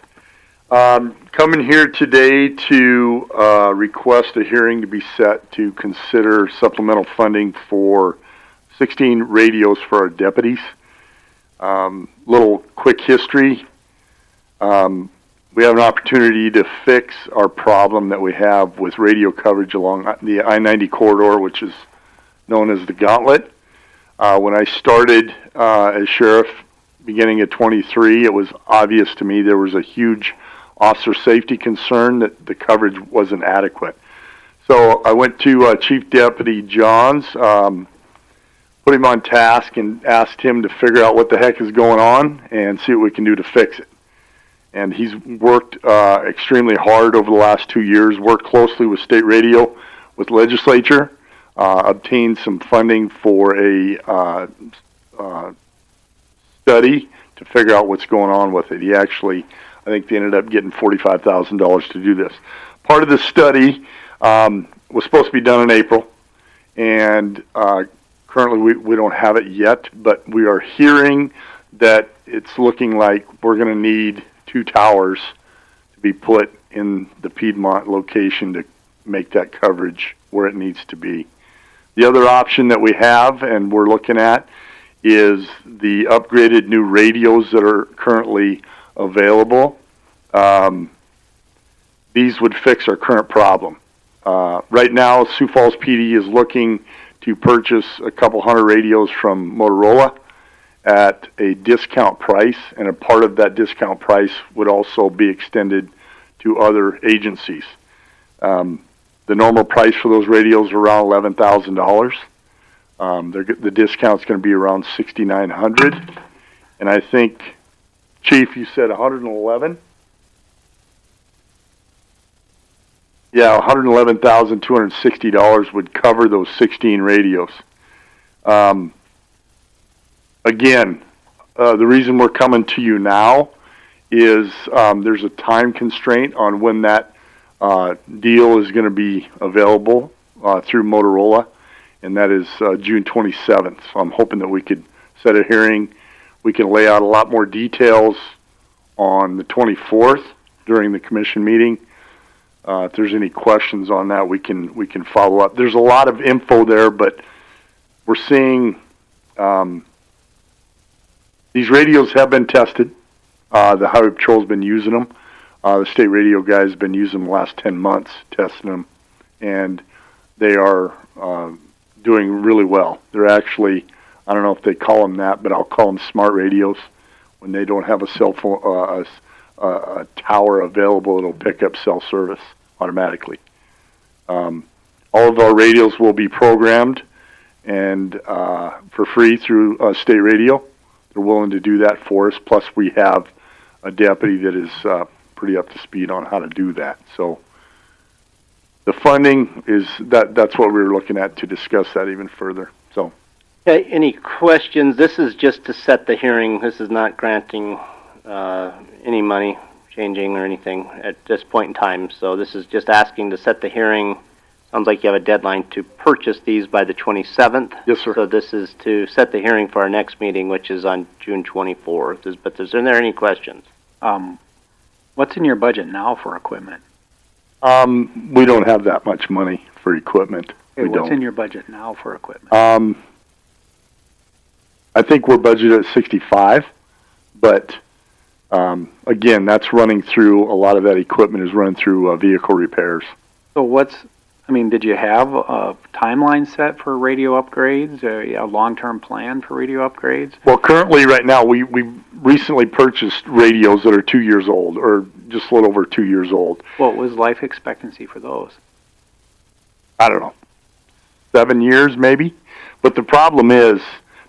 Coming here today to request a hearing to be set to consider supplemental funding for 16 radios for our deputies. Little quick history. We have an opportunity to fix our problem that we have with radio coverage along the I-90 corridor, which is known as the Gauntlet. When I started as sheriff beginning at 23, it was obvious to me there was a huge officer safety concern that the coverage wasn't adequate. So I went to Chief Deputy Johns, put him on task and asked him to figure out what the heck is going on and see what we can do to fix it. And he's worked extremely hard over the last 2 years, worked closely with state radio, with legislature, obtained some funding for a study to figure out what's going on with it. He actually, I think they ended up getting $45,000 to do this. Part of the study was supposed to be done in April, and currently we don't have it yet, but we are hearing that it's looking like we're going to need 2 towers to be put in the Piedmont location to make that coverage where it needs to be. The other option that we have and we're looking at is the upgraded new radios that are currently available. These would fix our current problem. Right now, Sioux Falls PD is looking to purchase a couple hundred radios from Motorola at a discount price, and a part of that discount price would also be extended to other agencies. The normal price for those radios are around $11,000. The discount's going to be around $6,900, and I think, Chief, you said 111. Yeah, $111,260 would cover those 16 radios. Again, the reason we're coming to you now is there's a time constraint on when that deal is going to be available through Motorola, and that is June 27th. So I'm hoping that we could set a hearing. We can lay out a lot more details on the 24th during the commission meeting. If there's any questions on that, we can follow up. There's a lot of info there, but we're seeing these radios have been tested. The Highway Patrol's been using them. The state radio guys have been using them the last 10 months, testing them, and they are doing really well. They're actually, I don't know if they call them that, but I'll call them smart radios. When they don't have a cell phone, a tower available, it'll pick up cell service automatically. All of our radios will be programmed and for free through state radio. They're willing to do that for us. Plus, we have a deputy that is pretty up to speed on how to do that. So the funding is that's what we were looking at to discuss that even further. So. Okay, any questions? This is just to set the hearing. This is not granting any money, changing or anything at this point in time. So this is just asking to set the hearing. Sounds like you have a deadline to purchase these by the 27th. Yes, sir. So this is to set the hearing for our next meeting, which is on June 24th. But is there any questions? What's in your budget now for equipment? We don't have that much money for equipment. Okay, what's in your budget now for equipment? I think we're budgeted at 65, but again, that's running through, a lot of that equipment is running through vehicle repairs. So did you have a timeline set for radio upgrades, a long-term plan for radio upgrades? Well, currently right now, we recently purchased radios that are 2 years old, or just a little over 2 years old. What was life expectancy for those? I don't know, 7 years maybe? But the problem is,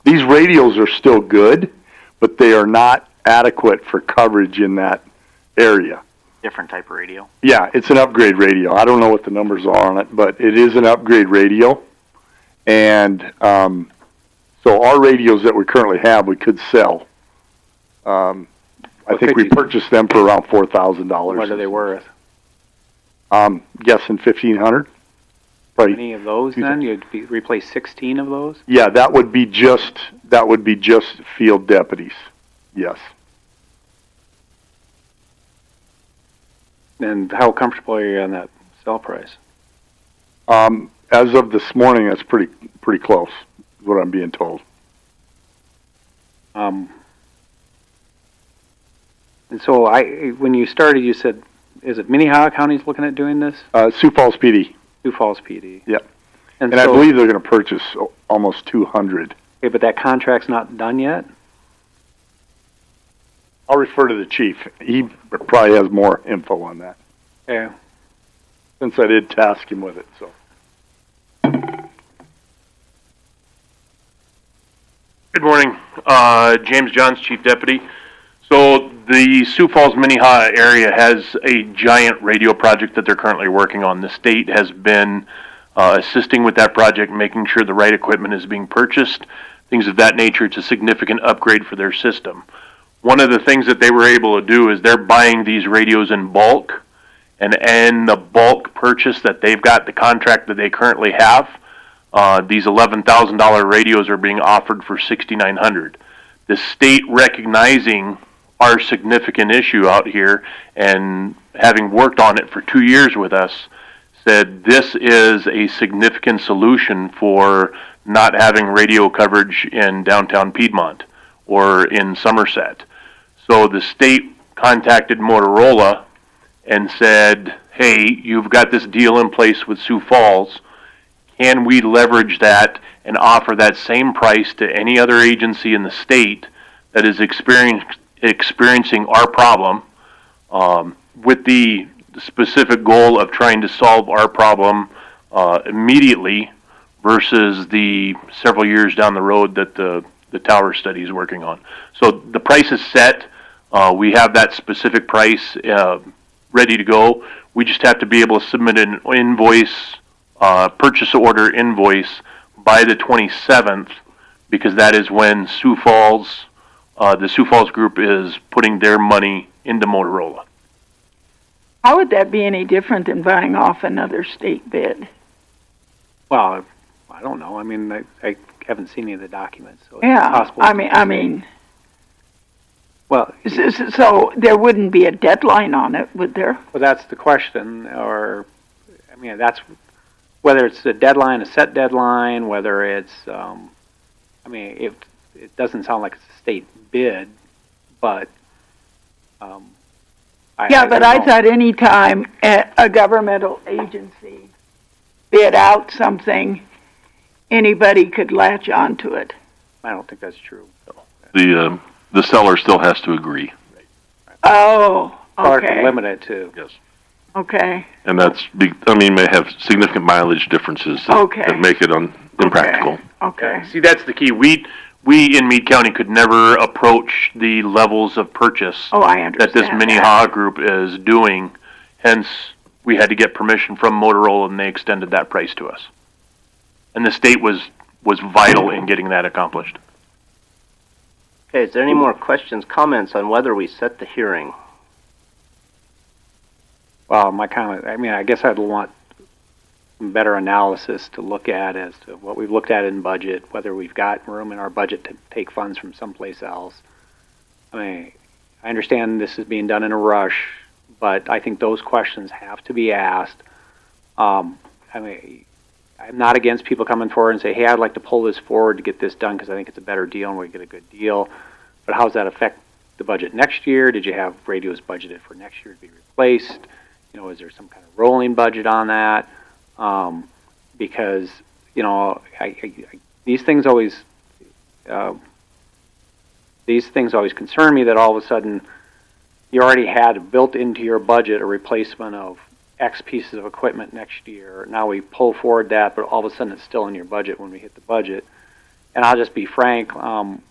these radios are still good, but they are not adequate for coverage in that area. Different type of radio. Yeah, it's an upgrade radio. I don't know what the numbers are on it, but it is an upgrade radio. And so our radios that we currently have, we could sell. I think we purchased them for around $4,000. What are they worth? Guessing $1,500. Any of those then? You'd replace 16 of those? Yeah, that would be just field deputies. Yes. And how comfortable are you on that sell price? As of this morning, that's pretty close, is what I'm being told. And so when you started, you said, is it Minnehaha County's looking at doing this? Sioux Falls PD. Sioux Falls PD. Yep. And I believe they're going to purchase almost 200. Okay, but that contract's not done yet? I'll refer to the chief. He probably has more info on that. Yeah. Since I did task him with it, so. Good morning. James Johns, Chief Deputy. So the Sioux Falls, Minnehaha area has a giant radio project that they're currently working on. The state has been assisting with that project, making sure the right equipment is being purchased, things of that nature. It's a significant upgrade for their system. One of the things that they were able to do is they're buying these radios in bulk, and in the bulk purchase that they've got, the contract that they currently have, these $11,000 radios are being offered for $6,900. The state recognizing our significant issue out here, and having worked on it for 2 years with us, said this is a significant solution for not having radio coverage in downtown Piedmont or in Somerset. So the state contacted Motorola and said, hey, you've got this deal in place with Sioux Falls. Can we leverage that and offer that same price to any other agency in the state that is experiencing our problem, with the specific goal of trying to solve our problem immediately versus the several years down the road that the tower study is working on. So the price is set. We have that specific price ready to go. We just have to be able to submit an invoice, purchase order invoice by the 27th, because that is when the Sioux Falls group is putting their money into Motorola. How would that be any different than buying off another state bid? Well, I don't know. I mean, I haven't seen any of the documents, so it's Yeah, possible. I mean, well, so there wouldn't be a deadline on it, would there? well, that's the question, or, I mean, that's, whether it's a deadline, a set deadline, whether it's, I mean, it doesn't sound like it's a state bid, but, I thought any time a governmental agency bid out something, anybody could latch onto it. I don't think that's true. The seller still has to agree. Oh, Or to okay. limit it to. Yes. Okay. And may have significant mileage differences that make it impractical. Okay. See, that's the key. We in Meade County could never approach the levels of purchase I that this understand Minnehaha group is doing. Hence, we had to get permission from Motorola, and they extended that price to us. And the state was vital in getting that accomplished. Okay, is there any more questions, comments on whether we set the hearing? Well, my comment, I mean, I guess I'd want some better analysis to look at as to what we've looked at in budget, whether we've got room in our budget to take funds from someplace else. I mean, I understand this is being done in a rush, but I think those questions have to be asked. I mean, I'm not against people coming forward and say, hey, I'd like to pull this forward to get this done because I think it's a better deal and we get a good deal. But how does that affect the budget next year? Did you have radios budgeted for next year to be replaced? You know, is there some kind of rolling budget on that? Because, you know, these things always concern me, that all of a sudden you already had built into your budget a replacement of X pieces of equipment next year. Now we pull forward that, but all of a sudden it's still in your budget when we hit the budget. And I'll just be frank,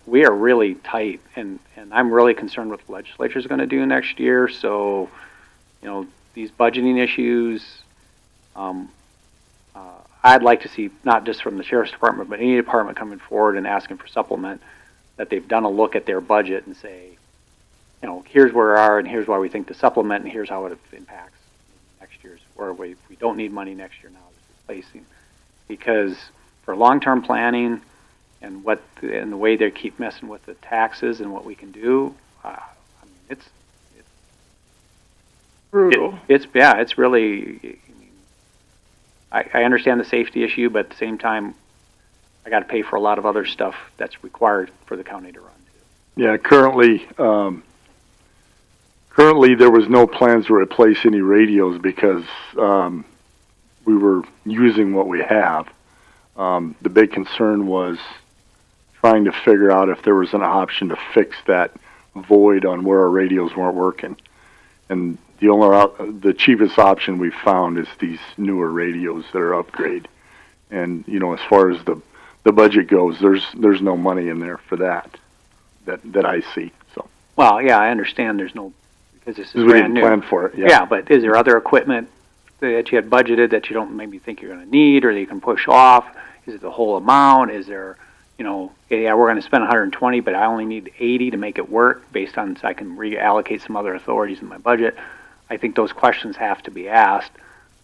we are really tight, and I'm really concerned what the legislature is going to do next year. So, you know, these budgeting issues, I'd like to see, not just from the Sheriff's Department, but any department coming forward and asking for supplement, that they've done a look at their budget and say, you know, here's where we are, and here's why we think the supplement, and here's how it impacts next year's, where we don't need money next year now, it's replacing. Because for long-term planning and the way they keep messing with the taxes and what we can do, I mean, it's brutal. It's really. I understand the safety issue, but at the same time, I got to pay for a lot of other stuff that's required for the county to run. Yeah, currently there was no plans to replace any radios because we were using what we have. The big concern was trying to figure out if there was an option to fix that void on where our radios weren't working. And the cheapest option we found is these newer radios that are upgrade. And you know, as far as the budget goes, there's no money in there for that I see. So. Well, yeah, I understand there's no, because this is we brand didn't new. plan for it. Yeah, but is there other equipment that you had budgeted that you don't maybe think you're going to need, or that you can push off? Is it the whole amount? Is there, you know, yeah, we're going to spend 120, but I only need 80 to make it work based on, so I can reallocate some other authorities in my budget. I think those questions have to be asked,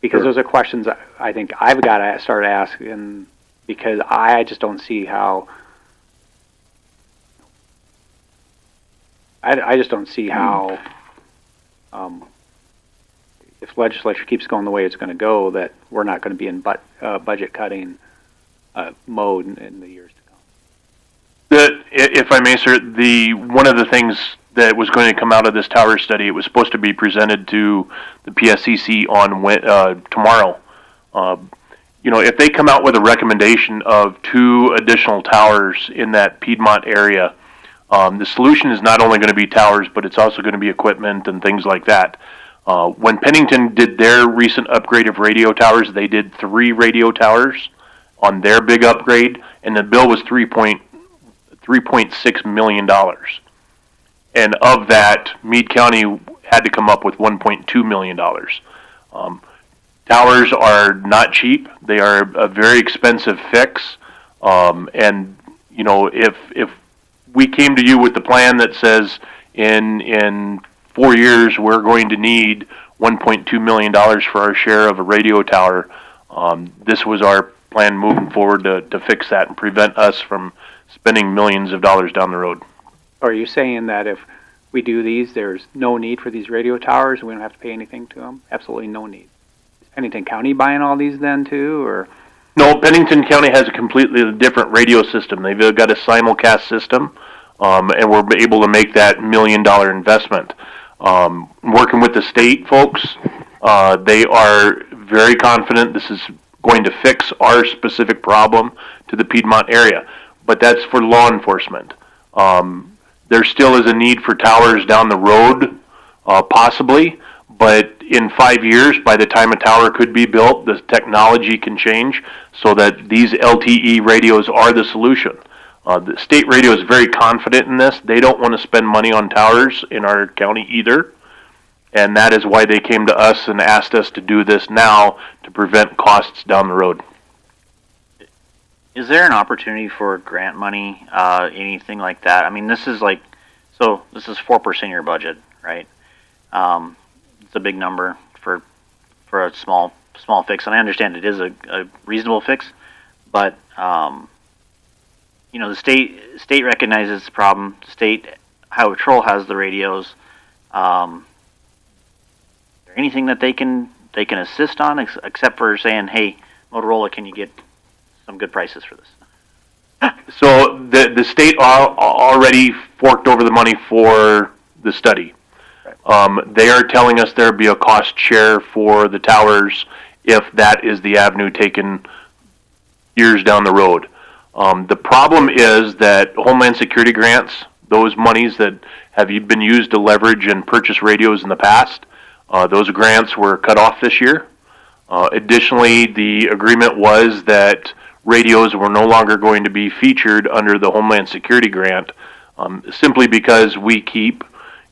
because those are questions I think I've got to start asking, because I just don't see how I just don't see how, if legislature keeps going the way it's going to go, that we're not going to be in budget cutting mode in the years to come. If I may, sir, one of the things that was going to come out of this tower study, it was supposed to be presented to the PSCC on tomorrow. If they come out with a recommendation of 2 additional towers in that Piedmont area, the solution is not only going to be towers, but it's also going to be equipment and things like that. When Pennington did their recent upgrade of radio towers, they did 3 radio towers on their big upgrade, and the bill was $3.6 million. And of that, Meade County had to come up with $1.2 million. Towers are not cheap. They are a very expensive fix. If we came to you with the plan that says in 4 years we're going to need $1.2 million for our share of a radio tower, this was our plan moving forward to fix that and prevent us from spending millions of dollars down the road. Are you saying that if we do these, there's no need for these radio towers and we don't have to pay anything to them? Absolutely no need. Is Pennington County buying all these then too, or? No, Pennington County has a completely different radio system. They've got a simulcast system, and we're able to make that $1 million investment. Working with the state folks, they are very confident this is going to fix our specific problem to the Piedmont area, but that's for law enforcement. There still is a need for towers down the road, possibly, but in 5 years, by the time a tower could be built, the technology can change so that these LTE radios are the solution. The state radio is very confident in this. They don't want to spend money on towers in our county either, and that is why they came to us and asked us to do this now to prevent costs down the road. Is there an opportunity for grant money, anything like that? I mean, this is 4% of your budget, right? It's a big number for a small fix, and I understand it is a reasonable fix, but the state recognizes the problem. State Highway Patrol has the radios. Is there anything that they can assist on except for saying, "Hey, Motorola, can you get some good prices for this?" So the state already forked over the money for the study. They are telling us there'll be a cost share for the towers if that is the avenue taken years down the road. The problem is that Homeland Security grants, those monies that have been used to leverage and purchase radios in the past, those grants were cut off this year. Additionally, the agreement was that radios were no longer going to be featured under the Homeland Security grant, simply because we keep,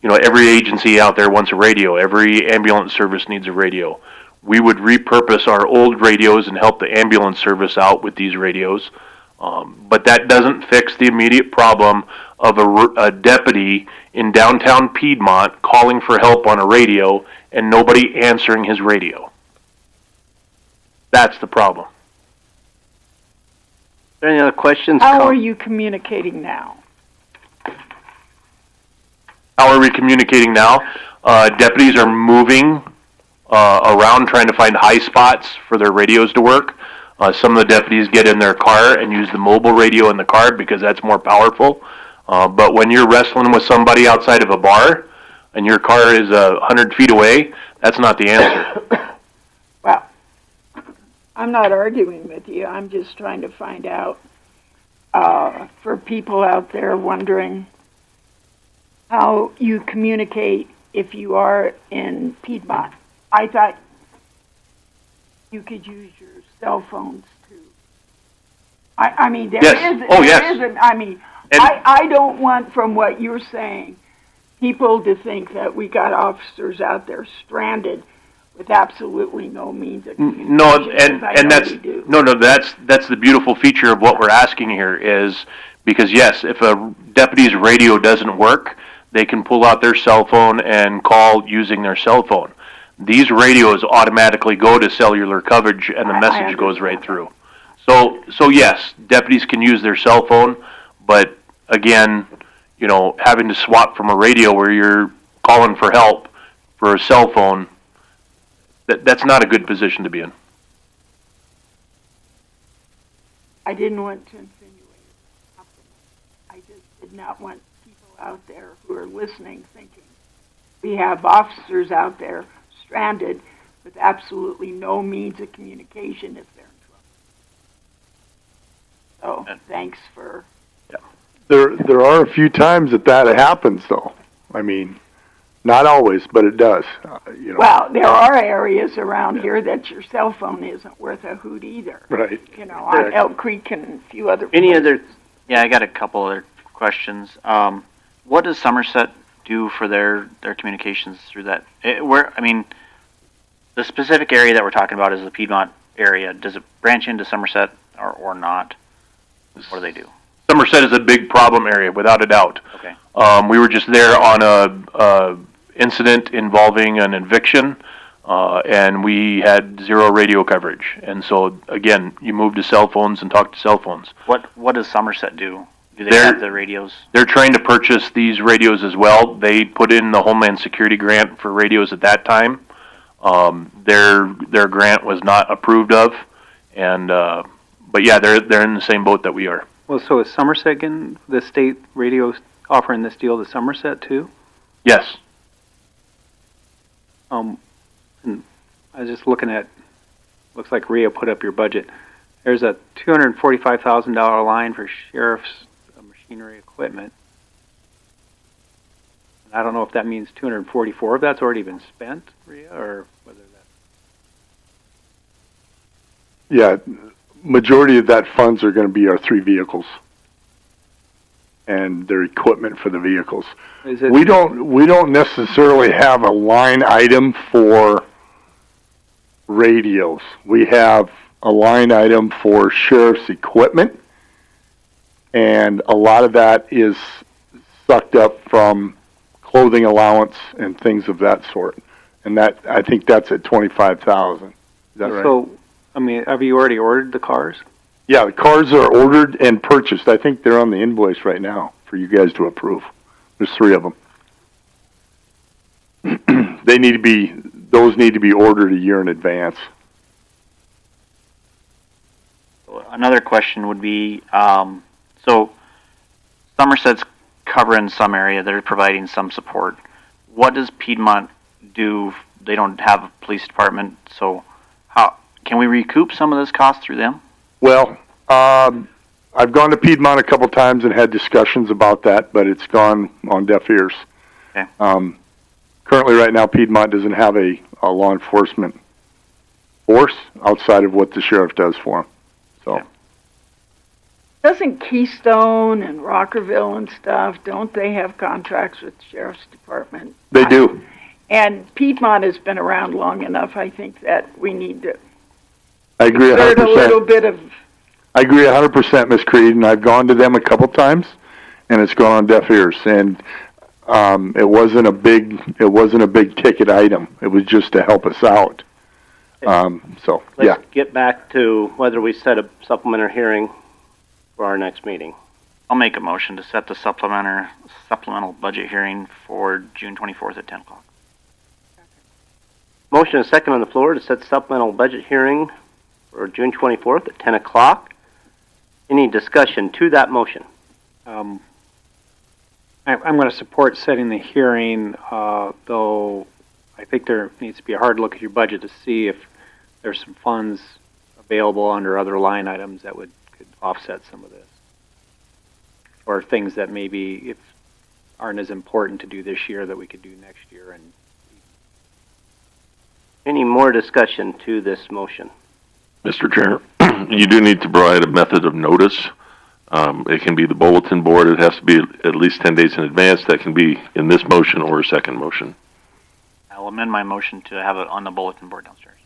every agency out there wants a radio. Every ambulance service needs a radio. We would repurpose our old radios and help the ambulance service out with these radios. But that doesn't fix the immediate problem of a deputy in downtown Piedmont calling for help on a radio and nobody answering his radio. That's the problem. Any other questions? How are you communicating now? How are we communicating now? Deputies are moving around trying to find high spots for their radios to work. Some of the deputies get in their car and use the mobile radio in the car because that's more powerful. But when you're wrestling with somebody outside of a bar and your car is 100 feet away, that's not the answer. Well, I'm not arguing with you. I'm just trying to find out for people out there wondering how you communicate if you are in Piedmont. I thought you could use your cell phones too. I mean, there yes. isn't. I mean, I don't want, from what you're saying, people to think that we got officers out there stranded with absolutely no means of communication. That's the beautiful feature of what we're asking here is because yes, if a deputy's radio doesn't work, they can pull out their cell phone and call using their cell phone. These radios automatically go to cellular coverage and the message goes right through. So yes, deputies can use their cell phone, but again, you know, having to swap from a radio where you're calling for help for a cell phone, that's not a good position to be in. I didn't want to insinuate. I just did not want people out there who are listening thinking we have officers out there stranded with absolutely no means of communication if they're in trouble. So thanks for. There are a few times that happens, though. I mean, not always, but it does. You know. Well, there are areas around here that your cell phone isn't worth a hoot either. Right. You know, on Elk Creek and a few other. Any other? Yeah, I got a couple other questions. What does Somerset do for their communications through that? The specific area that we're talking about is the Piedmont area. Does it branch into Somerset or not? What do they do? Somerset is a big problem area, without a doubt. Okay. We were just there on a incident involving an eviction, and we had zero radio coverage. And so, again, you move to cell phones and talk to cell phones. What does Somerset do? Do they have the radios? They're trying to purchase these radios as well. They put in the Homeland Security grant for radios at that time. Their grant was not approved of, and but yeah, they're in the same boat that we are. Well, so is Somerset getting the state radio offering this deal to Somerset too? Yes. And I was just looking at, looks like Rhea put up your budget. There's a $245,000 line for sheriff's machinery equipment. And I don't know if that means 244 of that's already been spent, Rhea, or whether that. Yeah, majority of that funds are going to be our 3 vehicles and their equipment for the vehicles. We don't necessarily have a line item for radios. We have a line item for sheriff's equipment, and a lot of that is sucked up from clothing allowance and things of that sort. And that, I think that's at $25,000. Is that right? So, I mean, have you already ordered the cars? Yeah, the cars are ordered and purchased. I think they're on the invoice right now for you guys to approve. There's 3 of them. Those need to be ordered a year in advance. Another question would be, so Somerset's covering some area, they're providing some support. What does Piedmont do? They don't have a police department, so how can we recoup some of this cost through them? Well, I've gone to Piedmont a couple times and had discussions about that, but it's gone on deaf ears. Okay. Currently, right now, Piedmont doesn't have a law enforcement force outside of what the sheriff does for them. So. Okay. Doesn't Keystone and Rockerville and stuff, don't they have contracts with the sheriff's department? They do. And Piedmont has been around long enough, I think, that we need to I agree 100%. a little bit of. I agree 100%, Ms. Creed, and I've gone to them a couple times, and it's gone on deaf ears. And it wasn't a big ticket item. It was just to help us out. Let's get back to whether we set a supplementary hearing for our next meeting. I'll make a motion to set the supplemental budget hearing for June 24th at 10 o'clock. Motion and second on the floor to set the supplemental budget hearing for June 24th at 10 o'clock. Any discussion to that motion? I'm going to support setting the hearing, though I think there needs to be a hard look at your budget to see if there's some funds available under other line items that could offset some of this. Or things that maybe aren't as important to do this year that we could do next year. And any more discussion to this motion? Mr. Chair, you do need to provide a method of notice. It can be the bulletin board. It has to be at least 10 days in advance. That can be in this motion or a second motion. I'll amend my motion to have it on the bulletin board downstairs.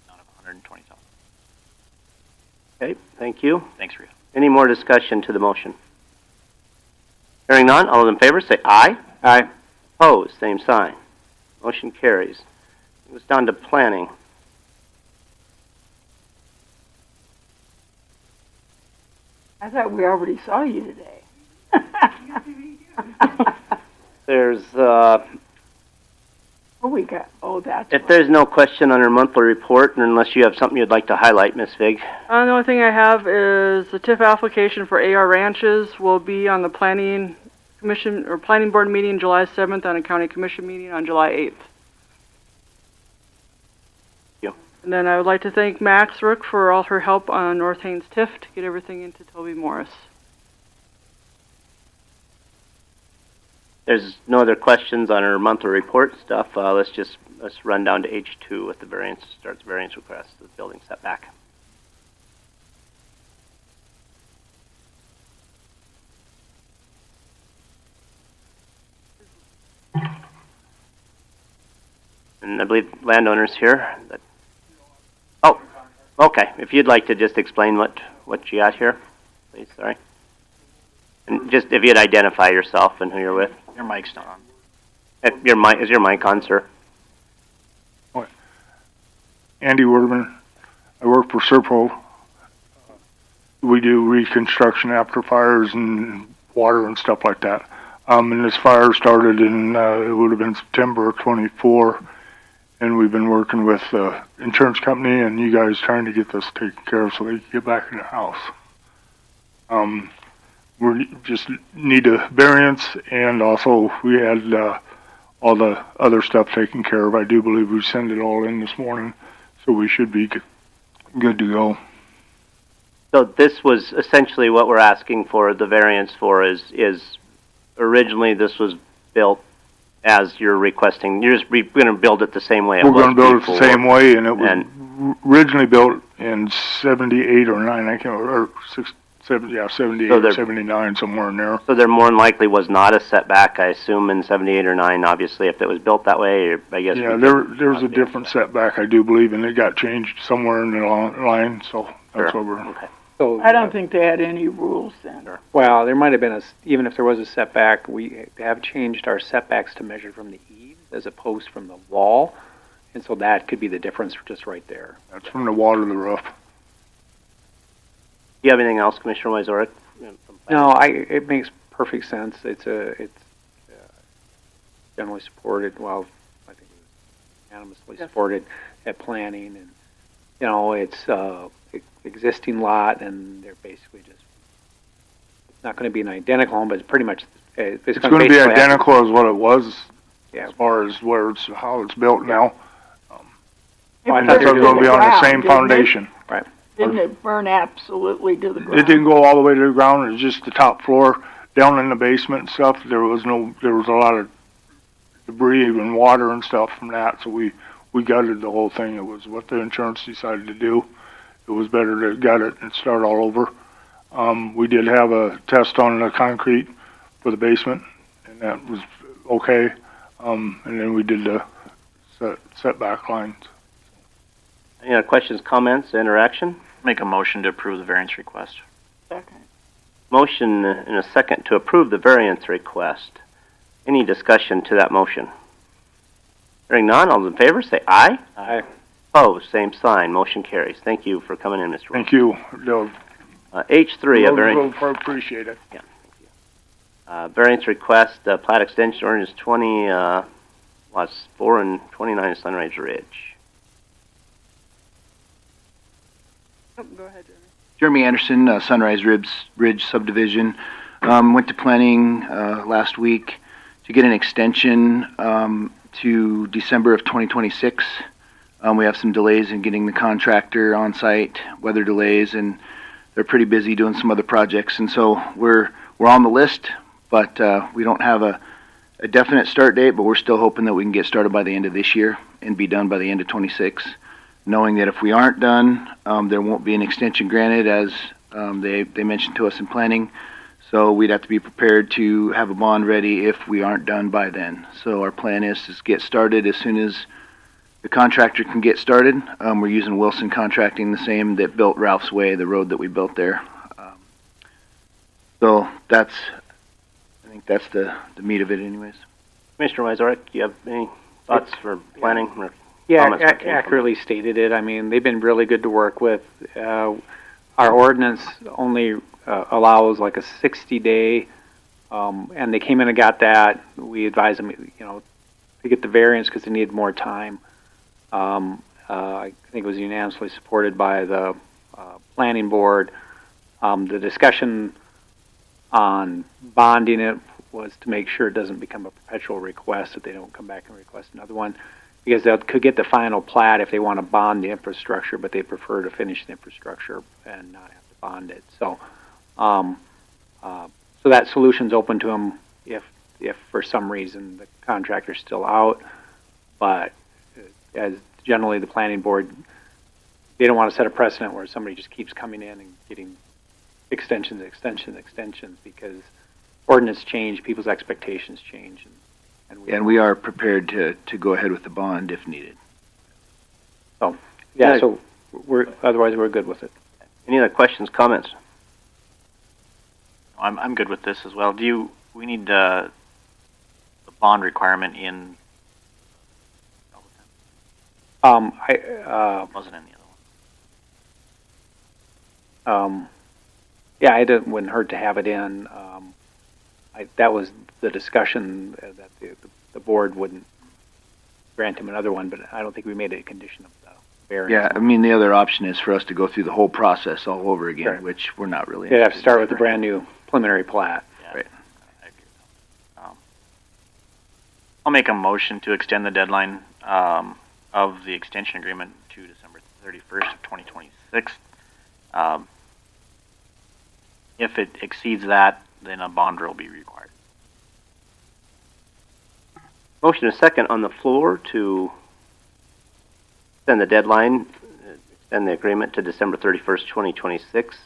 Not of 120,000. Okay, thank you. Thanks, Rhea. Any more discussion to the motion? Hearing none, all those in favor say aye. Aye. Opposed, same sign. Motion carries. It was down to planning. I thought we already saw you today. There's, Oh, we got, oh, that's. if there's no question on our monthly report, and unless you have something you'd like to highlight, Ms. Vig. The only thing I have is the TIF application for AR Ranches will be on the planning commission or planning board meeting July 7th and a county commission meeting on July 8th. And then I would like to thank Max Rook for all her help on North Haines TIF to get everything into Toby Morris. There's no other questions on our monthly report stuff. Let's run down to H2 with the variance request, the building setback. And I believe landowners here. Oh, okay. If you'd like to just explain what you got here, please. Sorry. And just if you'd identify yourself and who you're with. Your mic's not on. Is your mic on, sir? Andy Wordman. I work for Serpo. We do reconstruction after fires and water and stuff like that. And this fire started in, it would have been September of 24. And we've been working with the insurance company and you guys trying to get this taken care of so they can get back in the house. We just need a variance, and also we had all the other stuff taken care of. I do believe we sent it all in this morning, so we should be good to go. So this was essentially what we're asking for, the variance for is originally this was built as you're requesting. You're just going to build it the same way it was. We're going to build before. it the same way, and it was originally built in 78 or 9, I can't remember, 78 or 79, somewhere in there. So there more than likely was not a setback, I assume, in 78 or 9, obviously, if it was built that way, I guess. Yeah, there's a different setback, I do believe, and it got changed somewhere in the line, so that's what we're... Okay. So, I don't think they had any rules then. well, there might have been even if there was a setback, we have changed our setbacks to measure from the eaves as opposed from the wall. And so that could be the difference just right there. That's from the wall to the roof. Do you have anything else, Commissioner Wyzorek? No, it makes perfect sense. It's generally supported. Well, I think it was unanimously supported at planning, and you know it's existing lot, and they're basically just it's not going to be an identical home, but it's pretty much It's going to be identical as what it was, as far as how it's built now. And it's going to be on the same foundation. Right. Didn't it burn absolutely to the ground? It didn't go all the way to the ground. It was just the top floor. Down in the basement and stuff, there was a lot of debris and water and stuff from that, so we gutted the whole thing. It was what the insurance decided to do. It was better to gut it and start all over. We did have a test on the concrete for the basement, and that was okay. And then we did the setback lines. Any other questions, comments, interaction? Make a motion to approve the variance request. Second. Motion and a second to approve the variance request. Any discussion to that motion? Hearing none, all in favor say aye. Aye. Opposed, same sign. Motion carries. Thank you for coming in, Mr. Thank you. H3, a variance. We'll appreciate it. Yeah, thank you. Variance request, plat extension ordinance 20, lots 4 and 29 Sunrise Ridge. Oh, go ahead, Jeremy. Jeremy Anderson, Sunrise Ridge subdivision. Went to planning last week to get an extension to December of 2026. We have some delays in getting the contractor on site, weather delays, and they're pretty busy doing some other projects. And so we're on the list, but we don't have a definite start date, but we're still hoping that we can get started by the end of this year and be done by the end of 26. Knowing that if we aren't done, there won't be an extension granted, as they mentioned to us in planning. So we'd have to be prepared to have a bond ready if we aren't done by then. So our plan is to get started as soon as the contractor can get started. We're using Wilson Contracting, the same that built Ralph's Way, the road that we built there. So I think that's the meat of it anyways. Commissioner Wyzorek, do you have any thoughts for planning? Or yeah, comments that came from accurately stated it. I mean, they've been really good to work with. Our ordinance only allows like a 60-day, and they came in and got that. We advised them, to get the variance because they needed more time. I think it was unanimously supported by the planning board. The discussion on bonding it was to make sure it doesn't become a perpetual request, that they don't come back and request another one, because they could get the final plat if they want to bond the infrastructure, but they prefer to finish the infrastructure and not have to bond it. So, so that solution's open to them if for some reason the contractor's still out. But as generally the planning board, they don't want to set a precedent where somebody just keeps coming in and getting extensions, because ordinance change, people's expectations change, And we are prepared to go ahead with the bond if needed. So, yeah, so otherwise we're good with it. Any other questions, comments? I'm good with this as well. We need the bond requirement in? Wasn't in the other one. Yeah, it wouldn't hurt to have it in. That was the discussion that the board wouldn't grant him another one, but I don't think we made it a condition of the variance. Yeah, I mean, the other option is for us to go through the whole process all over again, Right. which we're not really. You'd have to start with a brand new preliminary plat. Yeah, right. I agree. I'll make a motion to extend the deadline of the extension agreement to December 31st of 2026. If it exceeds that, then a bond will be required. Motion is second on the floor to extend the deadline, extend the agreement to December 31st, 2026.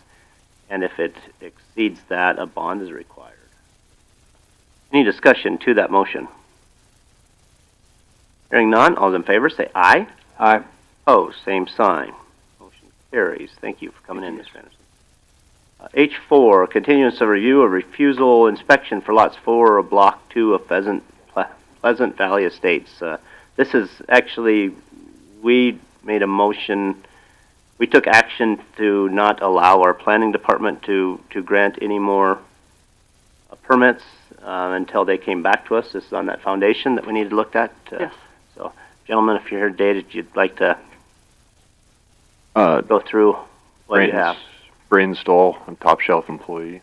And if it exceeds that, a bond is required. Any discussion to that motion? Hearing none, all in favor say aye. Aye. Opposed, same sign. Motion carries. Thank you for coming in, Mr. Anderson. H4, continuance of review of refusal inspection for lots 4 of Block 2 of Pleasant Valley Estates. This is actually, we made a motion, we took action to not allow our planning department to grant any more permits until they came back to us. This is on that foundation that we need to look at. Yes. So, gentlemen, if you're here today, if you'd like to go through what you have. Braden Stoll, I'm top shelf employee.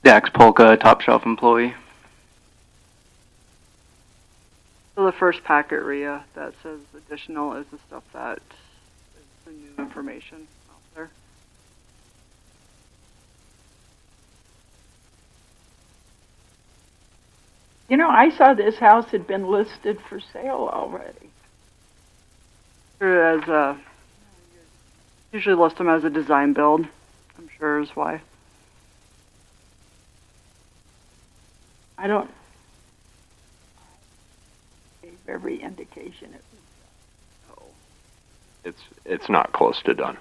Dax Polka, top shelf employee. So the first packet, Rhea, that says additional is the stuff that is the new information out there. You know, I saw this house had been listed for sale already. As usually list them as a design build, I'm sure is why. I don't gave every indication it was. It's not close to done.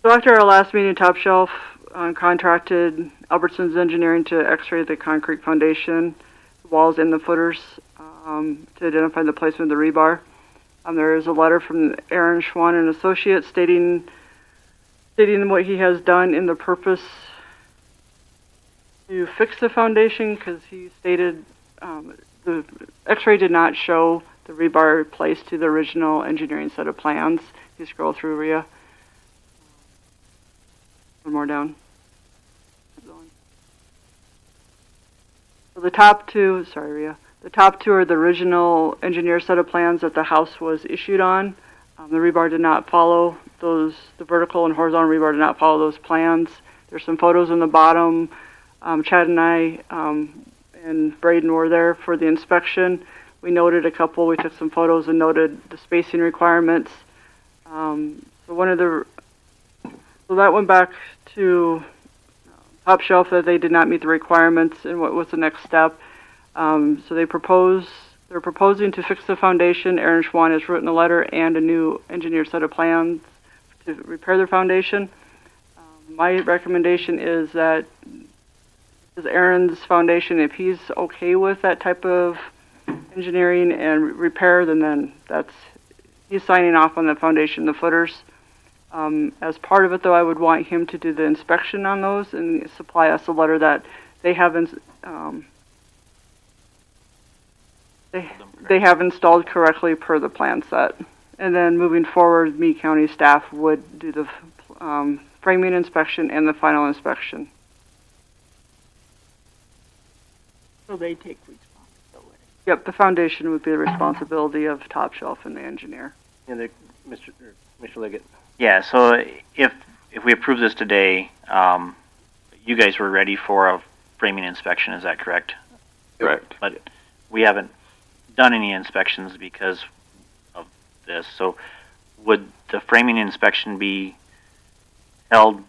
So after our last meeting, Top Shelf contracted Albertson's Engineering to x-ray the concrete foundation, the walls and the footers to identify the placement of the rebar. There is a letter from Aaron Schwann and Associates stating what he has done in the purpose to fix the foundation, because he stated the x-ray did not show the rebar placed to the original engineering set of plans. You scroll through, Rhea. One more down. So the top two, sorry, Rhea. The top two are the original engineer set of plans that the house was issued on. The rebar did not follow those, the vertical and horizontal rebar did not follow those plans. There's some photos in the bottom. Chad and I and Braden were there for the inspection. We noted a couple, we took some photos and noted the spacing requirements. So that went back to Top Shelf that they did not meet the requirements, and what was the next step. So they're proposing to fix the foundation. Aaron Schwann has written a letter and a new engineered set of plans to repair their foundation. My recommendation is that this is Aaron's foundation. If he's okay with that type of engineering and repair, then he's signing off on the foundation, the footers. As part of it, though, I would want him to do the inspection on those and supply us a letter that they haven't, they have installed correctly per the plan set. And then moving forward, Meade County staff would do the framing inspection and the final inspection. So they take responsibility. Yep, the foundation would be the responsibility of Top Shelf and the engineer. And Mr. Liggett. Yeah, so if we approve this today, you guys were ready for a framing inspection, is that correct? Correct. But we haven't done any inspections because of this, so would the framing inspection be held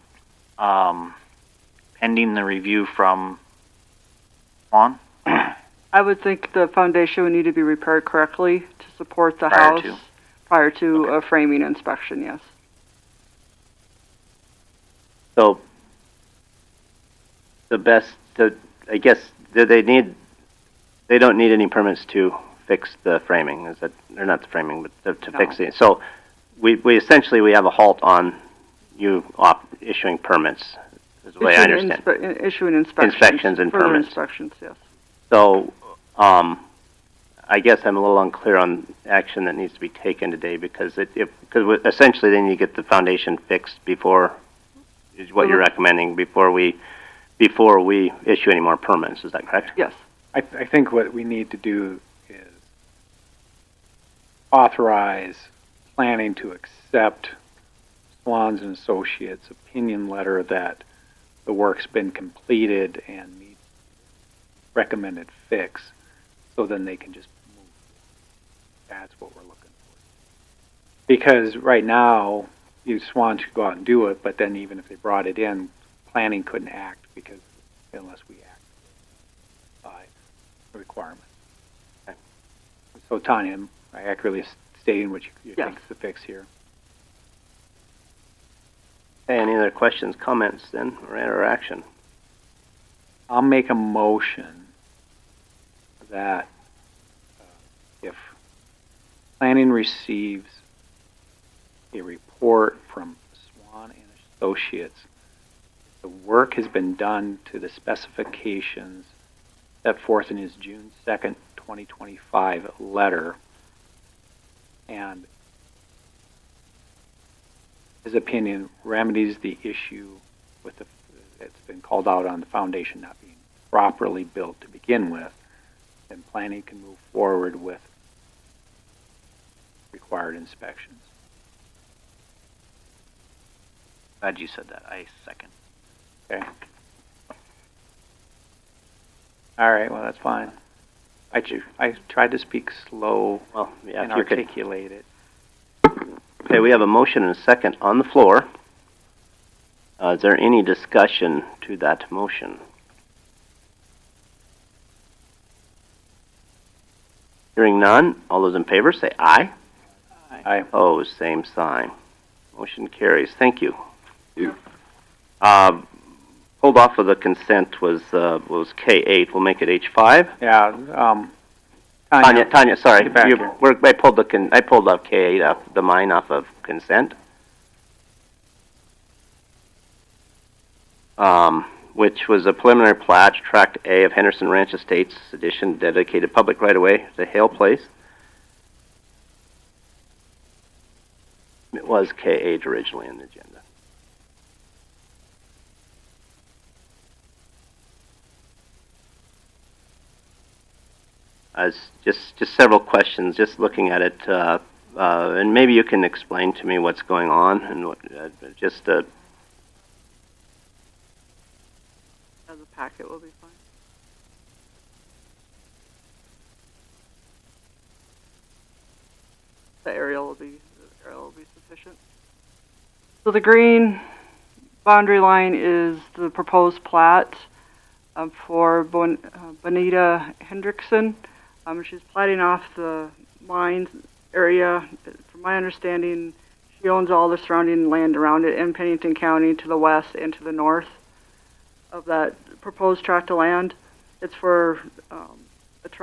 pending the review from Juan? I would think the foundation would need to be repaired correctly to support the Prior house to. prior to a framing inspection, yes. So the best, I guess, they don't need any permits to fix the framing, is that, or not the framing, but to fix it. So we essentially, we have a halt on you issuing permits, is the way I understand. Issuing inspections. Inspections and further permits. Inspections, yes. So, I guess I'm a little unclear on action that needs to be taken today because because essentially then you get the foundation fixed before, is what you're recommending, before we issue any more permits. Is that correct? Yes. I think what we need to do is authorize planning to accept Swans and Associates' opinion letter that the work's been completed and meets recommended fix, so then they can just move. That's what we're looking for. Because right now, Swans could go out and do it, but then even if they brought it in, planning couldn't act because unless we act by the requirement. Okay. So Tanya, am I accurately stating what you think is the fix here? Okay, any other questions, comments then, or action? I'll make a motion that if planning receives a report from Swan and Associates, the work has been done to the specifications set forth in his June 2nd, 2025 letter, and his opinion remedies the issue with it's been called out on the foundation not being properly built to begin with, then planning can move forward with required inspections. Glad you said that. I second. Okay. All right. Well, that's fine. I tried to speak slow and articulate it. Okay, we have a motion and a second on the floor. Is there any discussion to that motion? Hearing none, all those in favor say aye. Aye. Opposed, same sign. Motion carries. Thank you. Pulled off of the consent was K8. We'll make it H5. Yeah. Tanya, sorry. Back here. I pulled up K8 off mine off of consent. Which was a preliminary plat, Tract A of Henderson Ranch Estates, addition dedicated public right-of-way to Hale Place. It was K8 originally in the agenda. Just several questions, just looking at it, and maybe you can explain to me what's going on and what, As a packet will be fine. The aerial will be sufficient. So the green boundary line is the proposed plat for Bonita Hendrickson. She's platting off the mines area. From my understanding, she owns all the surrounding land around it in Pennington County to the west and to the north of that proposed tract of land. It's for it's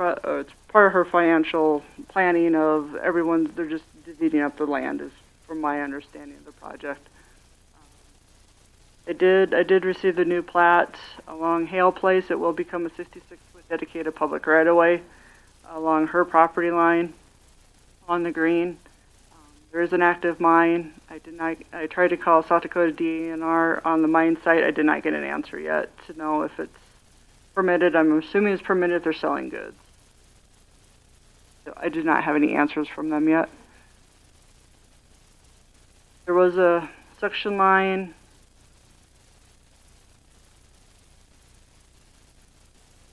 part of her financial planning of everyone. They're just divvying up the land, is from my understanding of the project. I did receive the new plat along Hale Place. It will become a 66-foot dedicated public right-of-way along her property line on the green. There is an active mine. I tried to call South Dakota DNR on the mine site. I did not get an answer yet to know if it's permitted. I'm assuming it's permitted if they're selling goods. So I did not have any answers from them yet. There was a section line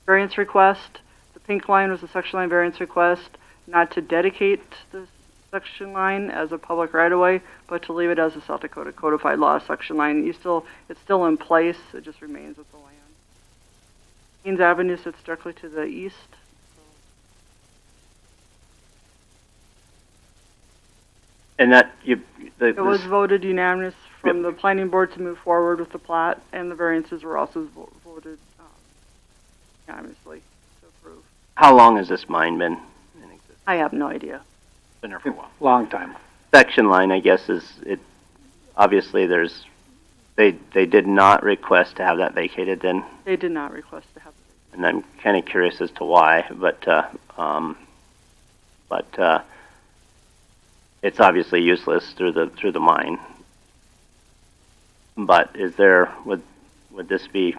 variance request. The pink line was a section line variance request, not to dedicate the section line as a public right-of-way, but to leave it as a South Dakota codified law section line. It's still in place. It just remains with the land. Haynes Avenue sits directly to the east. And that It was voted unanimous from the planning board to move forward with the plat, and the variances were also voted unanimously to approve. How long has this mine been in existence? I have no idea. Been there for a while. Long time. Section line, I guess, is it. Obviously, they did not request to have that vacated. Then They did not request to have it. and I'm kind of curious as to why, but it's obviously useless through the mine. But would this be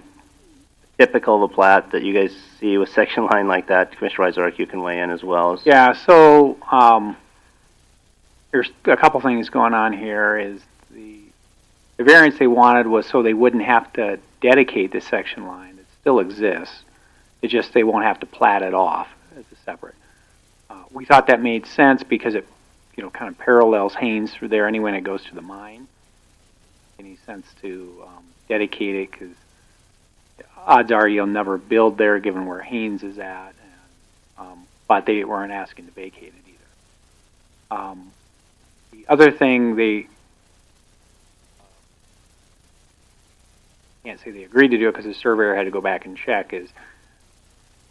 typical of a plat that you guys see with section line like that? Commissioner Wysark, you can weigh in as well. Yeah, so there's a couple things going on here. Is the variance they wanted was so they wouldn't have to dedicate this section line. It still exists. It's just they won't have to plat it off as a separate. We thought that made sense because it, kind of parallels Haynes through there anyway, and it goes to the mine. Any sense to dedicate it, because odds are you'll never build there given where Haynes is at, but they weren't asking to vacate it either. The other thing they can't say they agreed to do it because the surveyor had to go back and check, is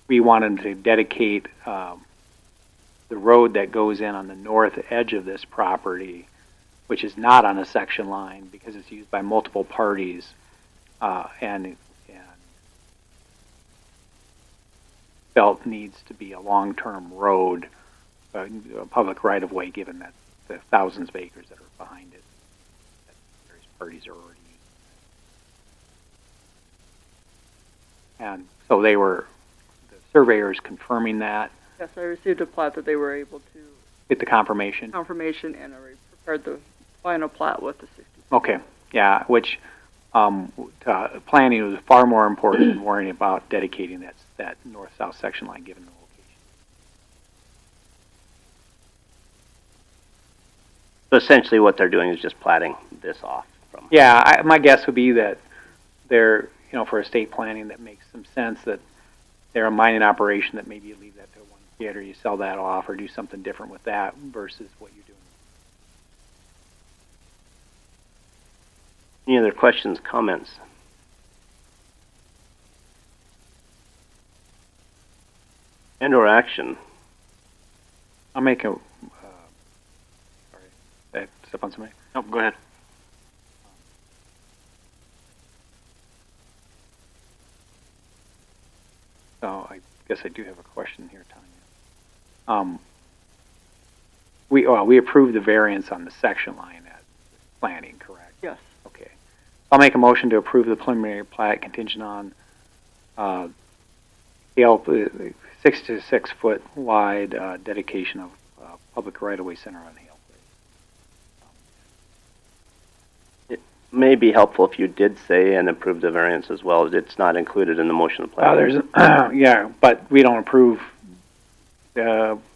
we wanted to dedicate the road that goes in on the north edge of this property, which is not on a section line because it's used by multiple parties, and felt needs to be a long-term road, a public right-of-way, given that the thousands of acres that are behind it, that various parties are already using. And so the surveyors confirming that. Yes, I received a plat that they were able to Get the confirmation. and I prepared the final plat with the 60. Okay, yeah, which planning was far more important than worrying about dedicating that north-south section line given the location. So essentially, what they're doing is just platting this off from. Yeah, my guess would be that they're, for estate planning, that makes some sense, that they're a mining operation, that maybe you leave that to one kid or you sell that off or do something different with that versus what you're doing. Any other questions, comments? And/or action? I'll make a. Sorry, did I step on somebody? Nope, go ahead. So I guess I do have a question here, Tanya. We approved the variance on the section line at planning, correct? Yes. Okay. I'll make a motion to approve the preliminary plat contingent on 6 to 6 foot wide dedication of public right-of-way center on Hale Place. It may be helpful if you did say and approve the variance as well. It's not included in the motion of planning. Yeah, but we don't approve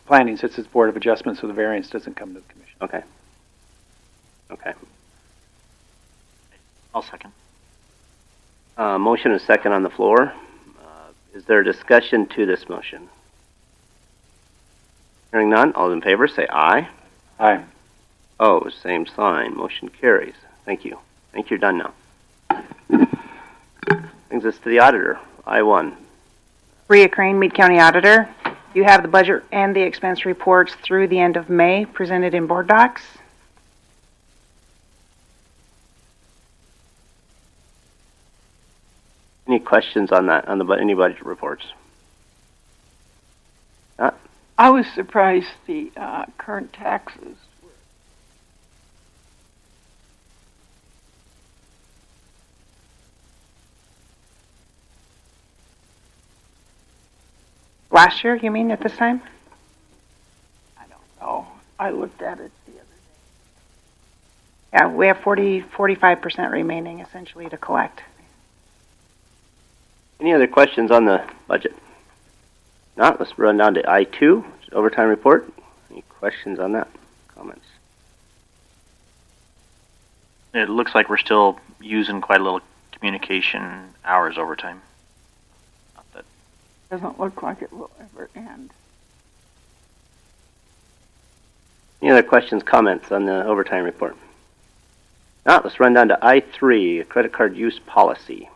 planning since it's Board of Adjustment, so the variance doesn't come to the commission. Okay. Okay. I'll second. Motion is second on the floor. Is there discussion to this motion? Hearing none, all in favor say aye. Aye. Oh, same sign. Motion carries. Thank you. I think you're done now. Brings us to the auditor. I-1. Rhea Crane, Meade County Auditor. You have the budget and the expense reports through the end of May presented in board docs. Any questions on that, on any budget reports? I was surprised the current taxes. Last year, you mean, at this time? Oh, I looked at it the other day. Yeah, we have 45% remaining essentially to collect. Any other questions on the budget? Not, let's run down to I2, overtime report. Any questions on that? Comments? It looks like we're still using quite a little communication hours overtime. Not that. Doesn't look like it will ever end. Any other questions, comments on the overtime report? Not, let's run down to I3, credit card use policy.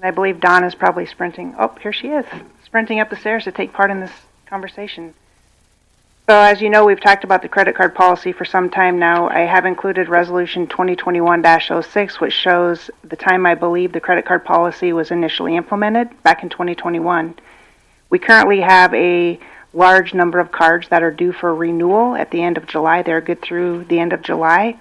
I believe Dawn is probably sprinting. Oh, here she is, sprinting up the stairs to take part in this conversation. So as you know, we've talked about the credit card policy for some time now. I have included Resolution 2021-06, which shows the time I believe the credit card policy was initially implemented back in 2021. We currently have a large number of cards that are due for renewal at the end of July. They're good through the end of July.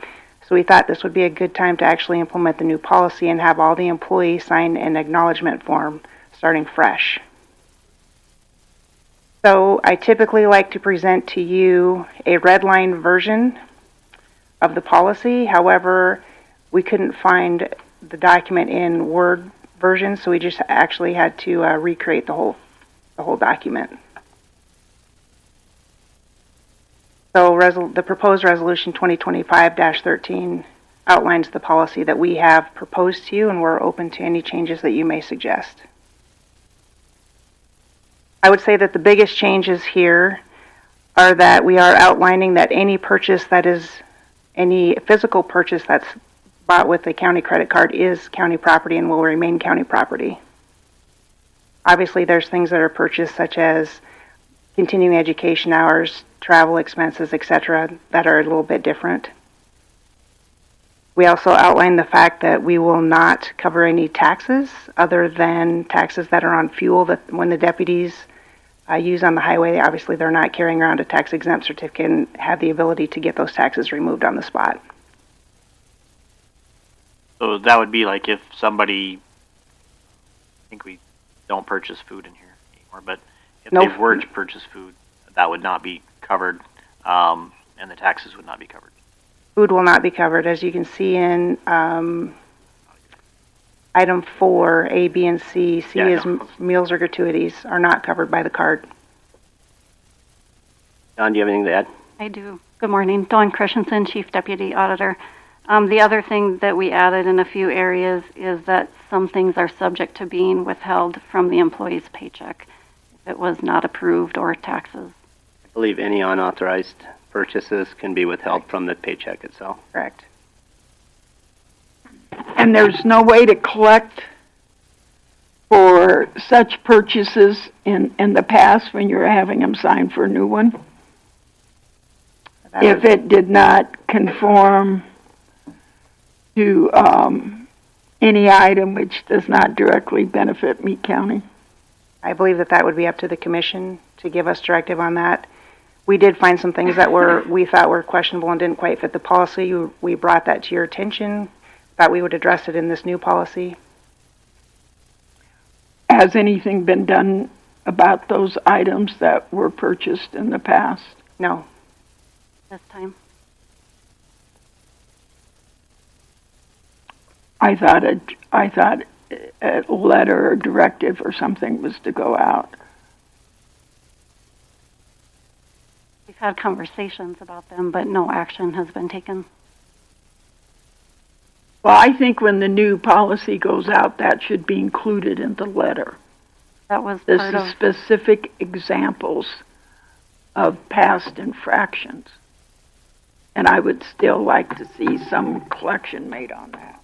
So we thought this would be a good time to actually implement the new policy and have all the employees sign an acknowledgement form starting fresh. So I typically like to present to you a red line version of the policy. However, we couldn't find the document in Word version, so we just actually had to recreate the whole document. So the proposed resolution 2025-13 outlines the policy that we have proposed to you, and we're open to any changes that you may suggest. I would say that the biggest changes here are that we are outlining that any physical purchase that's bought with a county credit card is county property and will remain county property. Obviously, there's things that are purchased such as continuing education hours, travel expenses, etc., that are a little bit different. We also outline the fact that we will not cover any taxes other than taxes that are on fuel that when the deputies use on the highway. Obviously, they're not carrying around a tax-exempt certificate and have the ability to get those taxes removed on the spot. So that would be like if somebody, I think we don't purchase food in here anymore, but if they were to purchase food, that would not be covered, and the taxes would not be covered. Food will not be covered. As you can see in item 4, A, B, and C. C is meals or gratuities are not covered by the card. Don, do you have anything to add? I do. Good morning. Dawn Christensen, Chief Deputy Auditor. The other thing that we added in a few areas is that some things are subject to being withheld from the employee's paycheck if it was not approved or taxes. I believe any unauthorized purchases can be withheld from the paycheck itself. Correct. And there's no way to collect for such purchases in the past when you're having them sign for a new one? If it did not conform to any item which does not directly benefit Meade County? I believe that would be up to the commission to give us directive on that. We did find some things that we thought were questionable and didn't quite fit the policy. We brought that to your attention. Thought we would address it in this new policy. Has anything been done about those items that were purchased in the past? No. This time. I thought a letter or directive or something was to go out. We've had conversations about them, but no action has been taken. Well, I think when the new policy goes out, that should be included in the letter. That was part of specific examples of past infractions. And I would still like to see some collection made on that.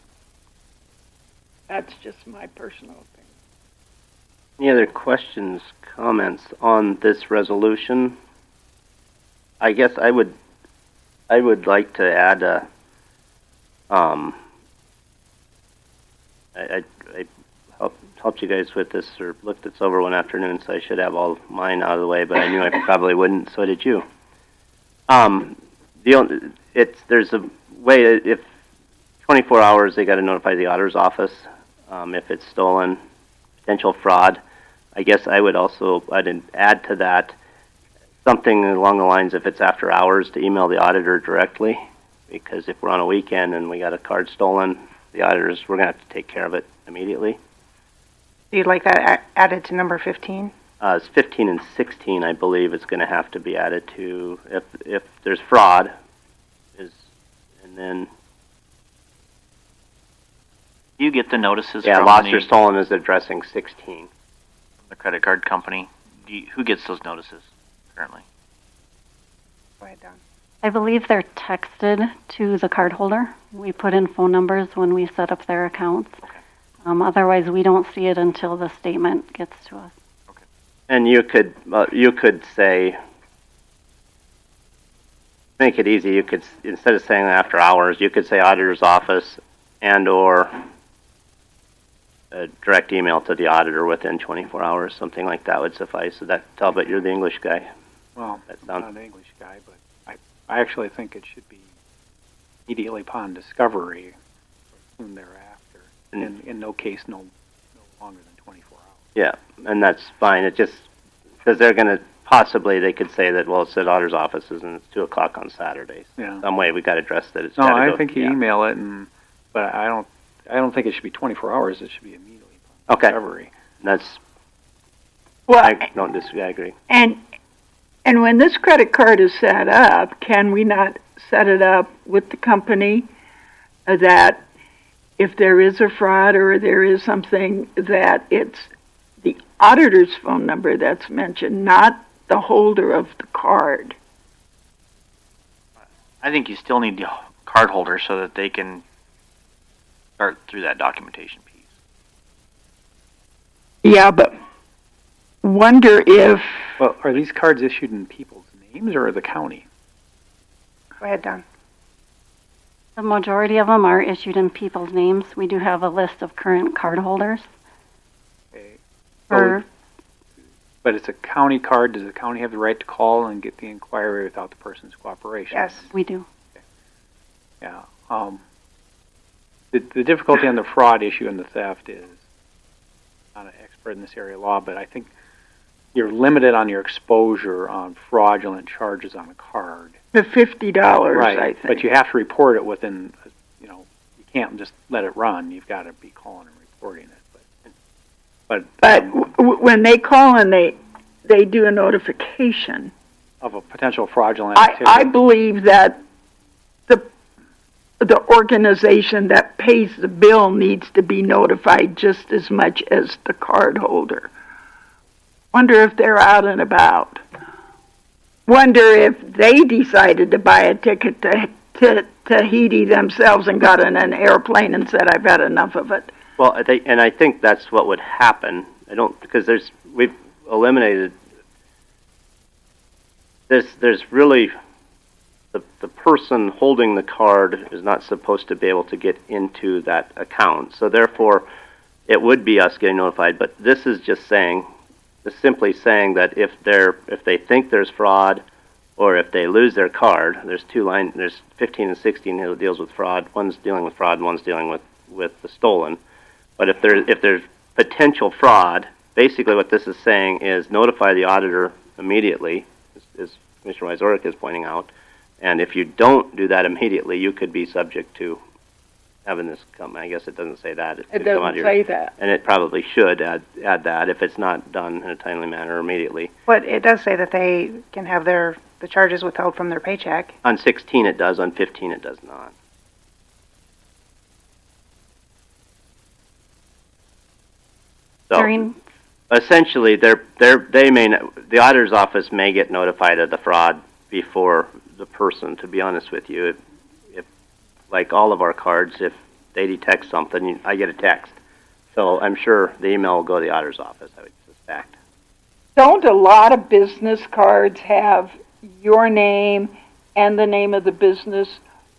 That's just my personal opinion. Any other questions, comments on this resolution? I guess I would like to add a, I helped you guys with this, or looked this over one afternoon, so I should have all mine out of the way, but I knew I probably wouldn't, so did you. There's a way, if 24 hours, they gotta notify the auditor's office, if it's stolen, potential fraud. I guess I'd add to that something along the lines, if it's after hours, to email the auditor directly, because if we're on a weekend and we got a card stolen, the auditors, we're gonna have to take care of it immediately. You'd like that added to number 15? It's 15 and 16, I believe, it's gonna have to be added to, if there's fraud, and then. You get the notices Yeah, from lost the, or stolen is addressing 16. the credit card company. Who gets those notices currently? Go ahead, Don. I believe they're texted to the cardholder. We put in phone numbers when we set up their accounts. Okay. Otherwise, we don't see it until the statement gets to us. Okay. And you could say, make it easy, you could, instead of saying after hours, you could say auditor's office and/or a direct email to the auditor within 24 hours, something like that would suffice. So that, Talbot, you're the English guy. Well, That I'm sounds- not an English guy, but I actually think it should be immediately upon discovery or soon thereafter. In no case, no longer than 24 hours. Yeah, and that's fine. It just, because they're going to, possibly they could say that, well, it's at auditor's offices and it's 2 o'clock on Saturdays. Yeah. Some way we got to address that. It's No, gotta I go- think you yeah. email it, but I don't think it should be 24 hours. It should be immediately upon Okay. discovery. That's, Well, I don't disagree, I agree. and when this credit card is set up, can we not set it up with the company that if there is a fraud or there is something, that it's the auditor's phone number that's mentioned, not the holder of the card? I think you still need the card holder so that they can start through that documentation piece. Yeah, but wonder if, Well, are these cards issued in people's names or the county? Go ahead, Don. The majority of them are issued in people's names. We do have a list of current card holders. Okay. For, But it's a county card. Does the county have the right to call and get the inquiry without the person's cooperation? Yes. we do. Yeah. The difficulty on the fraud issue and the theft is, I'm not an expert in this area of law, but I think you're limited on your exposure on fraudulent charges on a card. the $50, Right. I think. But you have to report it within, you can't just let it run. You've got to be calling and reporting it. But when they call and they do a notification, of a potential fraudulent I activity. believe that the organization that pays the bill needs to be notified just as much as the card holder. Wonder if they're out and about. Wonder if they decided to buy a ticket to Tahiti themselves and got in an airplane and said, I've had enough of it. Well, I think that's what would happen. Because we've eliminated, there's really, the person holding the card is not supposed to be able to get into that account. So therefore, it would be us getting notified, but this is just simply saying that if they think there's fraud, or if they lose their card, there's 15 and 16 who deals with fraud. One's dealing with fraud, and one's dealing with the stolen. But if there's potential fraud, basically what this is saying is notify the auditor immediately, as Commissioner Wyzorek is pointing out. And if you don't do that immediately, you could be subject to having this come. I guess it doesn't say that. It could come out doesn't of your- say that. And it probably should add that if it's not done in a timely manner immediately. But it does say that they can have the charges withheld from their paycheck. On 16 it does, on 15 it does not. So During, essentially, the auditor's office may get notified of the fraud before the person. To be honest with you, if like all of our cards, if they detect something, I get a text. So I'm sure the email will go to the auditor's office, I would suspect. Don't a lot of business cards have your name and the name of the business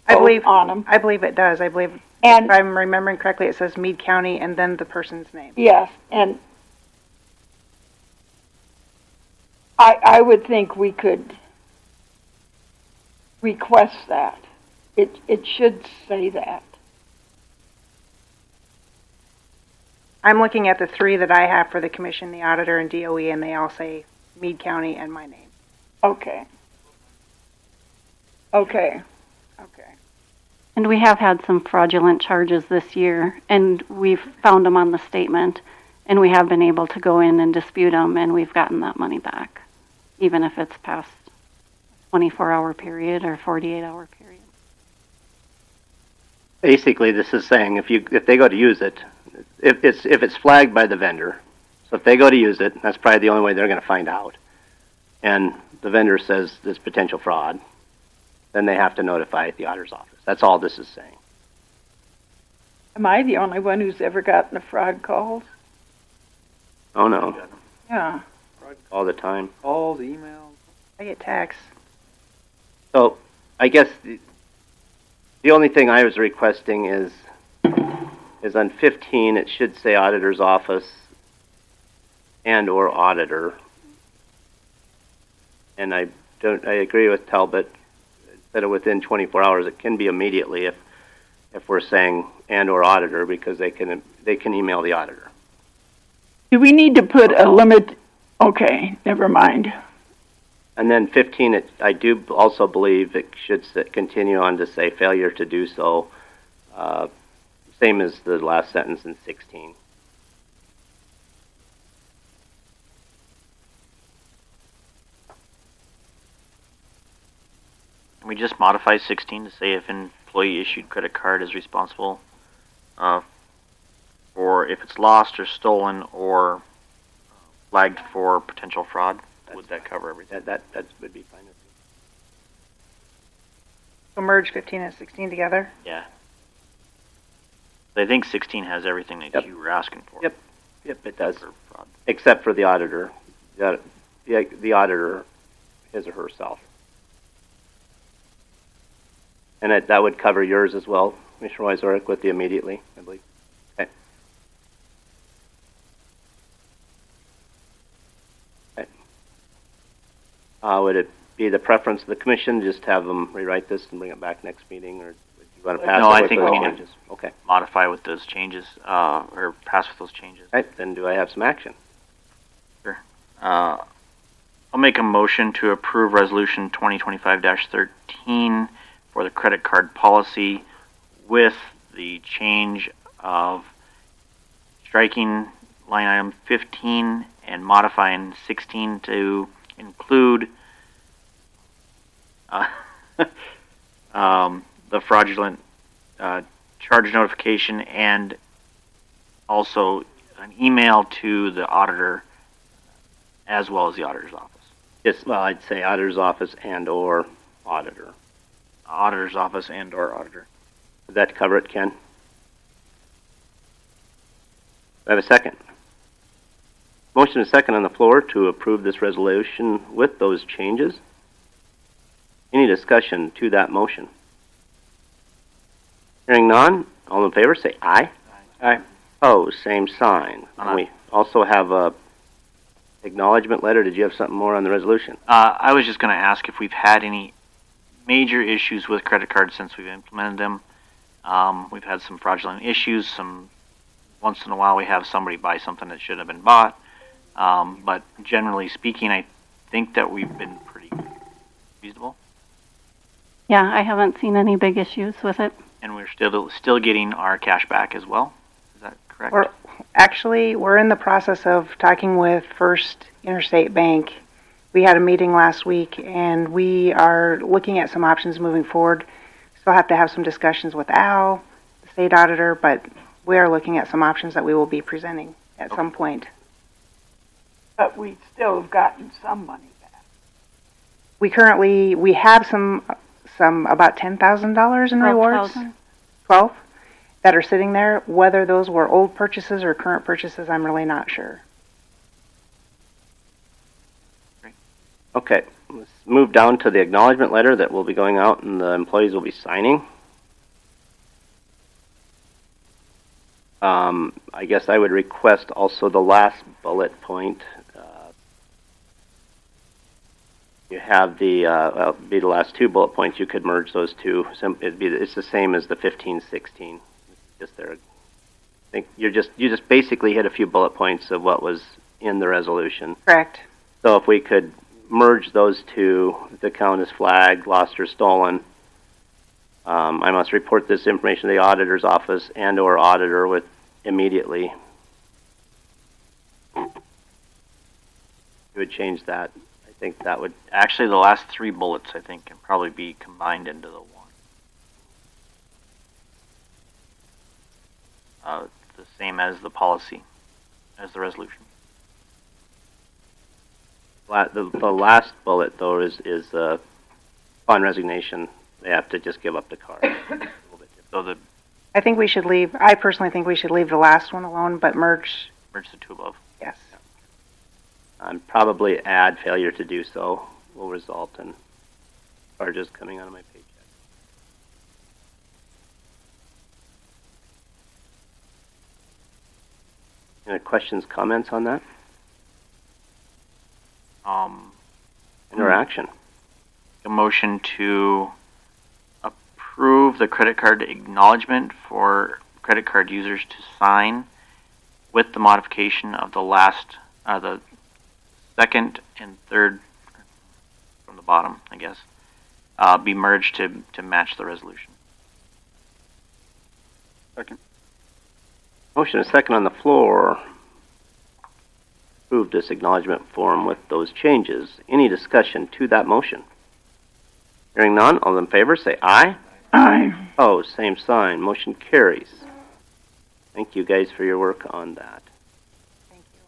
on them? I believe it does. I believe, and if I'm remembering correctly, it says Meade County and then the person's name. Yes, and I would think we could request that. It should say that. I'm looking at the three that I have for the commission, the auditor, and DOE, and they all say Meade County and my name. Okay. Okay. Okay. And we have had some fraudulent charges this year, and we've found them on the statement, and we have been able to go in and dispute them, and we've gotten that money back, even if it's past 24-hour period or 48-hour period. Basically, this is saying if they go to use it, if it's flagged by the vendor, so if they go to use it, that's probably the only way they're going to find out. And the vendor says there's potential fraud, then they have to notify the auditor's office. That's all this is saying. Am I the only one who's ever gotten a fraud call? Oh no, Yeah. all the time. Calls, emails. I get texts. So I guess the only thing I was requesting is on 15, it should say auditor's office and or auditor. And I agree with Talbot, instead of within 24 hours, it can be immediately if we're saying and or auditor, because they can email the auditor. Do we need to put a limit? Okay, never mind. And then 15, I do also believe it should continue on to say failure to do so, same as the last sentence in 16. Can we just modify 16 to say if an employee issued credit card is responsible for if it's lost or stolen or flagged for potential fraud? Would that cover everything? That would be fine with me. So merge 15 and 16 together? Yeah. I think 16 has everything that you were asking for. Yep, it does. Except for the auditor. The auditor, his or herself. And that would cover yours as well, Commissioner Wysorick, with the immediately, I believe. Okay. Okay. Would it be the preference of the commission just have them rewrite this and bring it back next meeting, or would you want to pass No, it I with think those we changes? can Okay. modify with those changes, or pass with those changes. All right, then do I have some action? Sure. I'll make a motion to approve Resolution 2025-13 for the credit card policy with the change of striking line item 15 and modifying 16 to include the fraudulent charge notification and also an email to the auditor as well as the auditor's office. Yes, well, I'd say auditor's office and or auditor. Auditor's office and or auditor. Does that cover it, Ken? Do I have a second? Motion and second on the floor to approve this resolution with those changes. Any discussion to that motion? Hearing none, all in favor say aye. Aye. Opposed, same sign. And we also have a acknowledgement letter. Did you have something more on the resolution? I was just going to ask if we've had any major issues with credit cards since we've implemented them. We've had some fraudulent issues. Once in a while we have somebody buy something that should have been bought. But generally speaking, I think that we've been pretty reasonable. Yeah, I haven't seen any big issues with it. And we're still getting our cash back as well. Is that correct? We're in the process of talking with First Interstate Bank. We had a meeting last week, and we are looking at some options moving forward. Still have to have some discussions with Al, the state auditor, but we are looking at some options that we will be presenting at some point. But we still have gotten some money back. We have some about $10,000 in rewards. 12,000. 12 that are sitting there. Whether those were old purchases or current purchases, I'm really not sure. Okay, let's move down to the acknowledgement letter that will be going out and the employees will be signing. I guess I would request also the last bullet point. You have the, well, be the last two bullet points. You could merge those two. It's the same as the 15-16. Just there. I think you just basically hit a few bullet points of what was in the resolution. Correct. So if we could merge those two, the account is flagged, lost, or stolen. I must report this information to the auditor's office and/or auditor with immediately. You would change that. I think that would. Actually, the last three bullets, I think, can probably be combined into the one. The same as the policy, as the resolution. The last bullet, though, is upon resignation, they have to just give up the car. So the I think we should leave, I personally think we should leave the last one alone, but merge. Merge the two above. Yes. And probably add failure to do so will result in charges coming out of my paycheck. Any questions, comments on that? Interaction. A motion to approve the credit card acknowledgement for credit card users to sign with the modification of the last, the second and third from the bottom, I guess, be merged to match the resolution. Second. Motion is second on the floor. Approve this acknowledgement form with those changes. Any discussion to that motion? Hearing none, all in favor say aye. Aye. Oh, same sign. Motion carries. Thank you guys for your work on that. Thank you.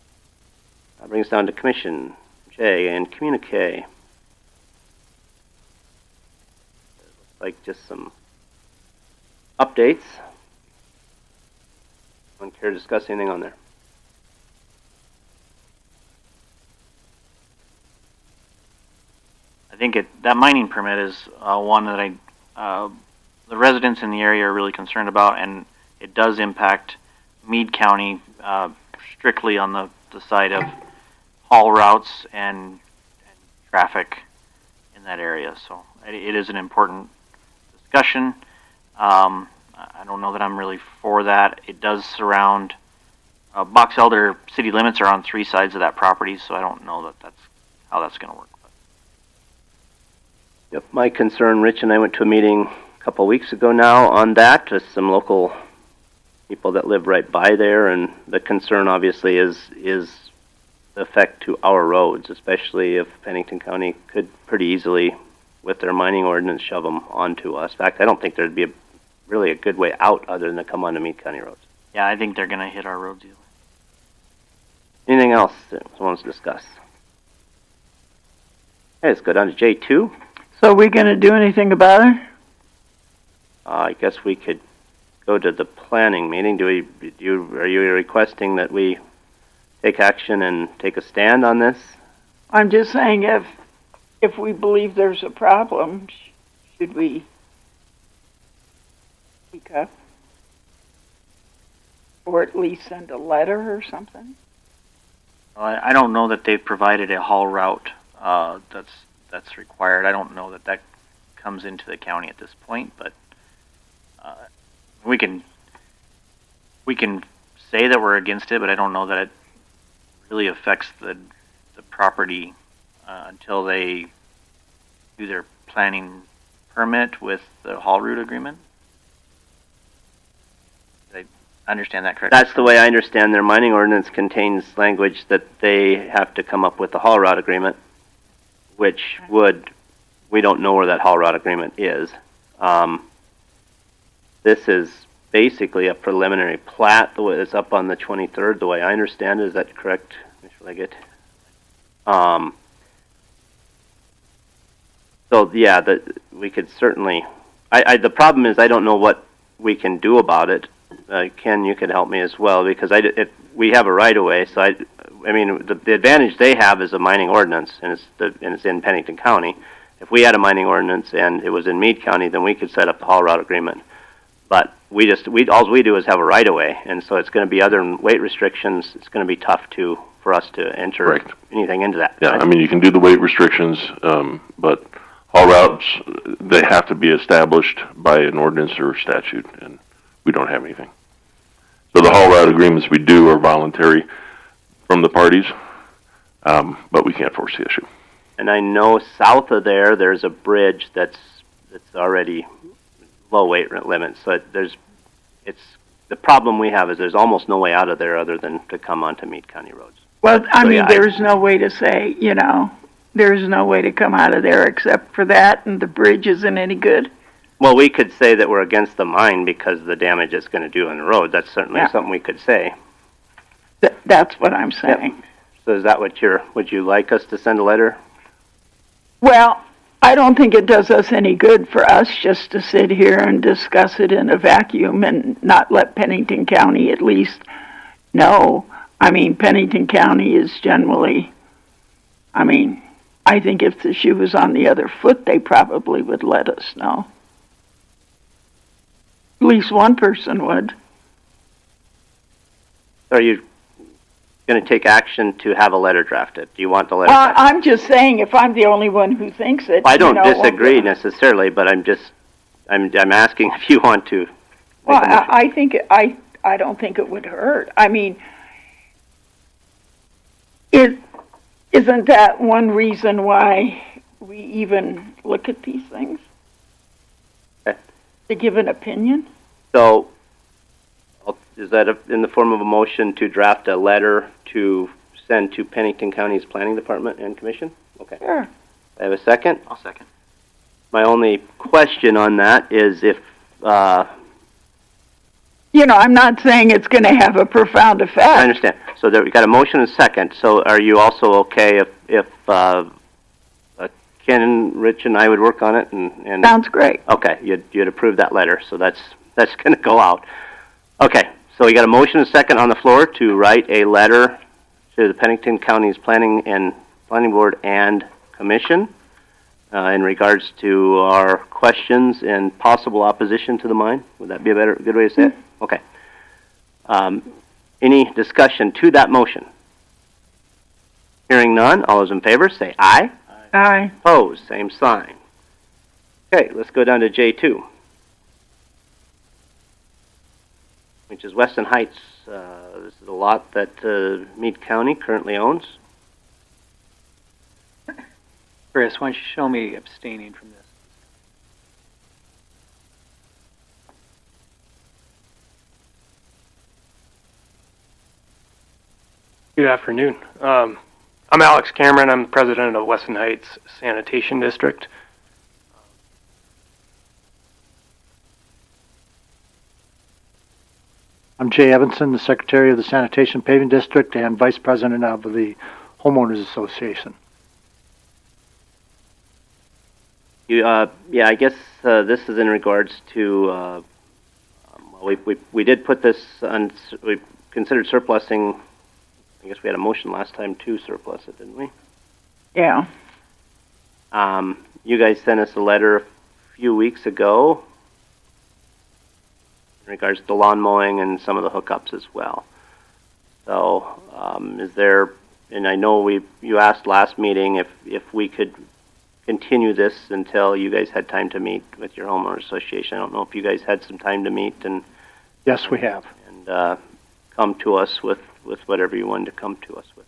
That brings us down to Commission J and Communique. Looks like just some updates. Anyone care to discuss anything on there? I think that mining permit is one that the residents in the area are really concerned about, and it does impact Meade County strictly on the side of haul routes and traffic in that area. So it is an important discussion. I don't know that I'm really for that. It does surround Box Elder city limits are on three sides of that property, so I don't know that's how that's going to work. Yep, my concern, Rich and I went to a meeting a couple of weeks ago now on that, with some local people that live right by there, and the concern obviously is the effect to our roads, especially if Pennington County could pretty easily, with their mining ordinance, shove them onto us. In fact, I don't think there'd be really a good way out other than to come onto Meade County roads. Yeah, I think they're going to hit our roads either. Anything else that someone wants to discuss? Okay, let's go down to J2. So are we going to do anything about it? I guess we could go to the planning meeting. Are you requesting that we take action and take a stand on this? I'm just saying if we believe there's a problem, should we speak up? Or at least send a letter or something? I don't know that they've provided a haul route that's required. I don't know that comes into the county at this point, but we can say that we're against it, but I don't know that it really affects the property until they do their planning permit with the haul route agreement. Did I understand that correctly? That's the way I understand their mining ordinance contains language that they have to come up with the haul route agreement, which we don't know where that haul route agreement is. This is basically a preliminary plat, the way it's up on the 23rd, the way I understand it. Is that correct, Mr. Leggett? So yeah, we could certainly, the problem is I don't know what we can do about it. Ken, you could help me as well, because we have a right of way, so I mean, the advantage they have is a mining ordinance, and it's in Pennington County. If we had a mining ordinance and it was in Meade County, then we could set up the haul route agreement. But all we do is have a right of way, and so it's going to be other than weight restrictions. It's going to be tough for us to enter anything into that. Yeah, I mean, you can do the weight restrictions, but haul routes, they have to be established by an ordinance or statute, and we don't have anything. So the haul route agreements we do are voluntary from the parties, but we can't force the issue. And I know south of there's a bridge that's already low weight limit. So the problem we have is there's almost no way out of there other than to come onto Meade County roads. Well, there's no way to say, there's no way to come out of there except for that, and the bridge isn't any good. Well, we could say that we're against the mine because of the damage it's going to do on the road. That's certainly something we could say. That's what I'm saying. Yep. So is that would you like us to send a letter? Well, I don't think it does us any good for us just to sit here and discuss it in a vacuum and not let Pennington County at least know. I mean, Pennington County is generally, I think if the shoe was on the other foot, they probably would let us know. At least one person would. Are you going to take action to have a letter drafted? Do you want the letter drafted? I'm just saying, if I'm the only one who thinks it, I don't disagree necessarily, but I'm asking if you want to. Well, I think I don't think it would hurt. I mean, isn't that one reason why we even look at these things? Okay. To give an opinion? So, is that in the form of a motion to draft a letter to send to Pennington County's Planning Department and Commission? Okay. Sure. I have a second? I'll second. My only question on that is if, I'm not saying it's going to have a profound effect. I understand. So we got a motion and a second. So are you also okay if Ken, Rich, and I would work on it? And Sounds great. Okay, you'd approve that letter. So that's going to go out. Okay. So we got a motion and a second on the floor to write a letter to the Pennington County's Planning Board and Commission in regards to our questions and possible opposition to the mine. Would that be a good way to say it? Okay. Any discussion to that motion? Hearing none, all those in favor say aye. Aye. Opposed, same sign. Okay, let's go down to J2, which is Weston Heights. This is a lot that Meade County currently owns. Chris, why don't you show me abstaining from this? Good afternoon. I'm Alex Cameron. I'm the president of Weston Heights Sanitation District. I'm Jay Evanson, the secretary of the Sanitation Paving District and vice president of the Homeowners Association. I guess this is in regards to, we did put this on, we considered surplusing. I guess we had a motion last time to surplus it, didn't we? Yeah. You guys sent us a letter a few weeks ago in regards to lawn mowing and some of the hookups as well. So, is there, and I know you asked last meeting if we could continue this until you guys had time to meet with your homeowners association. I don't know if you guys had some time to meet and. Yes, we have. And come to us with whatever you wanted to come to us with.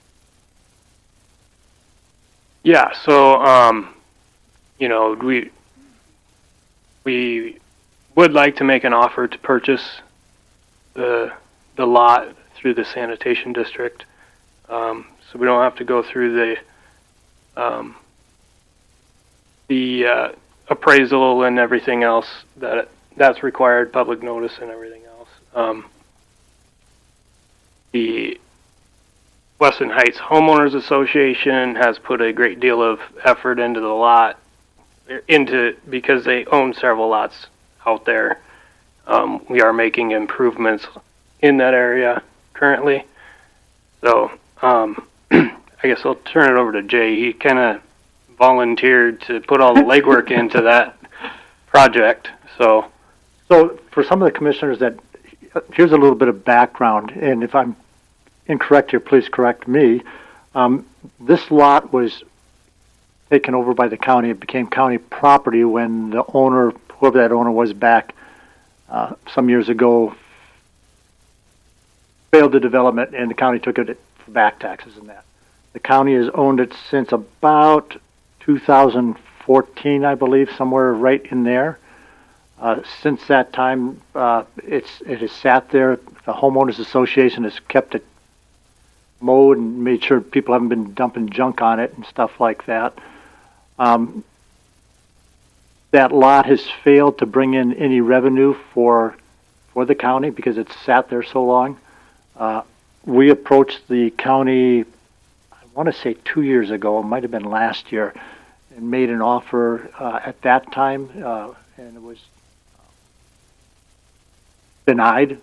Yeah, so, we would like to make an offer to purchase the lot through the sanitation district, so we don't have to go through the appraisal and everything else that's required, public notice and everything else. The Weston Heights Homeowners Association has put a great deal of effort into the lot, because they own several lots out there. We are making improvements in that area currently. So I guess I'll turn it over to Jay. He kind of volunteered to put all the legwork into that project. So for some of the commissioners here's a little bit of background, and if I'm incorrect here, please correct me. This lot was taken over by the county. It became county property when the owner, whoever that owner was back some years ago, failed the development, and the county took it for back taxes and that. The county has owned it since about 2014, I believe, somewhere right in there. Since that time, it has sat there. The homeowners association has kept it mowed and made sure people haven't been dumping junk on it and stuff like that. That lot has failed to bring in any revenue for the county because it's sat there so long. We approached the county, I want to say 2 years ago, it might have been last year, and made an offer at that time, and it was denied.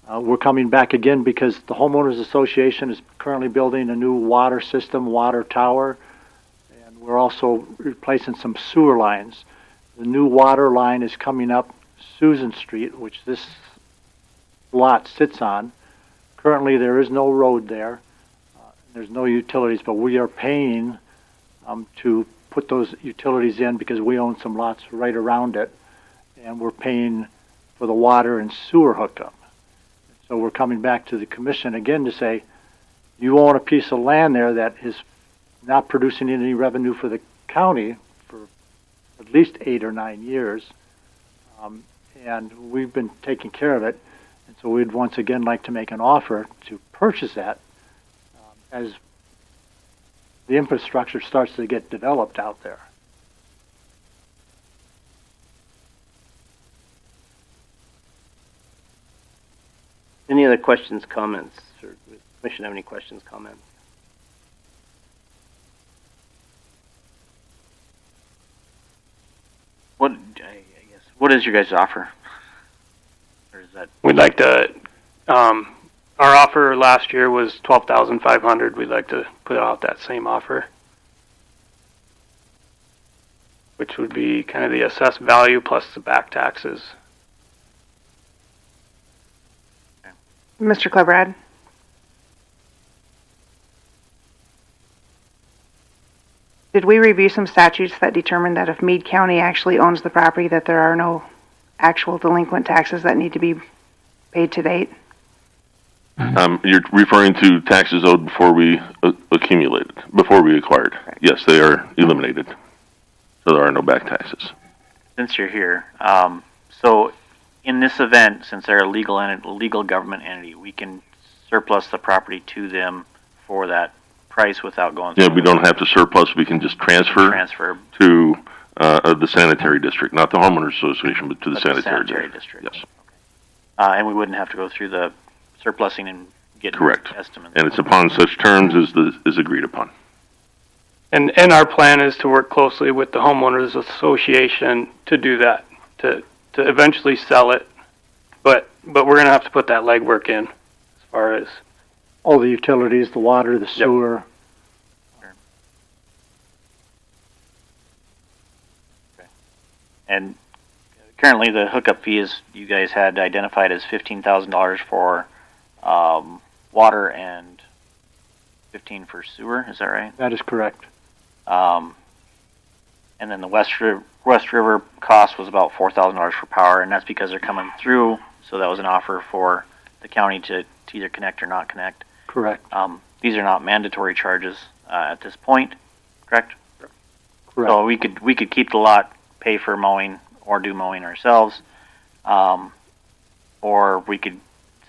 We're coming back again because the homeowners association is currently building a new water system, water tower, and we're also replacing some sewer lines. The new water line is coming up Susan Street, which this lot sits on. Currently, there is no road there. There's no utilities, but we are paying to put those utilities in because we own some lots right around it, and we're paying for the water and sewer hookup. So we're coming back to the commission again to say, you own a piece of land there that is not producing any revenue for the county for at least 8 or 9 years, and we've been taking care of it. And so we'd once again like to make an offer to purchase that as the infrastructure starts to get developed out there. Any other questions, comments? Or does the commission have any questions, comments? What is your guys' offer? Or is that? we'd like to, our offer last year was $12,500. We'd like to put out that same offer, which would be kind of the assessed value plus the back taxes. Mr. Klebrad? Did we review some statutes that determine that if Meade County actually owns the property, that there are no actual delinquent taxes that need to be paid to date? You're referring to taxes owed before we accumulated, before we acquired. Right. Yes, they are eliminated. So there are no back taxes. Since you're here, so in this event, since they're a legal government entity, we can surplus the property to them for that price without going through. Yeah, we don't have to surplus. We can just transfer to the sanitary district, not the homeowners association, but to the sanitary district. Yes. And we wouldn't have to go through the surplusing and get estimates. And it's upon such terms as agreed upon. And our plan is to work closely with the homeowners association to do that, to eventually sell it, but we're going to have to put that legwork in as far as all the utilities, the water, the sewer. Sure. Okay. And currently the hookup fee is, you guys had identified as $15,000 for water and $15,000 for sewer, is that right? That is correct. And then the West River cost was about $4,000 for power, and that's because they're coming through, so that was an offer for the county to either connect or not connect. Correct. These are not mandatory charges at this point, correct? Correct. So we could keep the lot, pay for mowing, or do mowing ourselves, or we could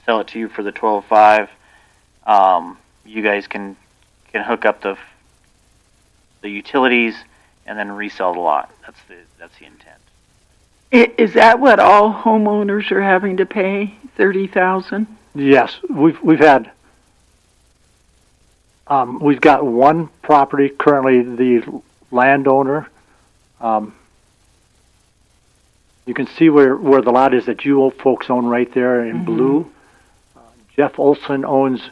sell it to you for the $12,500. You guys can hook up the utilities and then resell the lot. That's the intent. Is that what all homeowners are having to pay? $30,000? Yes, we've had. We've got one property currently. The landowner. You can see where the lot is that you folks own right there in blue. Jeff Olson owns a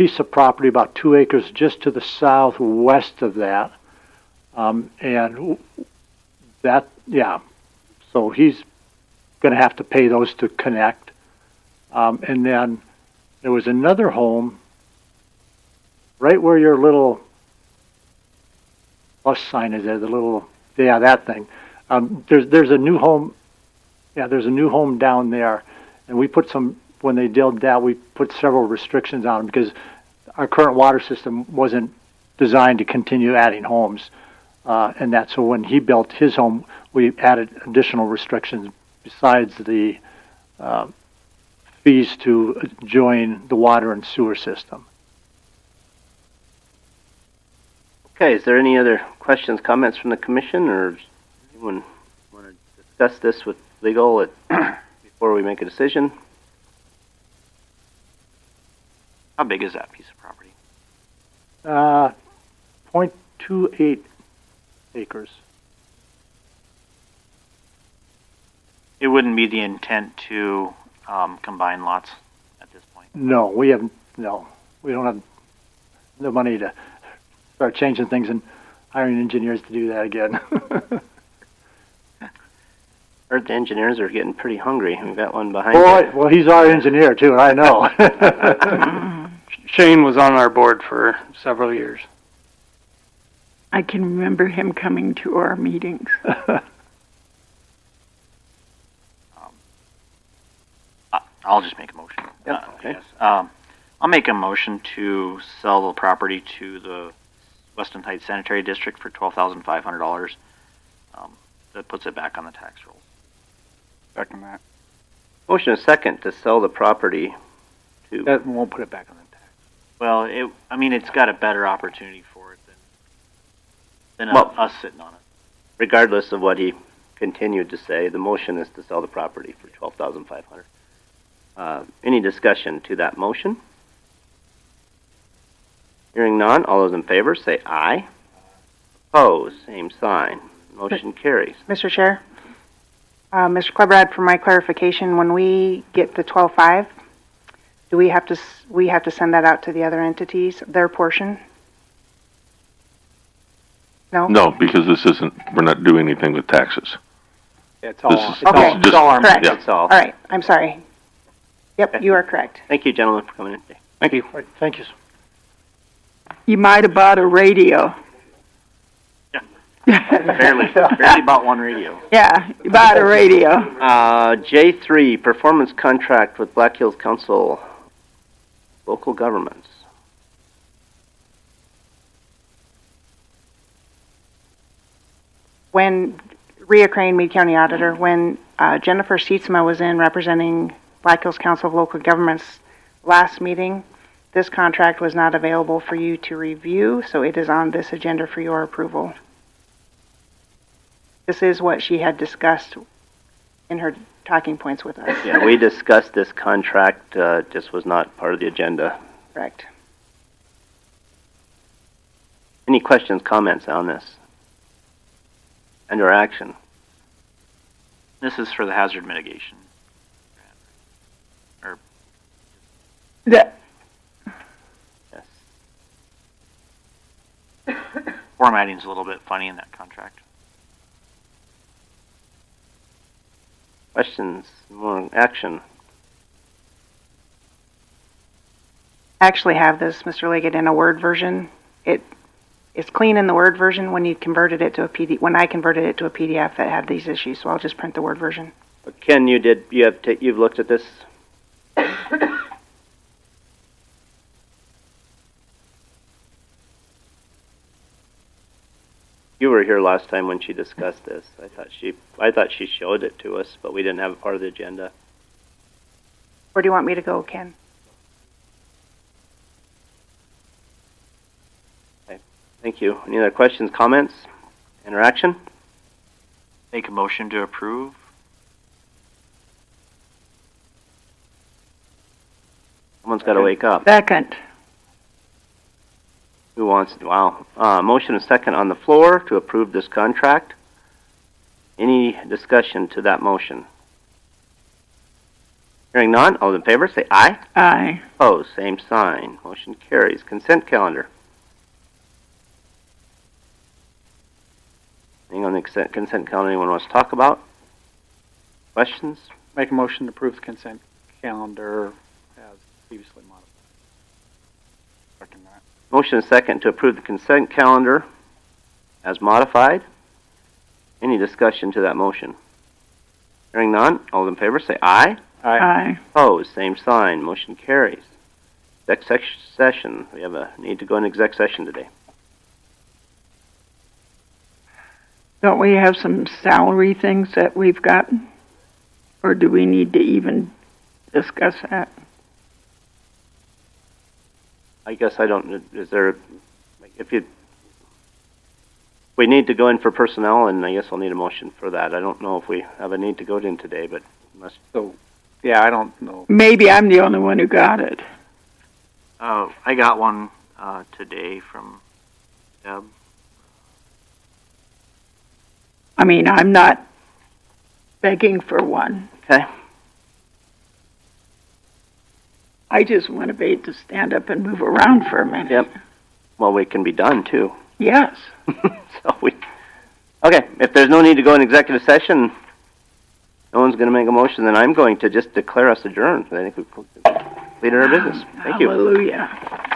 piece of property, about 2 acres, just to the southwest of that. And that, yeah, so he's going to have to pay those to connect. And then there was another home right where your little bus sign is there, the little, yeah, that thing. There's a new home, yeah, there's a new home down there. And we put some, when they did that, we put several restrictions on them because our current water system wasn't designed to continue adding homes. And that, so when he built his home, we added additional restrictions besides the fees to join the water and sewer system. Okay, is there any other questions, comments from the commission, or does anyone want to discuss this with legal before we make a decision? How big is that piece of property? 0.28 acres. It wouldn't be the intent to combine lots at this point. No, we haven't. No, we don't have the money to start changing things and hiring engineers to do that again. Heard the engineers are getting pretty hungry. We've got one behind Boy, you. well, he's our engineer too, I know. Shane was on our board for several years. I can remember him coming to our meetings. I'll just make a motion. Okay. Yes. I'll make a motion to sell the property to the Weston Heights Sanitary District for $12,500. That puts it back on the tax roll. Second that. Motion is second to sell the property to. That won't put it back on the tax. Well, it's got a better opportunity for it than us sitting on it. Regardless of what he continued to say, the motion is to sell the property for $12,500. Any discussion to that motion? Hearing none, all those in favor say aye. Opposed, same sign. Motion carries. Mr. Chair, Mr. Klebrad, for my clarification, when we get the 12.5, do we have to send that out to the other entities, their portion? No? No, because this isn't, we're not doing anything with taxes. It's all, This is- Okay, this is just- correct. yeah. That's all. All right, I'm sorry. Yep, you are correct. Thank you, gentlemen, for coming in today. Thank you. Right, thank you. You might have bought a radio. barely bought one radio. Yeah, you bought a radio. J3, performance contract with Black Hills Council, local governments. When Rhea Crane, Meade County Auditor, when Jennifer Seatsma was in representing Black Hills Council of Local Governments last meeting, this contract was not available for you to review, so it is on this agenda for your approval. This is what she had discussed in her talking points with us. Yeah, we discussed this contract, just was not part of the agenda. Correct. Any questions, comments on this? And/or action? This is for the hazard mitigation. Or That, Yes. formatting's a little bit funny in that contract. Questions, more action? I actually have this, Mr. Liggett, in a Word version. It's clean in the Word version when you converted it to a PDF. When I converted it to a PDF, that had these issues, so I'll just print the Word version. But Ken, you've looked at this? You were here last time when she discussed this. I thought she showed it to us, but we didn't have it part of the agenda. Where do you want me to go, Ken? Okay. Thank you. Any other questions, comments, interaction? Make a motion to approve. Someone's got to wake up. second. Who wants to? Wow. Motion and second on the floor to approve this contract. Any discussion to that motion? Hearing none, all in favor say aye. Aye. Opposed, same sign. Motion carries. Consent calendar. Anything on the consent calendar anyone wants to talk about? Questions? Make a motion to approve the consent calendar as previously modified. Second that. Motion and second to approve the consent calendar as modified. Any discussion to that motion? Hearing none, all in favor say aye. Aye. Opposed, same sign. Motion carries. Exec session. We have a need to go in exec session today. Don't we have some salary things that we've gotten? Or do we need to even discuss that? I guess I don't, is there, we need to go in for personnel, and I guess I'll need a motion for that. I don't know if we have a need to go in today, but unless. So, yeah, I don't know. Maybe I'm the only one who got it. I got one today from Deb. I mean, I'm not begging for one. Okay. I just want to be able to stand up and move around for a minute. Yep. Well, we can be done too. Yes. Okay, if there's no need to go in executive session, no one's going to make a motion, then I'm going to just declare us adjourned. I think we've completed our business. Thank you. Hallelujah.